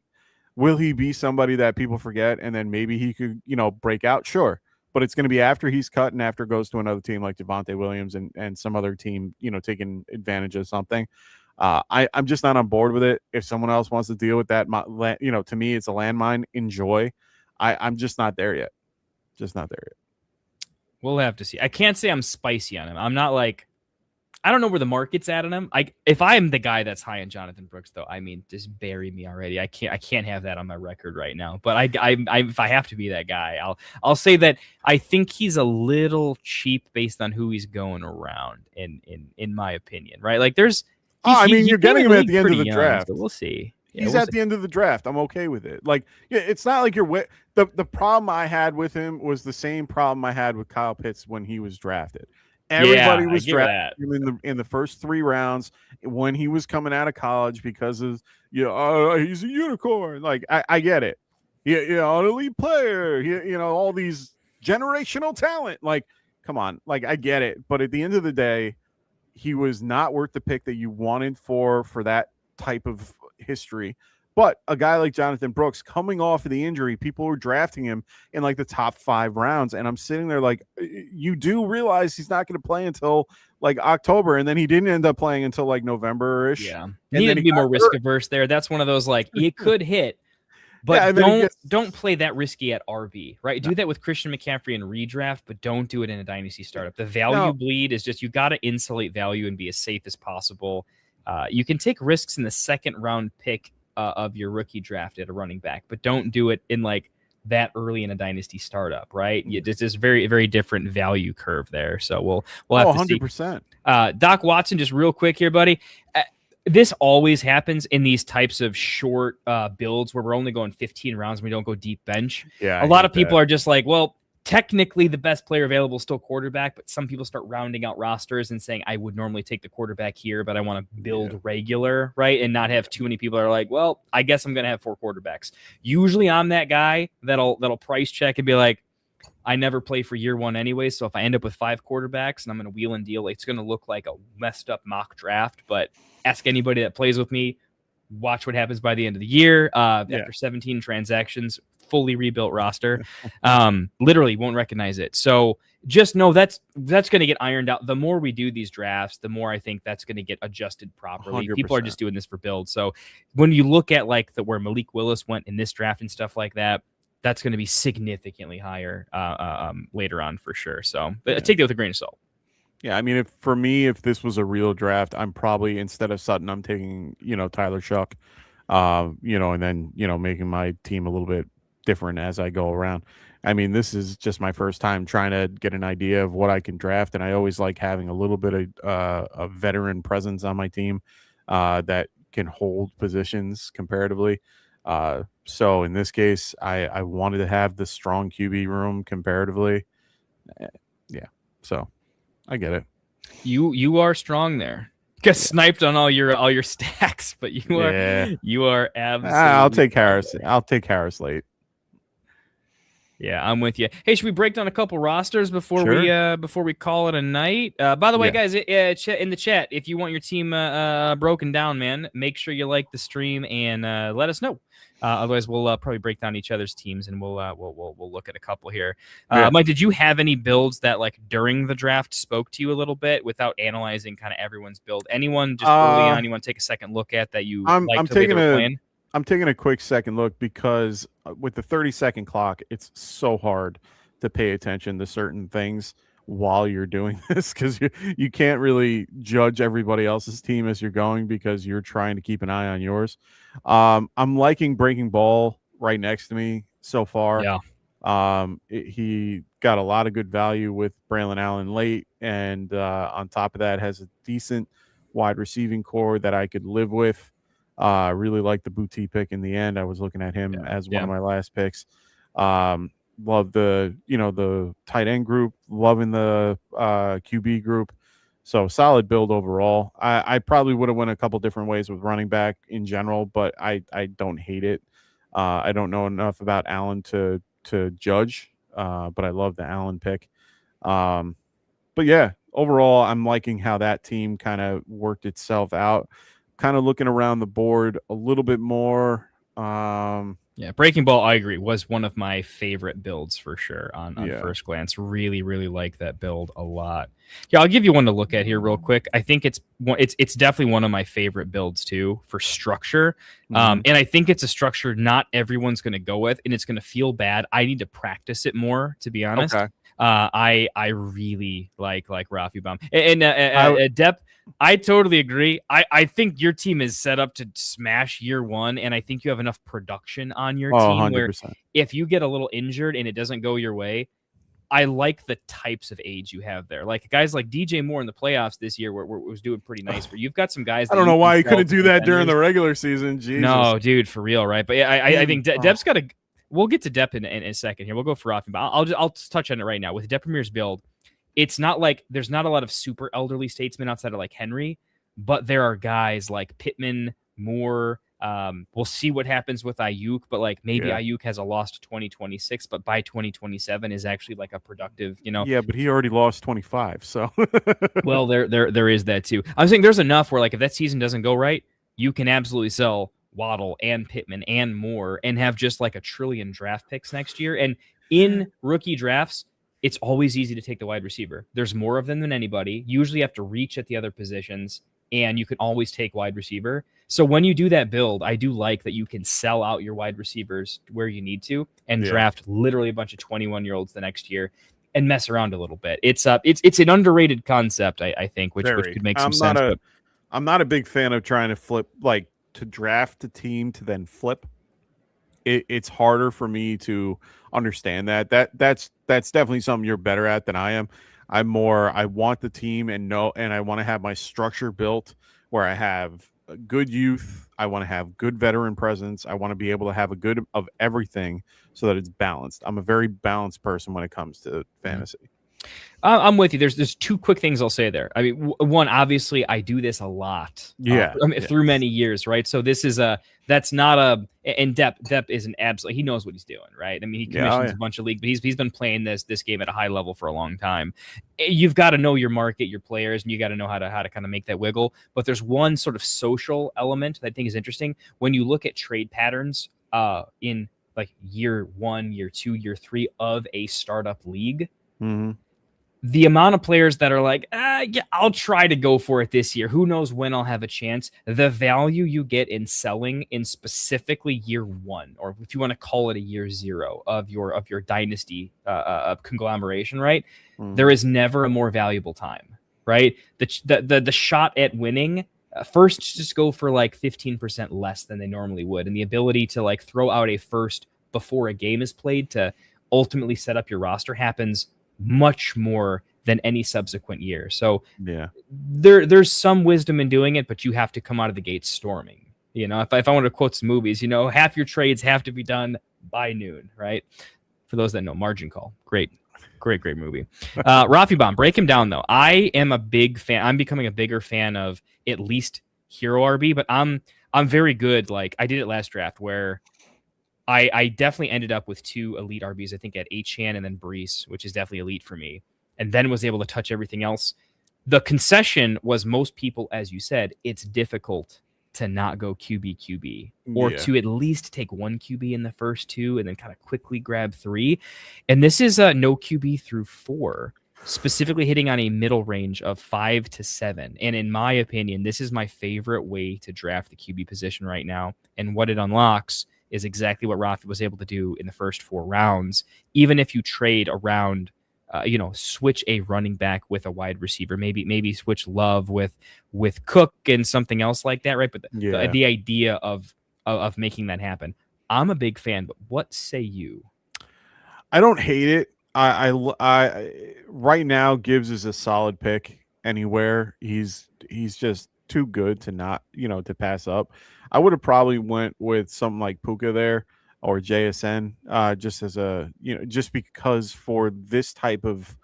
Will he be somebody that people forget and then maybe he could break out? Sure, but it's going to be after he's cut and after goes to another team like Javonte Williams and some other team taking advantage of something. I'm just not on board with it. If someone else wants to deal with that, to me, it's a landmine. Enjoy. I'm just not there yet. Just not there yet. We'll have to see. I can't say I'm spicy on him. I'm not like, I don't know where the market's at on him. If I'm the guy that's high on Jonathan Brooks, though, I mean, just bury me already. I can't have that on my record right now. But if I have to be that guy, I'll say that I think he's a little cheap based on who he's going around. In my opinion, right? Like there's. You're getting him at the end of the draft. So we'll see. Yeah, he's at the end of the draft. I'm okay with it. Like, yeah, it's not like the problem I had with him was the same problem I had with Kyle Pitts when he was drafted. Everybody was drafting him in the first 3 rounds when he was coming out of college because of he's a unicorn. Like I get it. An elite player. All these generational talent. Like, come on. Like I get it. But at the end of the day, he was not worth the pick that you wanted for that type of history. But a guy like Jonathan Brooks coming off of the injury, people were drafting him in like the top 5 rounds. And I'm sitting there like, you do realize he's not going to play until like October. And then he didn't end up playing until like November-ish. Yeah. And needed to be more risk averse there. That's one of those like, it could hit. But don't play that risky at RB, right? Do that with Christian McCaffrey in redraft, but don't do it in a dynasty startup. The value bleed is just, you got to insulate value and be as safe as possible. You can take risks in the 2nd round pick of your rookie draft at a running back, but don't do it in like that early in a dynasty startup, right? It's just very, very different value curve there. So we'll have to 100%. See. Doc Watson, just real quick here, buddy. This always happens in these types of short builds where we're only going 15 rounds and we don't go deep bench. Yeah, a lot of people are just like, well, technically the best player available is still quarterback, but some people start rounding out rosters and saying, I would normally take the quarterback here, but I want to build regular, right? And not have too many people that are like, well, I guess I'm going to have 4 quarterbacks. Usually I'm that guy that'll price check and be like, I never play for year 1 anyway, so if I end up with 5 quarterbacks and I'm going to wheel and deal, it's going to look like a messed up mock draft, but ask anybody that plays with me, watch what happens by the end of the year. After 17 transactions, fully rebuilt roster, literally won't recognize it. So just know that's going to get ironed out. The more we do these drafts, the more I think that's going to get adjusted properly. 100%. People are just doing this for builds. So when you look at like where Malik Willis went in this draft and stuff like that, that's going to be significantly higher later on for sure. So take that with a grain of salt. Yeah, I mean, if this was a real draft, I'm probably, instead of Sutton, I'm taking, Tyler Shuck, and then, making my team a little bit different as I go around. I mean, this is just my first time trying to get an idea of what I can draft, and I always like having a little bit of a veteran presence on my team that can hold positions comparatively. So in this case, I wanted to have the strong QB room comparatively. Yeah, so I get it. You are strong there. Got sniped on all your stacks, but you are absolutely. I'll take Harris. I'll take Harris late. Yeah, I'm with you. Hey, should we break down a couple rosters before we call it a night? By the way, guys, in the chat, if you want your team broken down, man, make sure you like the stream and let us know. Otherwise, we'll probably break down each other's teams and we'll look at a couple here. Mike, did you have any builds that like during the draft spoke to you a little bit without analyzing kind of everyone's build? Anyone just early on you want to take a second look at that you liked the way they were playing? I'm taking a quick second look because with the 30-second clock, it's so hard to pay attention to certain things while you're doing this because you can't really judge everybody else's team as you're going because you're trying to keep an eye on yours. I'm liking Breaking Ball right next to me so far. Yeah. He got a lot of good value with Braylon Allen late, and on top of that has a decent wide receiving core that I could live with. I really like the Boutte pick in the end. I was looking at him as one of my last picks. Love the tight end group, loving the QB group. So solid build overall. I probably would have went a couple different ways with running back in general, but I don't hate it. I don't know enough about Allen to judge, but I love the Allen pick. But yeah, overall, I'm liking how that team kind of worked itself out. Kind of looking around the board a little bit more. Yeah, Breaking Ball, I agree, was one of my favorite builds for sure on first glance. Really, really like that build a lot. Yeah, I'll give you one to look at here real quick. I think it's definitely one of my favorite builds too for structure. And I think it's a structure not everyone's going to go with, and it's going to feel bad. I need to practice it more, to be honest. Okay. I really like Rafi Baum and Depp. I totally agree. I think your team is set up to smash year one, and I think you have enough production on your team 100%. where if you get a little injured and it doesn't go your way, I like the types of age you have there. Like guys like DJ Moore in the playoffs this year was doing pretty nice for you. You've got some guys. I don't know why he couldn't do that during the regular season. Jesus. No, dude, for real, right? But yeah, I think Depp's got to. We'll get to Depp in a second here. We'll go for Rafi, but I'll just touch on it right now with Depp Premier's build. It's not like there's not a lot of super elderly statesmen outside of like Henry, but there are guys like Pittman, Moore. We'll see what happens with Ayuk, but like maybe Ayuk has a lost 2026, but by 2027 is actually like a productive, Yeah, but he already lost 25, so. Well, there is that too. I'm saying there's enough where like if that season doesn't go right, you can absolutely sell Waddle and Pittman and Moore and have just like a trillion draft picks next year. And in rookie drafts, it's always easy to take the wide receiver. There's more of them than anybody. You usually have to reach at the other positions, and you can always take wide receiver. So when you do that build, I do like that you can sell out your wide receivers where you need to and draft literally a bunch of 21-year-olds the next year and mess around a little bit. It's an underrated concept, I think, which could make some sense. I'm not a big fan of trying to flip, like to draft a team to then flip. It's harder for me to understand that. That's definitely something you're better at than I am. I want the team and I want to have my structure built where I have good youth. I want to have good veteran presence. I want to be able to have a good of everything so that it's balanced. I'm a very balanced person when it comes to fantasy. I'm with you. There's two quick things I'll say there. I mean, one, obviously, I do this a lot. Through many years, right? So this is and Depp is an absolute. He knows what he's doing, right? I mean, he commissions a bunch of league, but he's been playing this game at a high level for a long time. You've got to know your market, your players, and you got to know how to kind of make that wiggle. But there's one sort of social element that I think is interesting when you look at trade patterns in like year 1, year 2, year 3 of a startup league. Mm-hmm. The amount of players that are like, I'll try to go for it this year. Who knows when I'll have a chance? The value you get in selling in specifically year 1, or if you want to call it a year 0 of your dynasty conglomeration, right? Mm. There is never a more valuable time, right? The shot at winning first just go for like 15% less than they normally would, and the ability to like throw out a first before a game is played to ultimately set up your roster happens much more than any subsequent year. So there's some wisdom in doing it, but you have to come out of the gate storming. If I wanted to quote some movies, half your trades have to be done by noon, right? For those that know, Margin Call. Great movie. Rafi Baum, break him down though. I am a big fan. I'm becoming a bigger fan of at least Hero RB, but I'm very good. Like I did it last draft where I definitely ended up with 2 elite RBs, I think at Achane and then Brees, which is definitely elite for me, and then was able to touch everything else. The concession was most people, as you said, it's difficult to not go QB or to at least take 1 QB in the first 2 and then kind of quickly grab 3. And this is no QB through 4, specifically hitting on a middle range of 5 to 7. And in my opinion, this is my favorite way to draft the QB position right now. And what it unlocks is exactly what Rafi was able to do in the first 4 rounds. Even if you trade around, switch a running back with a wide receiver, maybe switch Love with Cook and something else like that, right? But the idea of making that happen, I'm a big fan. But what say you? I don't hate it. I right now Gibbs is a solid pick anywhere. He's just too good to not to pass up. I would have probably went with something like Puka there or JSN, just as a, just because for this type of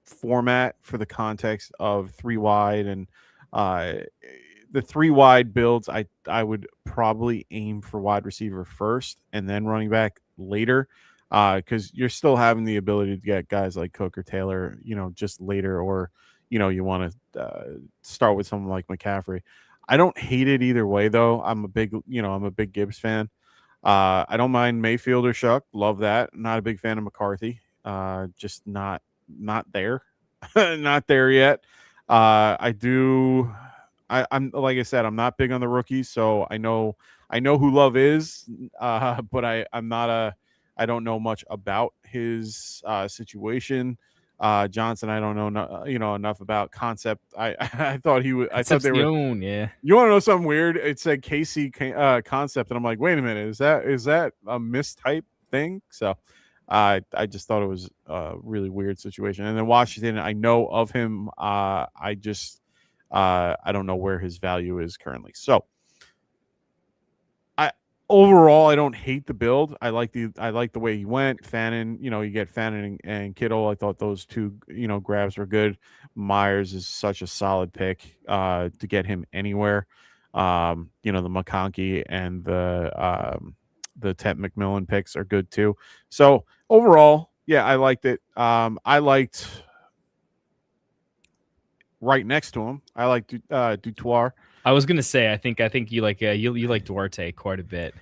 format, for the context of 3 wide and the 3 wide builds, I would probably aim for wide receiver first and then running back later, because you're still having the ability to get guys like Cook or Taylor, just later, or you want to start with someone like McCaffrey. I don't hate it either way, though. I'm a big Gibbs fan. I don't mind Mayfield or Shuck. Love that. Not a big fan of McCarthy. Just not there. Not there yet. I'm like I said, I'm not big on the rookies, so I know who Love is, but I don't know much about his situation. Johnson, I don't know enough about concept. I thought he was. I thought they were. Yeah. You want to know something weird? It said KC concept, and I'm like, wait a minute, is that a mistype thing? So I just thought it was a really weird situation. And then Washington, I know of him. I don't know where his value is currently. So overall, I don't hate the build. I like the way he went. Fannin, you get Fannin and Kittle. I thought those two, grabs were good. Myers is such a solid pick to get him anywhere. The McConkey and the Ted McMillan picks are good too. So overall, yeah, I liked it. I liked right next to him. I like Dutour. I was gonna say, I think you like you like Duarte quite a bit.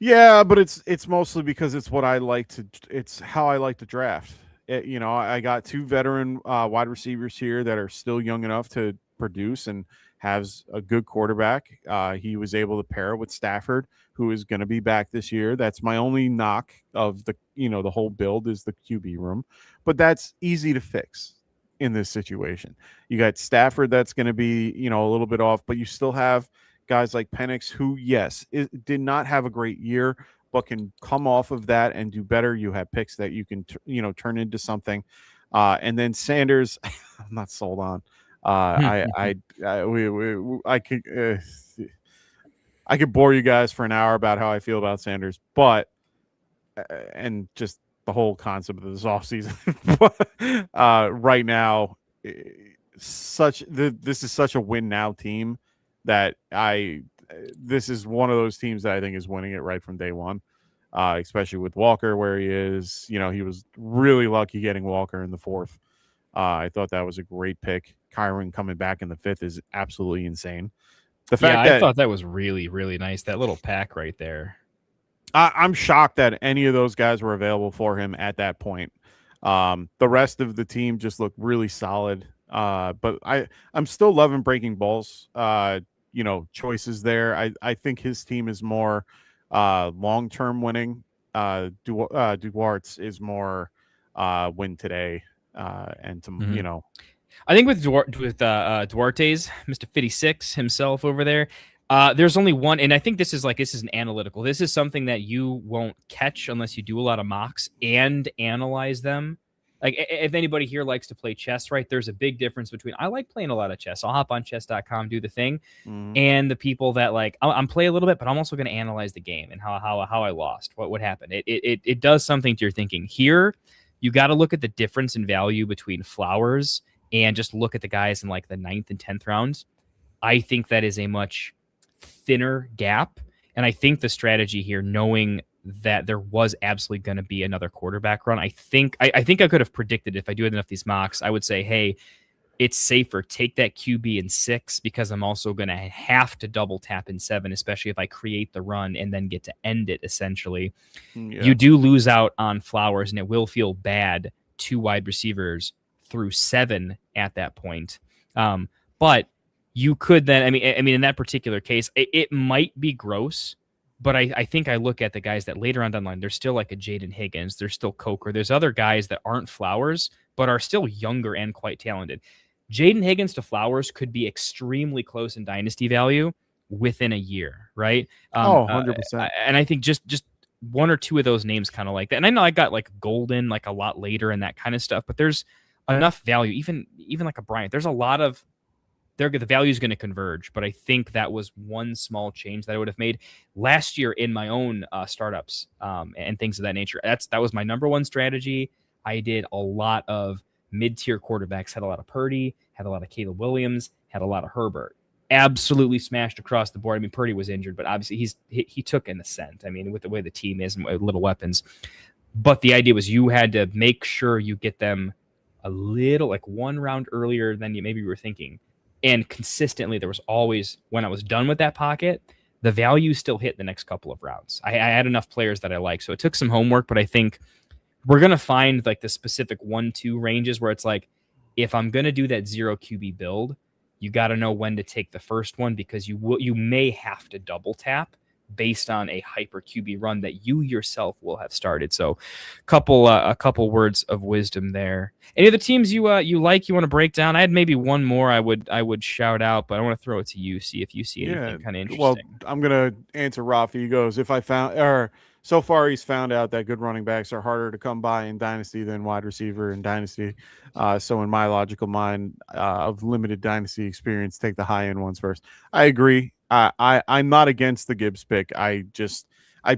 Yeah, but it's mostly because it's what I like to. It's how I like to draft. I got 2 veteran wide receivers here that are still young enough to produce and has a good quarterback. He was able to pair with Stafford, who is going to be back this year. That's my only knock of the the whole build is the QB room, but that's easy to fix in this situation. You got Stafford that's going to be, a little bit off, but you still have guys like Penix who, yes, did not have a great year, but can come off of that and do better. You have picks that you can, turn into something. And then Sanders, I'm not sold on. I could bore you guys for an hour about how I feel about Sanders, but and just the whole concept of this offseason. Right now, this is such a win now team that this is one of those teams that I think is winning it right from day one, especially with Walker where he is. He was really lucky getting Walker in the 4th. I thought that was a great pick. Kyron coming back in the 5th is absolutely insane. The fact I thought that was really, really nice. That little pack right there. I'm shocked that any of those guys were available for him at that point. The rest of the team just looked really solid. But I'm still loving Breaking Balls, choices there. I think his team is more long-term winning. Duarte's is more win today. And to, I think with Duarte's, Mr. 56 himself over there, there's only one, and I think this is an analytical. This is something that you won't catch unless you do a lot of mocks and analyze them. Like, if anybody here likes to play chess, right, there's a big difference between, I like playing a lot of chess. I'll hop on chess.com, do the thing, and the people that I'm play a little bit, but I'm also going to analyze the game and how I lost, what happened. It does something to your thinking. Here, you got to look at the difference in value between Flowers and just look at the guys in like the 9th and 10th rounds. I think that is a much thinner gap. And I think the strategy here, knowing that there was absolutely going to be another quarterback run, I think I could have predicted if I do enough of these mocks, I would say, hey, it's safer. Take that QB in 6 because I'm also going to have to double tap in 7, especially if I create the run and then get to end it, essentially. Yeah. You do lose out on Flowers, and it will feel bad 2 wide receivers through 7 at that point. But you could then, I mean, in that particular case, it might be gross, but I think I look at the guys that later on down the line, there's still like a Jaden Higgins, there's still Coker, there's other guys that aren't Flowers, but are still younger and quite talented. Jaden Higgins to Flowers could be extremely close in dynasty value within a year, right? 100%. And I think just 1 or 2 of those names kind of like that. And I know I got like Golden like a lot later and that kind of stuff, but there's enough value, even like a Bryant. There's a lot of the value is going to converge. But I think that was one small change that I would have made last year in my own startups and things of that nature. That was my number one strategy. I did a lot of mid-tier quarterbacks, had a lot of Purdy, had a lot of Caleb Williams, had a lot of Herbert. Absolutely smashed across the board. I mean, Purdy was injured, but obviously he took an ascent. I mean, with the way the team is and little weapons. But the idea was you had to make sure you get them a little, like one round earlier than you maybe were thinking. And consistently, there was always, when I was done with that pocket, the value still hit the next couple of rounds. I had enough players that I like. So it took some homework, but I think we're going to find like the specific 1-2 ranges where it's like, if I'm going to do that 0 QB build, you got to know when to take the first one, because you may have to double tap based on a hyper QB run that you yourself will have started. So a couple words of wisdom there. Any of the teams you like, you want to break down? I had maybe one more I would shout out, but I want to throw it to you, see if you see anything kind of interesting. Well, I'm going to answer Rafi. He goes, so far he's found out that good running backs are harder to come by in Dynasty than wide receiver in Dynasty. So in my logical mind of limited Dynasty experience, take the high end ones first. I agree. I'm not against the Gibbs pick. I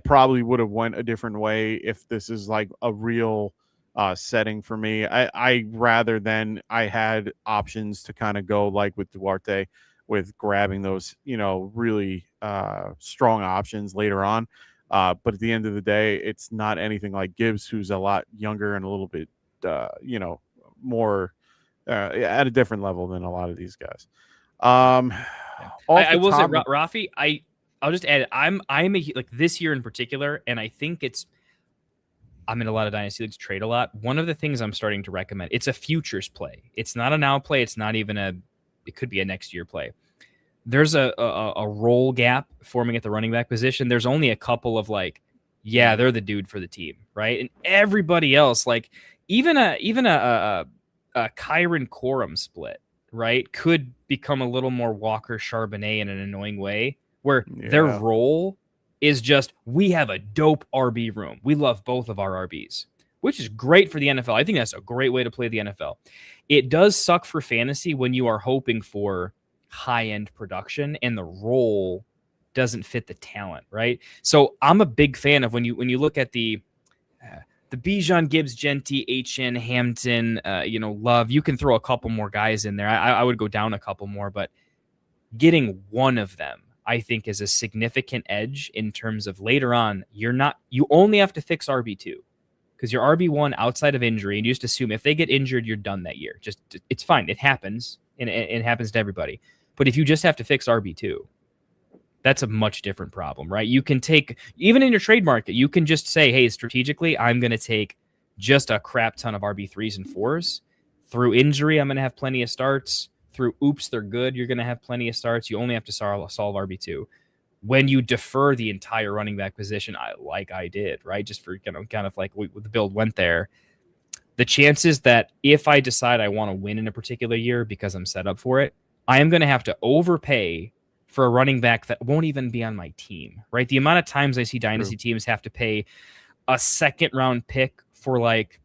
probably would have went a different way if this is like a real setting for me. I rather than I had options to kind of go like with Duarte, with grabbing those, really strong options later on. But at the end of the day, it's not anything like Gibbs, who's a lot younger and a little bit, more at a different level than a lot of these guys. I will say, Rafi, I'll just add, I'm like this year in particular, and I think I'm in a lot of Dynasty leagues, trade a lot. One of the things I'm starting to recommend, it's a futures play. It's not a now play. It's not even it could be a next year play. There's a role gap forming at the running back position. There's only a couple of like, yeah, they're the dude for the team, right? And everybody else, like even a Kyron Corum split, right, could become a little more Walker Charbonnet in an annoying way, where their role is just, we have a dope RB room. We love both of our RBs, which is great for the NFL. I think that's a great way to play the NFL. It does suck for fantasy when you are hoping for high-end production and the role doesn't fit the talent, right? So I'm a big fan of when you look at the Bijan, Gibbs, Genty, HN, Hampton, Love. You can throw a couple more guys in there. I would go down a couple more, but getting one of them, I think, is a significant edge in terms of later on. You only have to fix RB2, because your RB1 outside of injury, and you just assume if they get injured, you're done that year. Just, it's fine. It happens, and it happens to everybody. But if you just have to fix RB2, that's a much different problem, right? You can take, even in your trade market, you can just say, hey, strategically, I'm going to take just a crap ton of RB3s and 4s. Through injury, I'm going to have plenty of starts. Through oops, they're good, you're going to have plenty of starts. You only have to solve RB2. When you defer the entire running back position, I did, right? Just for kind of like the build went there. The chances that if I decide I want to win in a particular year because I'm set up for it, I am going to have to overpay for a running back that won't even be on my team, right? The amount of times I see Dynasty teams have to pay a second round pick for like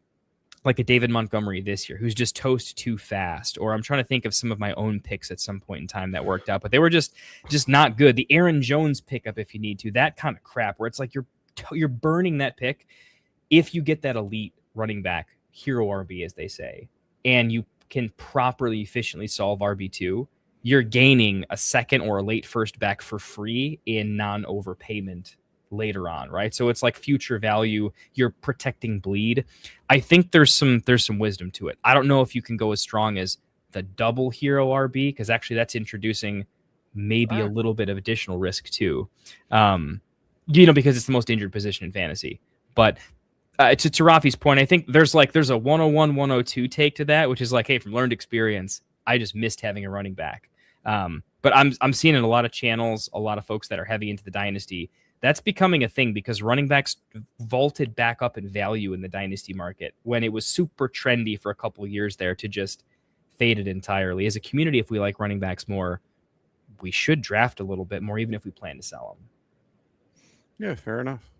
a David Montgomery this year, who's just toast too fast. Or I'm trying to think of some of my own picks at some point in time that worked out, but they were just not good. The Aaron Jones pickup, if you need to, that kind of crap where it's like you're burning that pick. If you get that elite running back, hero RB, as they say, and you can properly, efficiently solve RB2, you're gaining a second or a late first back for free in non-overpayment later on, right? So it's like future value. You're protecting bleed. I think there's some wisdom to it. I don't know if you can go as strong as the double hero RB, because actually that's introducing maybe a little bit of additional risk too, because it's the most injured position in fantasy. But to Rafi's point, I think there's a 101, 102 take to that, which is like, hey, from learned experience, I just missed having a running back. But I'm seeing in a lot of channels, a lot of folks that are heavy into the Dynasty, that's becoming a thing because running backs vaulted back up in value in the Dynasty market when it was super trendy for a couple of years there to just fade it entirely. As a community, if we like running backs more, we should draft a little bit more, even if we plan to sell them. Yeah, fair enough.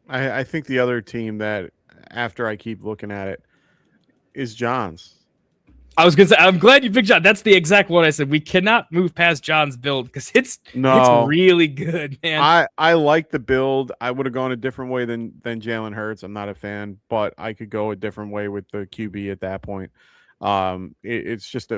I think the other team that, after I keep looking at it, is John's. I was gonna say, I'm glad you picked John. That's the exact one I said. We cannot move past John's build because it's really good, man. I like the build. I would have gone a different way than Jalen Hurts. I'm not a fan, but I could go a different way with the QB at that point. It's just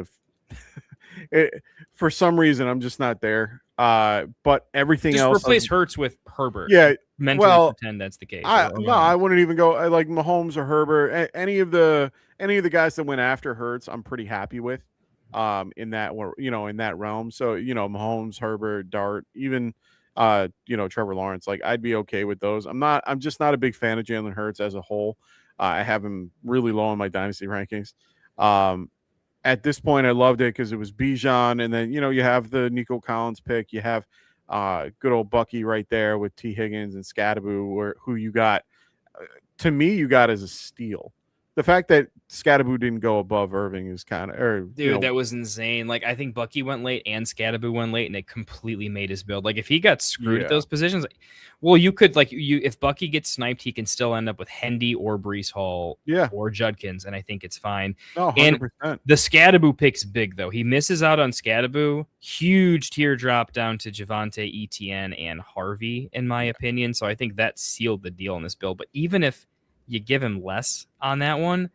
for some reason I'm just not there. But everything Just else, replace Hurts with Herbert. yeah. Mentally pretend that's the case. I wouldn't even go like Mahomes or Herbert. Any of the guys that went after Hurts, I'm pretty happy with. In that in that realm. So Mahomes, Herbert, Dart, even Trevor Lawrence. Like I'd be okay with those. I'm just not a big fan of Jalen Hurts as a whole. I have him really low in my dynasty rankings. At this point, I loved it because it was Bijan, and then you have the Nico Collins pick. You have good old Bucky right there with T. Higgins and Scadaboo, who you got. To me, you got as a steal. The fact that Scadaboo didn't go above Irving is kind of, that was insane. Like I think Bucky went late and Scadaboo went late, and it completely made his build. Like if he got screwed at those positions, well, you could if Bucky gets sniped, he can still end up with Hendy or Brees Hall, or Judkins, and I think it's fine. Oh, 100%. And the Scadaboo pick's big though. He misses out on Scadaboo, huge teardrop down to Javonte, Etienne, and Harvey, in my opinion. So I think that sealed the deal in this build. But even if you give him less on that one,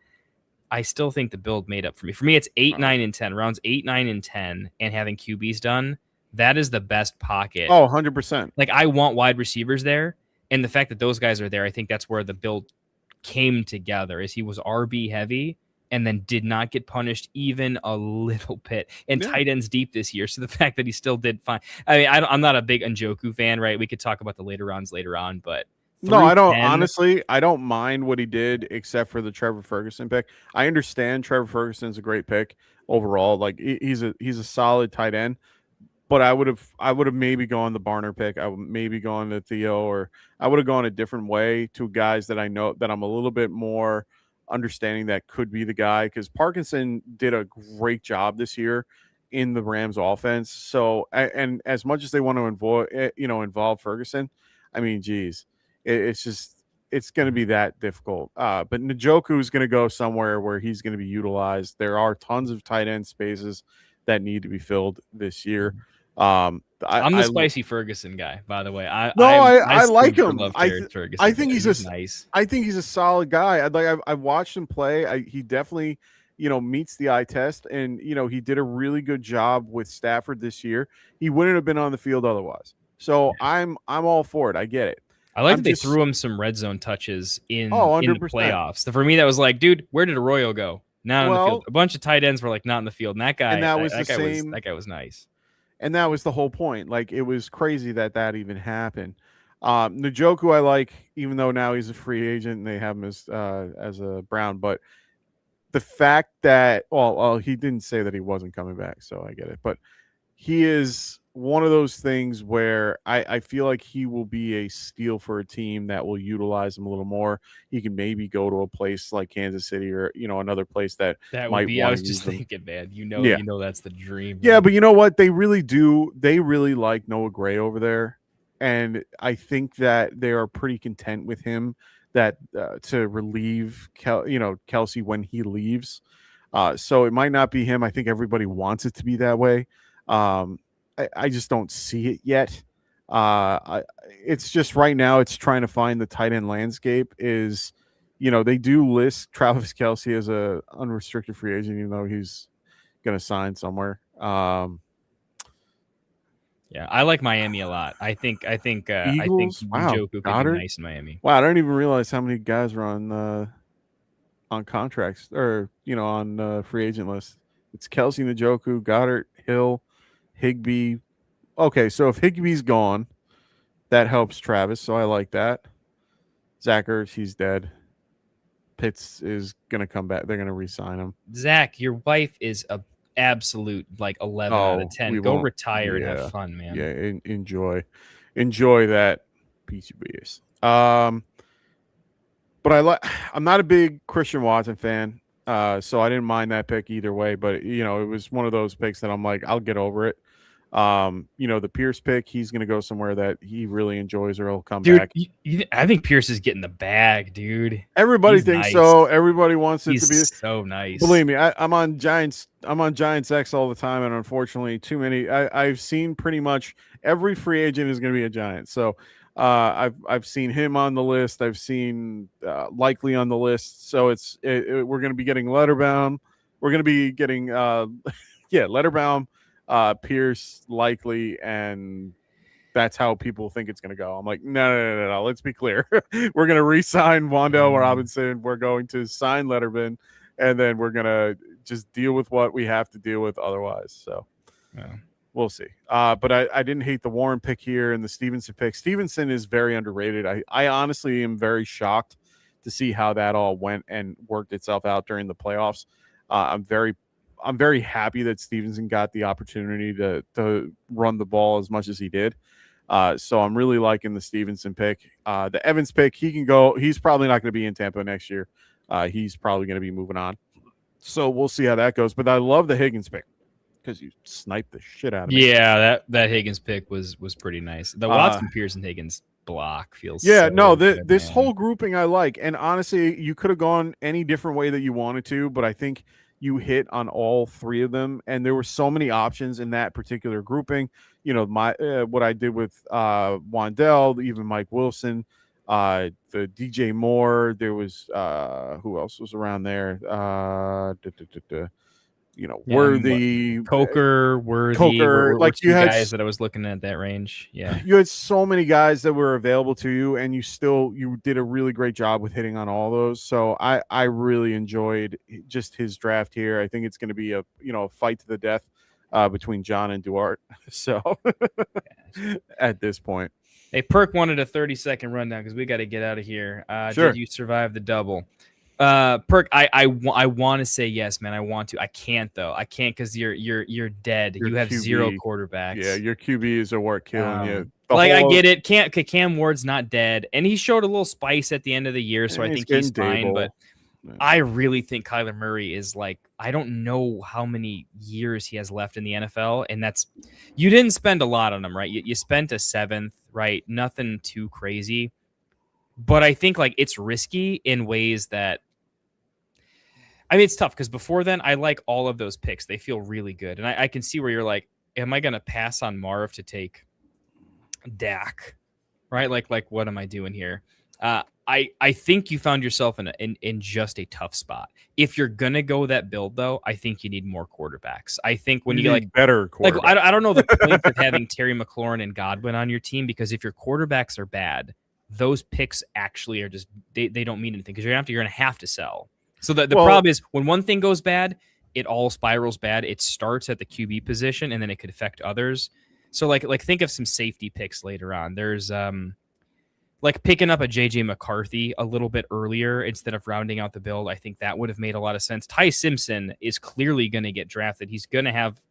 I still think the build made up for me. For me, it's 8, 9, and 10. Rounds 8, 9, and 10, and having QBs done, that is the best pocket. Oh, 100%. Like, I want wide receivers there, and the fact that those guys are there, I think that's where the build came together, is he was RB heavy and then did not get punished even a little bit. And tight ends deep this year, so the fact that he still did fine. I mean, I'm not a big Njoku fan, right? We could talk about the later rounds later on, but no, I don't. Honestly, I don't mind what he did, except for the Trevor Ferguson pick. I understand Trevor Ferguson's a great pick overall. Like he's a solid tight end, but I would have maybe gone the Barner pick. I would maybe gone to Theo, or I would have gone a different way to guys that I know that I'm a little bit more understanding that could be the guy, because Parkinson did a great job this year in the Rams offense. So, and as much as they want to involve Ferguson, I mean, geez. It's going to be that difficult. But Njoku is going to go somewhere where he's going to be utilized. There are tons of tight end spaces that need to be filled this year. I'm the spicy Ferguson guy, by the way. I like him. I think he's nice. I think he's a solid guy. I've watched him play. He definitely meets the eye test, and he did a really good job with Stafford this year. He wouldn't have been on the field otherwise. So I'm all for it. I get it. I like that they threw him some red zone touches in the playoffs. So for me, that was like, dude, where did Arroyo go? Not on the field. A bunch of tight ends were like not in the field. And that guy, that guy was nice. And that was the whole point. Like, it was crazy that even happened. Njoku, I like, even though now he's a free agent and they have him as a Brown. But the fact that, well, he didn't say that he wasn't coming back, so I get it. But he is one of those things where I feel like he will be a steal for a team that will utilize him a little more. He can maybe go to a place like Kansas City or another place that might be. I was just thinking, man. You know that's the dream. Yeah, man. But you know what? They really do. They really like Noah Gray over there, and I think that they are pretty content with him that to relieve Kelsey when he leaves. So it might not be him. I think everybody wants it to be that way. I just don't see it yet. It's just right now it's trying to find the tight end landscape. Is they do list Travis Kelce as a unrestricted free agent, even though he's going to sign somewhere. Yeah, I like Miami a lot. I think Eagles? Njoku could be nice in Miami. Wow, I don't even realize how many guys are on contracts or on free agent list. It's Kelce, Njoku, Goddard, Hill, Higbee. Okay, so if Higbee's gone, that helps Travis, so I like that. Zach Ertz, he's dead. Pitts is going to come back. They're going to re-sign him. Zach, your wife is a absolute 11 out of 10. Go retire and have fun, man. Yeah, enjoy that piece of BS. But I'm not a big Christian Watson fan, so I didn't mind that pick either way. But it was one of those picks that I'm like, I'll get over it. The Pierce pick, he's going to go somewhere that he really enjoys, or he'll come Dude, back. I think Pierce is getting the bag, dude. Everybody He's thinks nice. so. Everybody wants it He's to be so nice. Believe me, I'm on Giants. I'm on Giants X all the time, and unfortunately, too many. I've seen pretty much every free agent is going to be a Giant. So I've seen him on the list. I've seen Likely on the list. So we're going to be getting Letterbound. We're going to be getting Letterbound, Pierce, Likely, and that's how people think it's going to go. I'm like, no. Let's be clear. We're going to re-sign Wandale Robinson. We're going to sign Letterman, and then we're going to just deal with what we have to deal with otherwise. So we'll see. But I didn't hate the Warren pick here and the Stevenson pick. Stevenson is very underrated. I honestly am very shocked to see how that all went and worked itself out during the playoffs. I'm very happy that Stevenson got the opportunity to run the ball as much as he did. So I'm really liking the Stevenson pick. The Evans pick, he can go. He's probably not going to be in Tampa next year. He's probably going to be moving on. So we'll see how that goes. But I love the Higgins pick because you sniped the shit out of me. Yeah, that Higgins pick was pretty nice. The Watson, Pearson, Higgins block feels this whole grouping I like. And honestly, you could have gone any different way that you wanted to, but I think you hit on all three of them, and there were so many options in that particular grouping. What I did with Wandale, even Mike Wilson, the DJ Moore. There was who else was around there? Worthy, Coker, like you had guys that I was looking at that range. Yeah, you had so many guys that were available to you, and you did a really great job with hitting on all those. So I really enjoyed just his draft here. I think it's going to be a fight to the death between John and Duarte. So at this point, hey, Perk wanted a 30-second rundown because we got to get out of here. Sure. Did you survive the double? Perk, I want to say yes, man. I want to. I can't though. I can't because you're dead. You have QB, 0 quarterbacks. Yeah, your QBs are what killing you. I get it. Cam Ward's not dead, and he showed a little spice at the end of the year, so I think he's fine. But I really think Kyler Murray is I don't know how many years he has left in the NFL, and you didn't spend a lot on him, right? You spent a 7th, right? Nothing too crazy, but I think it's risky in ways that. I mean, it's tough because before then, I like all of those picks. They feel really good. And I can see where you're like, am I going to pass on Marv to take Dak? Right? Like what am I doing here? I think you found yourself in just a tough spot. If you're going to go that build, though, I think you need more quarterbacks. I think when you get better quarterbacks. I don't know the point of having Terry McLaurin and Godwin on your team, because if your quarterbacks are bad, those picks actually are just they don't mean anything because you're going to have to sell. So the problem is when one thing goes bad, it all spirals bad. It starts at the QB position and then it could affect others. So like think of some safety picks later on. There's picking up a JJ McCarthy a little bit earlier instead of rounding out the build. I think that would have made a lot of sense. Ty Simpson is clearly going to get drafted. He's going to have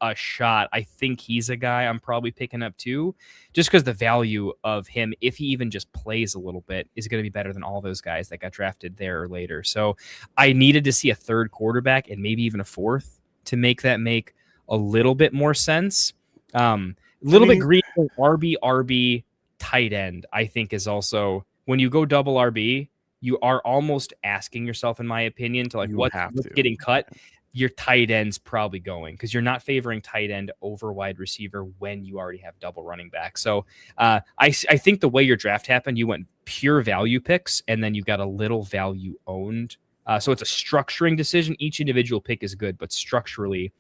a shot. I think he's a guy I'm probably picking up too, just because the value of him, if he even just plays a little bit, is going to be better than all those guys that got drafted there or later. So I needed to see a 3rd quarterback and maybe even a 4th to make that make a little bit more sense. Bit green RB tight end, I think, is also when you go double RB, you are almost asking yourself, in my opinion, to what's getting cut. Your tight end's probably going because you're not favoring tight end over wide receiver when you already have double running back. So I think the way your draft happened, you went pure value picks and then you got a little value owned. So it's a structuring decision. Each individual pick is good, but structurally,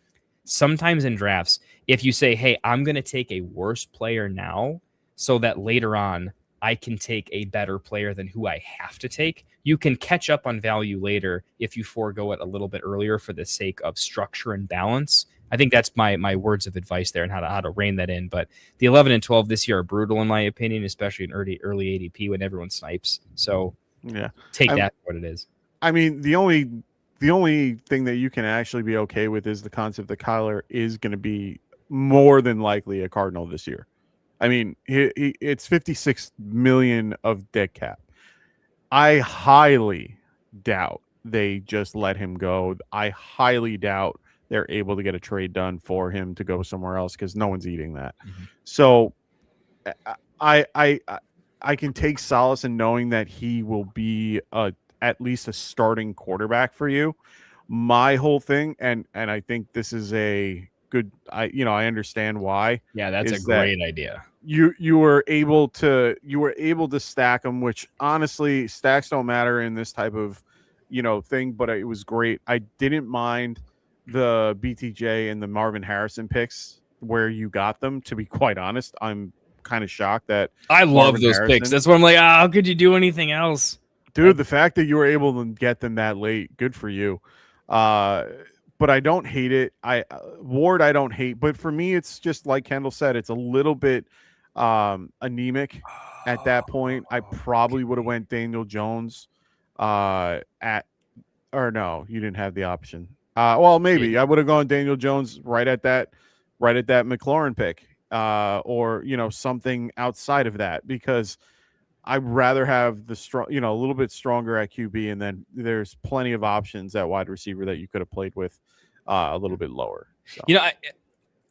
sometimes in drafts, if you say, hey, I'm going to take a worse player now so that later on I can take a better player than who I have to take, you can catch up on value later if you forego it a little bit earlier for the sake of structure and balance. I think that's my words of advice there and how to rein that in. But the 11 and 12 this year are brutal in my opinion, especially in early ADP when everyone snipes. So take that for what it is. I mean, the only thing that you can actually be okay with is the concept that Kyler is going to be more than likely a Cardinal this year. I mean, it's 56 million of dead cap. I highly doubt they just let him go. I highly doubt they're able to get a trade done for him to go somewhere else because no one's eating that. Mhm. So I can take solace in knowing that he will be at least a starting quarterback for you. My whole thing, and I think this is a good, I understand why. Yeah, that's a is that great idea. you were able to stack them, which honestly stacks don't matter in this type of thing, but it was great. I didn't mind the BTJ and the Marvin Harrison picks where you got them, to be quite honest. I'm kind of shocked that I love Marvin those Harrison, picks. That's what I'm like, how could you do anything else? dude, the fact that you were able to get them that late, good for you. But I don't hate it. Ward I don't hate, but for me it's just like Kendall said, it's a little bit anemic at that point. I probably would have went Daniel Jones no, you didn't have the option. Well, maybe I would have gone Daniel Jones right at that McLaurin pick, or something outside of that, because I'd rather have the strong, a little bit stronger at QB, and then there's plenty of options at wide receiver that you could have played with a little bit lower. So.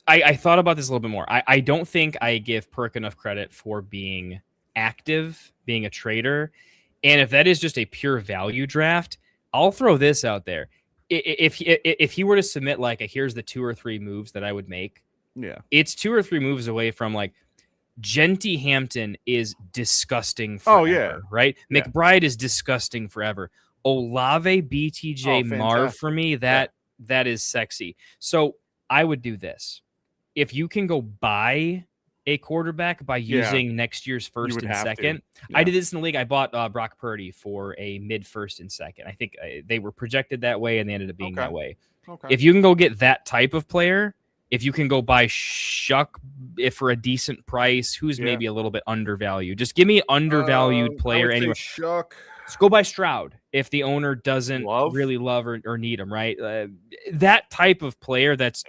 I thought about this a little bit more. I don't think I give Perk enough credit for being active, being a trader. And if that is just a pure value draft, I'll throw this out there. If he were to submit like here's the 2 or 3 moves that I would make, it's 2 or 3 moves away from like Genty Hampton is disgusting forever, right? Yeah. McBride is disgusting forever. Olave, BTJ, Marv for me, that is sexy. So I would do this. If you can go buy a quarterback by using next year's first and second. I did this in the league. I bought Brock Purdy for a mid first and second. I think they were projected that way, and they ended up being that way. If you can go get that type of player, if you can go buy Shuck for a decent price, who's maybe a little bit undervalued, just give me undervalued player anywhere. Shuck. Let's go buy Stroud if the owner doesn't really love or need him, right? That type of player that's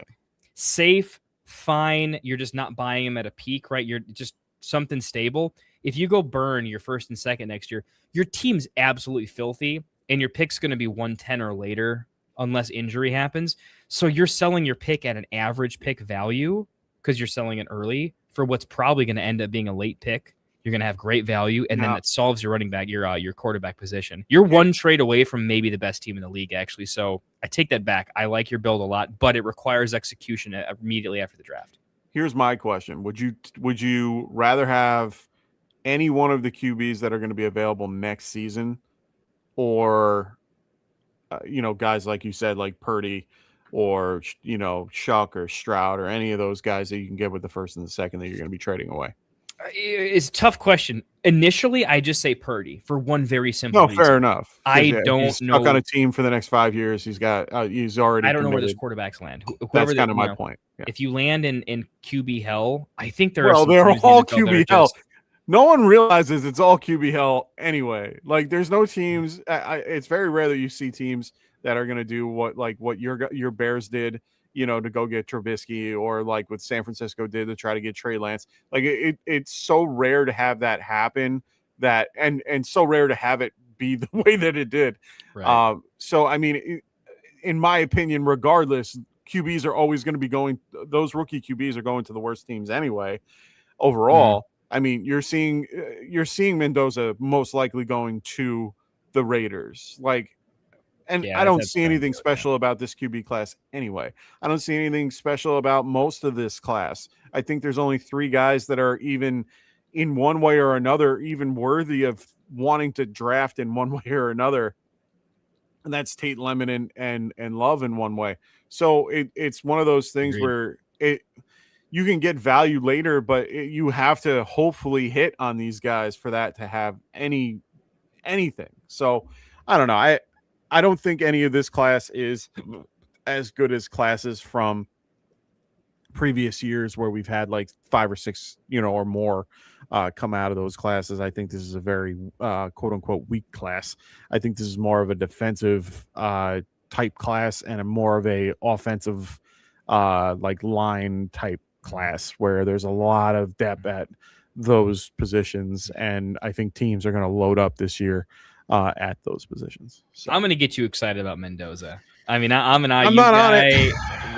safe, fine. You're just not buying him at a peak, right? You're just something stable. If you go burn your first and second next year, your team's absolutely filthy, and your pick's going to be 110 or later unless injury happens. So you're selling your pick at an average pick value because you're selling it early for what's probably going to end up being a late pick. You're going to have great value, and then that solves your running back, your quarterback position. You're one trade away from maybe the best team in the league, actually. So I take that back. I like your build a lot, but it requires execution immediately after the draft. Here's my question: Would you rather have any one of the QBs that are going to be available next season, or guys like you said, like Purdy, or Shuck or Stroud, or any of those guys that you can get with the first and the second that you're going to be trading away? It's a tough question. Initially, I just say Purdy for one very simple reason. Fair enough. I don't he's know. Stuck on a team for the next 5 years. He's already. I don't know where committed. those quarterbacks land. That's kind of my point. Yeah. If you land in QB hell, I think they're all QB hell. No one realizes it's all QB hell anyway. Like, there's no teams. It's very rare that you see teams that are going to do what your Bears did. To go get Trubisky, or like what San Francisco did to try to get Trey Lance. Like it's so rare to have that happen, and so rare to have it be the way that it did. Right. So I mean, in my opinion, regardless, QBs are always going to be going. Those rookie QBs are going to the worst teams anyway. Overall, I mean, you're seeing Mendoza most likely going to the Raiders. Like. And I don't see anything special about this QB class anyway. I don't see anything special about most of this class. I think there's only 3 guys that are even in one way or another even worthy of wanting to draft in one way or another. And that's Tate Lemon and Love in one way. So it's one of those things where you can get value later, but you have to hopefully hit on these guys for that to have anything. So I don't know. I don't think any of this class is as good as classes from previous years where we've had like 5 or 6, or more come out of those classes. I think this is a very quote unquote weak class. I think this is more of a defensive type class and a more of a offensive like line type class where there's a lot of depth at those positions. And I think teams are going to load up this year at those positions. So. I'm going to get you excited about Mendoza. I mean, I'm an IU I'm not on guy. it.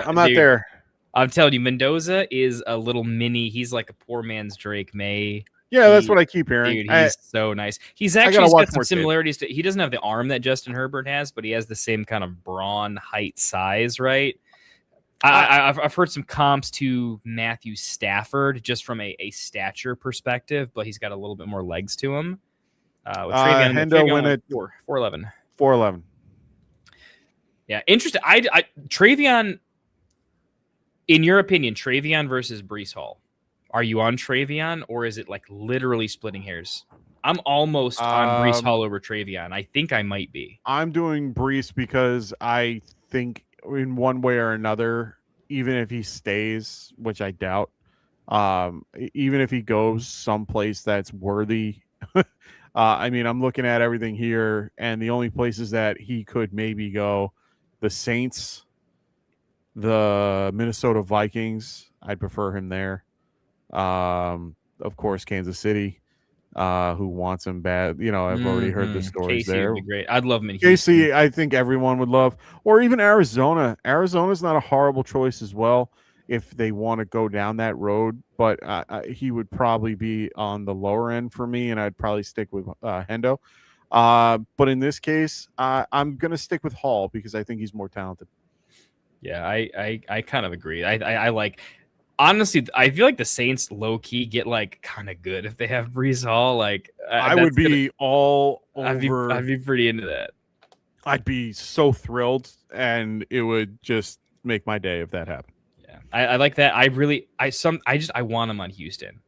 I'm not Dude, there. I'm telling you, Mendoza is a little mini. He's like a poor man's Drake May. Yeah, that's what I keep hearing. Dude, he's so nice. He's gotta actually watch got some more tape. similarities to. He doesn't have the arm that Justin Herbert has, but he has the same kind of brawn, height, size. Right. I've heard some comps to Matthew Stafford just from a stature perspective, but he's got a little bit more legs to him. With Hendo win at 4'11". 4'11". Yeah, interesting. I Travion. In your opinion, Travion versus Breece Hall. Are you on Travion, or is it like literally splitting hairs? I'm almost on Breece Hall over Travion. I think I might be. I'm doing Breece because I think in one way or another, even if he stays, which I doubt, even if he goes someplace that's worthy. I mean, I'm looking at everything here, and the only places that he could maybe go, the Saints, the Minnesota Vikings. I'd prefer him there. Of course, Kansas City, who wants him bad. You know, I've already heard the stories Casey there. would be great. I'd love him in Houston. Casey, I think everyone would love, or even Arizona. Arizona's not a horrible choice as well if they want to go down that road, but he would probably be on the lower end for me, and I'd probably stick with Hendo. But in this case, I'm going to stick with Hall because I think he's more talented. Yeah, I kind of agree. I like, honestly, I feel like the Saints low key get like kind of good if they have Breece Hall. Like I would be all over. I'd be pretty into that. I'd be so thrilled, and it would just make my day if that happened. Yeah, I like that. I want him on Houston.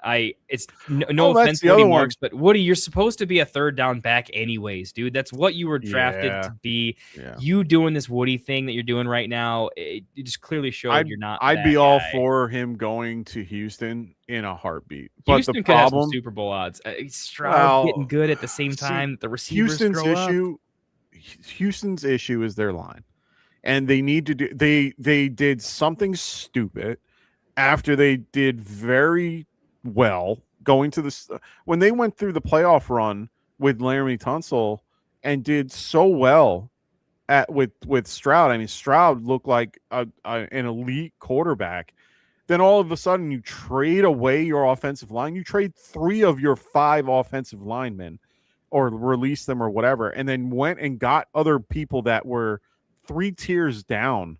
It's no offense the to Woody other one. Marks, but Woody, you're supposed to be a third down back anyways, dude. That's what you were drafted to be. Yeah. You doing this Woody thing that you're doing right now, it just clearly showed you're not. I'd that be all guy. for him going to Houston in a heartbeat. But Houston the could have some problem, Super Bowl odds. Stroud getting good at the same time that the receivers Houston's issue is their line. And they need to do they did something stupid after they did very well going to the when they went through the playoff run with Laramie Tunsil and did so well with Stroud. I mean, Stroud looked like an elite quarterback. Then all of a sudden you trade away your offensive line. You trade 3 of your 5 offensive linemen or release them or whatever, and then went and got other people that were 3 tiers down.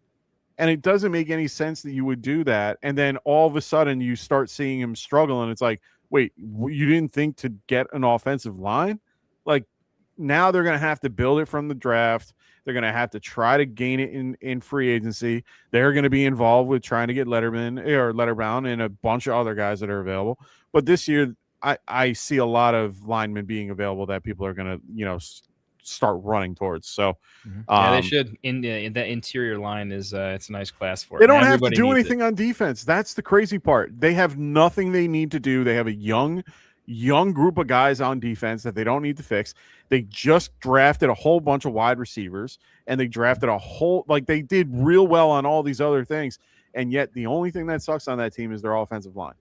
And it doesn't make any sense that you would do that. And then all of a sudden you start seeing him struggle. And it's like, wait, you didn't think to get an offensive line? Like, now they're going to have to build it from the draft. They're going to have to try to gain it in free agency. They're going to be involved with trying to get Letterbound and a bunch of other guys that are available. But this year, I see a lot of linemen being available that people are going to, start running towards. So yeah, they should. In that interior line is it's a nice class for it. They don't have to do anything on defense. That's the crazy part. They have nothing they need to do. They have a young group of guys on defense that they don't need to fix. They just drafted a whole bunch of wide receivers, and they drafted they did real well on all these other things. And yet the only thing that sucks on that team is their offensive line.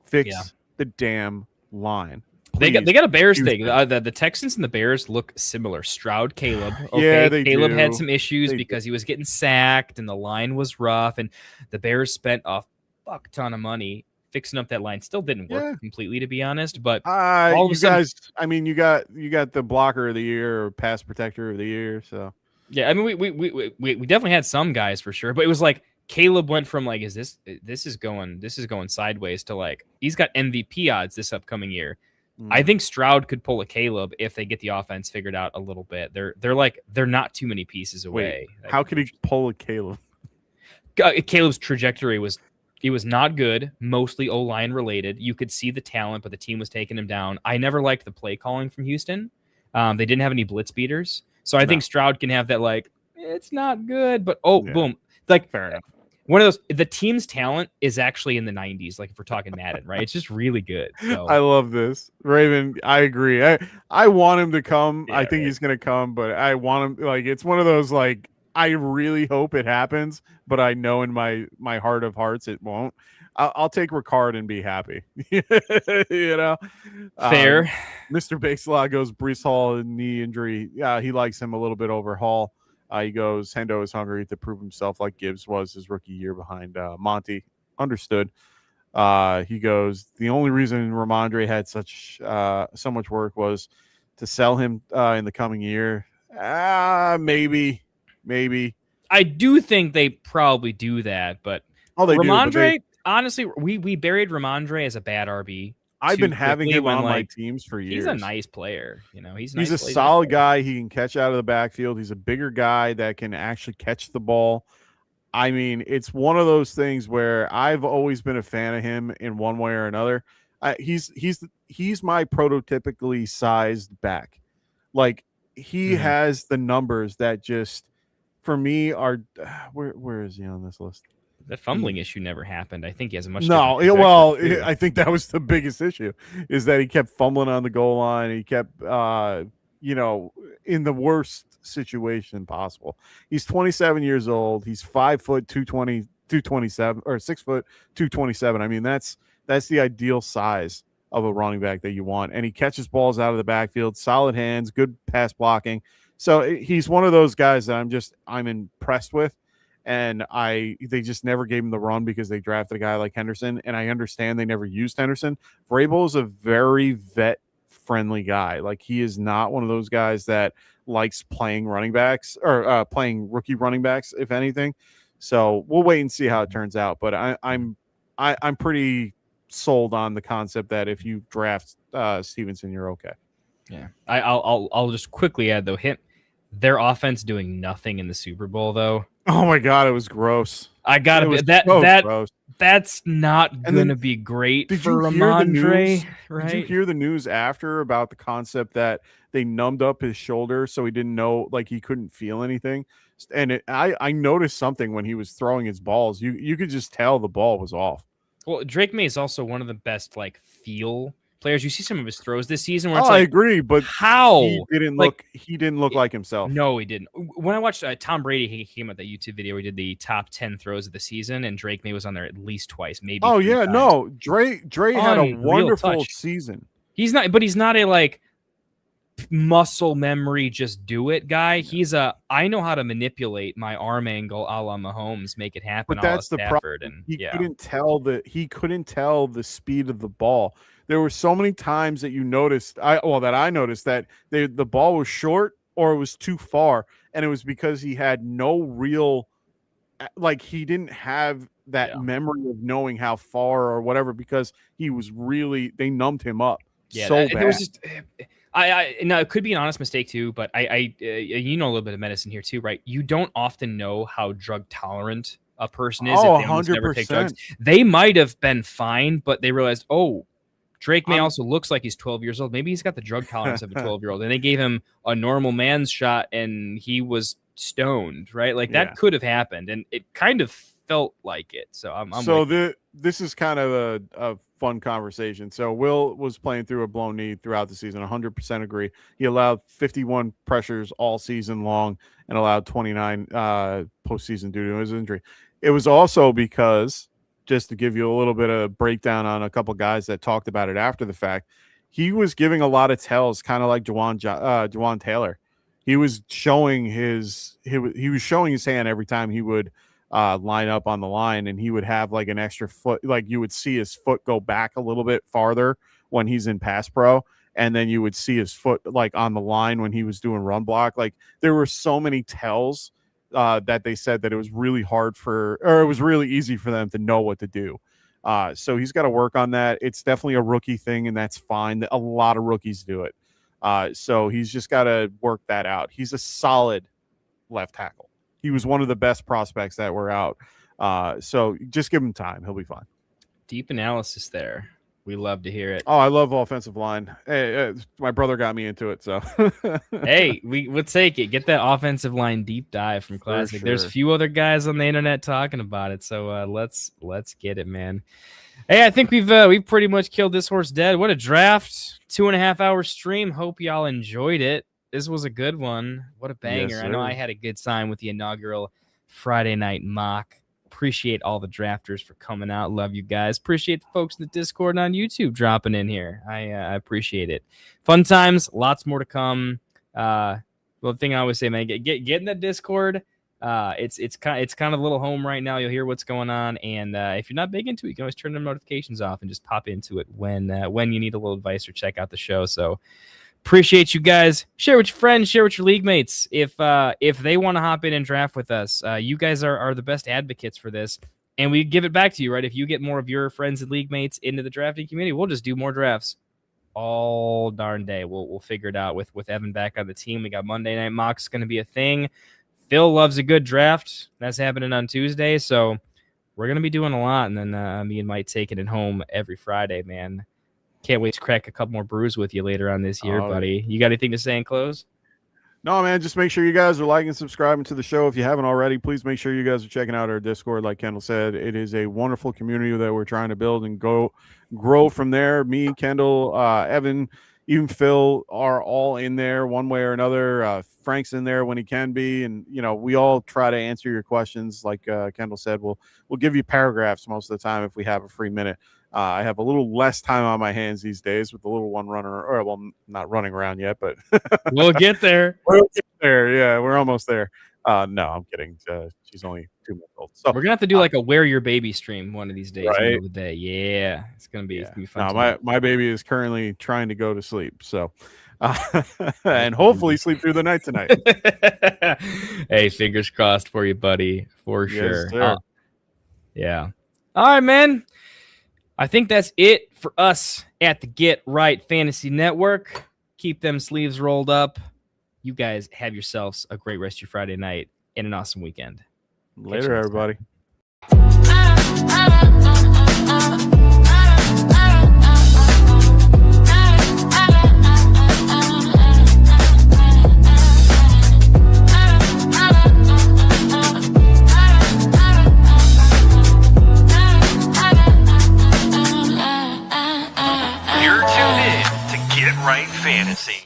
Fix the damn line. They got a Bears thing. The Texans and the Bears look similar. Stroud, Caleb. Okay, Caleb had some issues because he was getting sacked and the line was rough, and the Bears spent a fuck ton of money fixing up that line. Still didn't work completely, to be honest. But all of a sudden, I mean, you got the blocker of the year or pass protector of the year. So yeah, I mean, we definitely had some guys for sure, but it was like Caleb went from like, this is going sideways to like he's got MVP odds this upcoming year. I think Stroud could pull a Caleb if they get the offense figured out a little bit. They're not too many pieces away. Wait, how could he pull a Caleb? Caleb's trajectory was not good, mostly O-line related. You could see the talent, but the team was taking him down. I never liked the play calling from Houston. They didn't have any blitz beaters. So I think Stroud can have that like, it's not good, but boom. Like fair enough. One of those, the team's talent is actually in the 90s, like if we're talking Madden, right? It's just really good. So. I love this. Raven, I agree. I want him to come. I think he's going to come, but I want him, like, it's one of those, like, I really hope it happens, but I know in my heart of hearts it won't. I'll take Ricard and be happy. Fair. Mr. Bakeslaw goes Breece Hall and knee injury. Yeah, he likes him a little bit over Hall. He goes, Hendo is hungry to prove himself like Gibbs was his rookie year behind Monty. Understood. He goes, the only reason Ramondre had so much work was to sell him in the coming year. Maybe. I do think they probably do that, but Ramondre, honestly, we buried Ramondre as a bad RB. I've been having him on my teams for years. He's a nice player. He's a solid guy. He can catch out of the backfield. He's a bigger guy that can actually catch the ball. I mean, it's one of those things where I've always been a fan of him in one way or another. He's my prototypically sized back. Like he has the numbers that just for me are where is he on this list? The fumbling issue never happened. I think he has a much I think that was the biggest issue is that he kept fumbling on the goal line. He kept in the worst situation possible. He's 27 years old. He's 5 foot 220, 227 or 6 foot 227. I mean, that's the ideal size of a running back that you want. And he catches balls out of the backfield, solid hands, good pass blocking. So he's one of those guys that I'm impressed with. And they just never gave him the run because they drafted a guy like Henderson. And I understand they never used Henderson. Vrabel is a very vet-friendly guy. Like, he is not one of those guys that likes playing running backs or playing rookie running backs, if anything. So we'll wait and see how it turns out. But I'm pretty sold on the concept that if you draft Stevenson, you're okay. Yeah, I'll just quickly add though, their offense doing nothing in the Super Bowl though. Oh my God, it was gross. I gotta be gross. That's not gonna be great for Ramondre, right? Did you hear the news after about the concept that they numbed up his shoulder so he didn't know, like he couldn't feel anything? And I noticed something when he was throwing his balls. You could just tell the ball was off. Well, Drake May is also one of the best feel players. You see some of his throws this season where it's I agree, but how he didn't look like himself. No, he didn't. When I watched Tom Brady, he came out that YouTube video. We did the top 10 throws of the season, and Drake May was on there at least twice, maybe. Oh yeah, times. No, Drake had a wonderful season. He's not a muscle memory, just do it guy. He's I know how to manipulate my arm angle a la Mahomes, make it happen. But that's the problem. And he couldn't tell the speed of the ball. There were so many times that I noticed that the ball was short or it was too far, and it was because he had no real, he didn't have that memory of knowing how far or whatever, because they numbed him up so bad. It was just, now it could be an honest mistake too, but a little bit of medicine here too, right? You don't often know how drug tolerant a person is if they almost never take drugs. They might have been fine, but they realized, Drake May also looks like he's 12 years old. Maybe he's got the drug tolerance of a 12-year-old, and they gave him a normal man's shot, and he was stoned, right? That could have happened, and it kind of felt like it. So this is kind of a fun conversation. So Will was playing through a blown knee throughout the season. 100% agree. He allowed 51 pressures all season long and allowed 29 postseason due to his injury. It was also because, just to give you a little bit of breakdown on a couple guys that talked about it after the fact, he was giving a lot of tells, kind of like Juwan Taylor. He was showing his hand every time he would line up on the line, and he would have an extra foot. You would see his foot go back a little bit farther when he's in pass pro, and then you would see his foot on the line when he was doing run block. There were so many tells that they said that it was really it was really easy for them to know what to do. So he's got to work on that. It's definitely a rookie thing, and that's fine. A lot of rookies do it. So he's just got to work that out. He's a solid left tackle. He was one of the best prospects that were out. So just give him time. He'll be fine. Deep analysis there. We love to hear it. Oh, I love offensive line. Hey, my brother got me into it, so. Hey, we'll take it. Get that offensive line deep dive from Classic. Sure. There's a few other guys on the internet talking about it, so let's get it, man. Hey, I think we've pretty much killed this horse dead. What a draft! 2.5 hour stream. Hope y'all enjoyed it. This was a good one. What a banger! Yes, I know I had a good time with the inaugural Friday night mock. Appreciate all the drafters for coming out. Love you guys. Appreciate the folks in the Discord and on YouTube dropping in here. I appreciate it. Fun times. Lots more to come. We'll Well, the thing I always say, man, get in the Discord. It's kind of a little home right now. You'll hear what's going on, and if you're not big into it, you can always turn the notifications off and just pop into it when you need a little advice or check out the show. So appreciate you guys. Share with your friends, share with your league mates. If they want to hop in and draft with us, you guys are the best advocates for this, and we give it back to you, right? If you get more of your friends and league mates into the drafting community, we'll just do more drafts all darn day. We'll figure it out with Evan back on the team. We got Monday Night Mocks going to be a thing. Phil loves a good draft. That's happening on Tuesday, so we're going to be doing a lot, and then me and Mike taking it home every Friday, man. Can't wait to crack a couple more brews with you later on this year, buddy. You got anything to say in close? No, man, just make sure you guys are liking and subscribing to the show. If you haven't already, please make sure you guys are checking out our Discord. Like Kendall said, it is a wonderful community that we're trying to build and grow from there. Me, Kendall, Evan, even Phil are all in there one way or another. Frank's in there when he can be. And, we all try to answer your questions. Like Kendall said, we'll give you paragraphs most of the time if we have a free minute. I have a little less time on my hands these days with the little one not running around yet, but we'll get there. We'll get there. Yeah, we're almost there. No, I'm kidding. She's only 2 months old. So we're gonna have to do like a wear your baby stream one of these days, right? middle of the day. Yeah, it's gonna be fun. No, my baby is currently trying to go to sleep, so and hopefully sleep through the night tonight. Hey, fingers crossed for you, buddy, for sure. Sir. Yeah. All right, man. I think that's it for us at the Get Right Fantasy Network. Keep them sleeves rolled up. You guys have yourselves a great rest of your Friday night and an awesome weekend. Later, everybody. You're tuned in to Get Right Fantasy.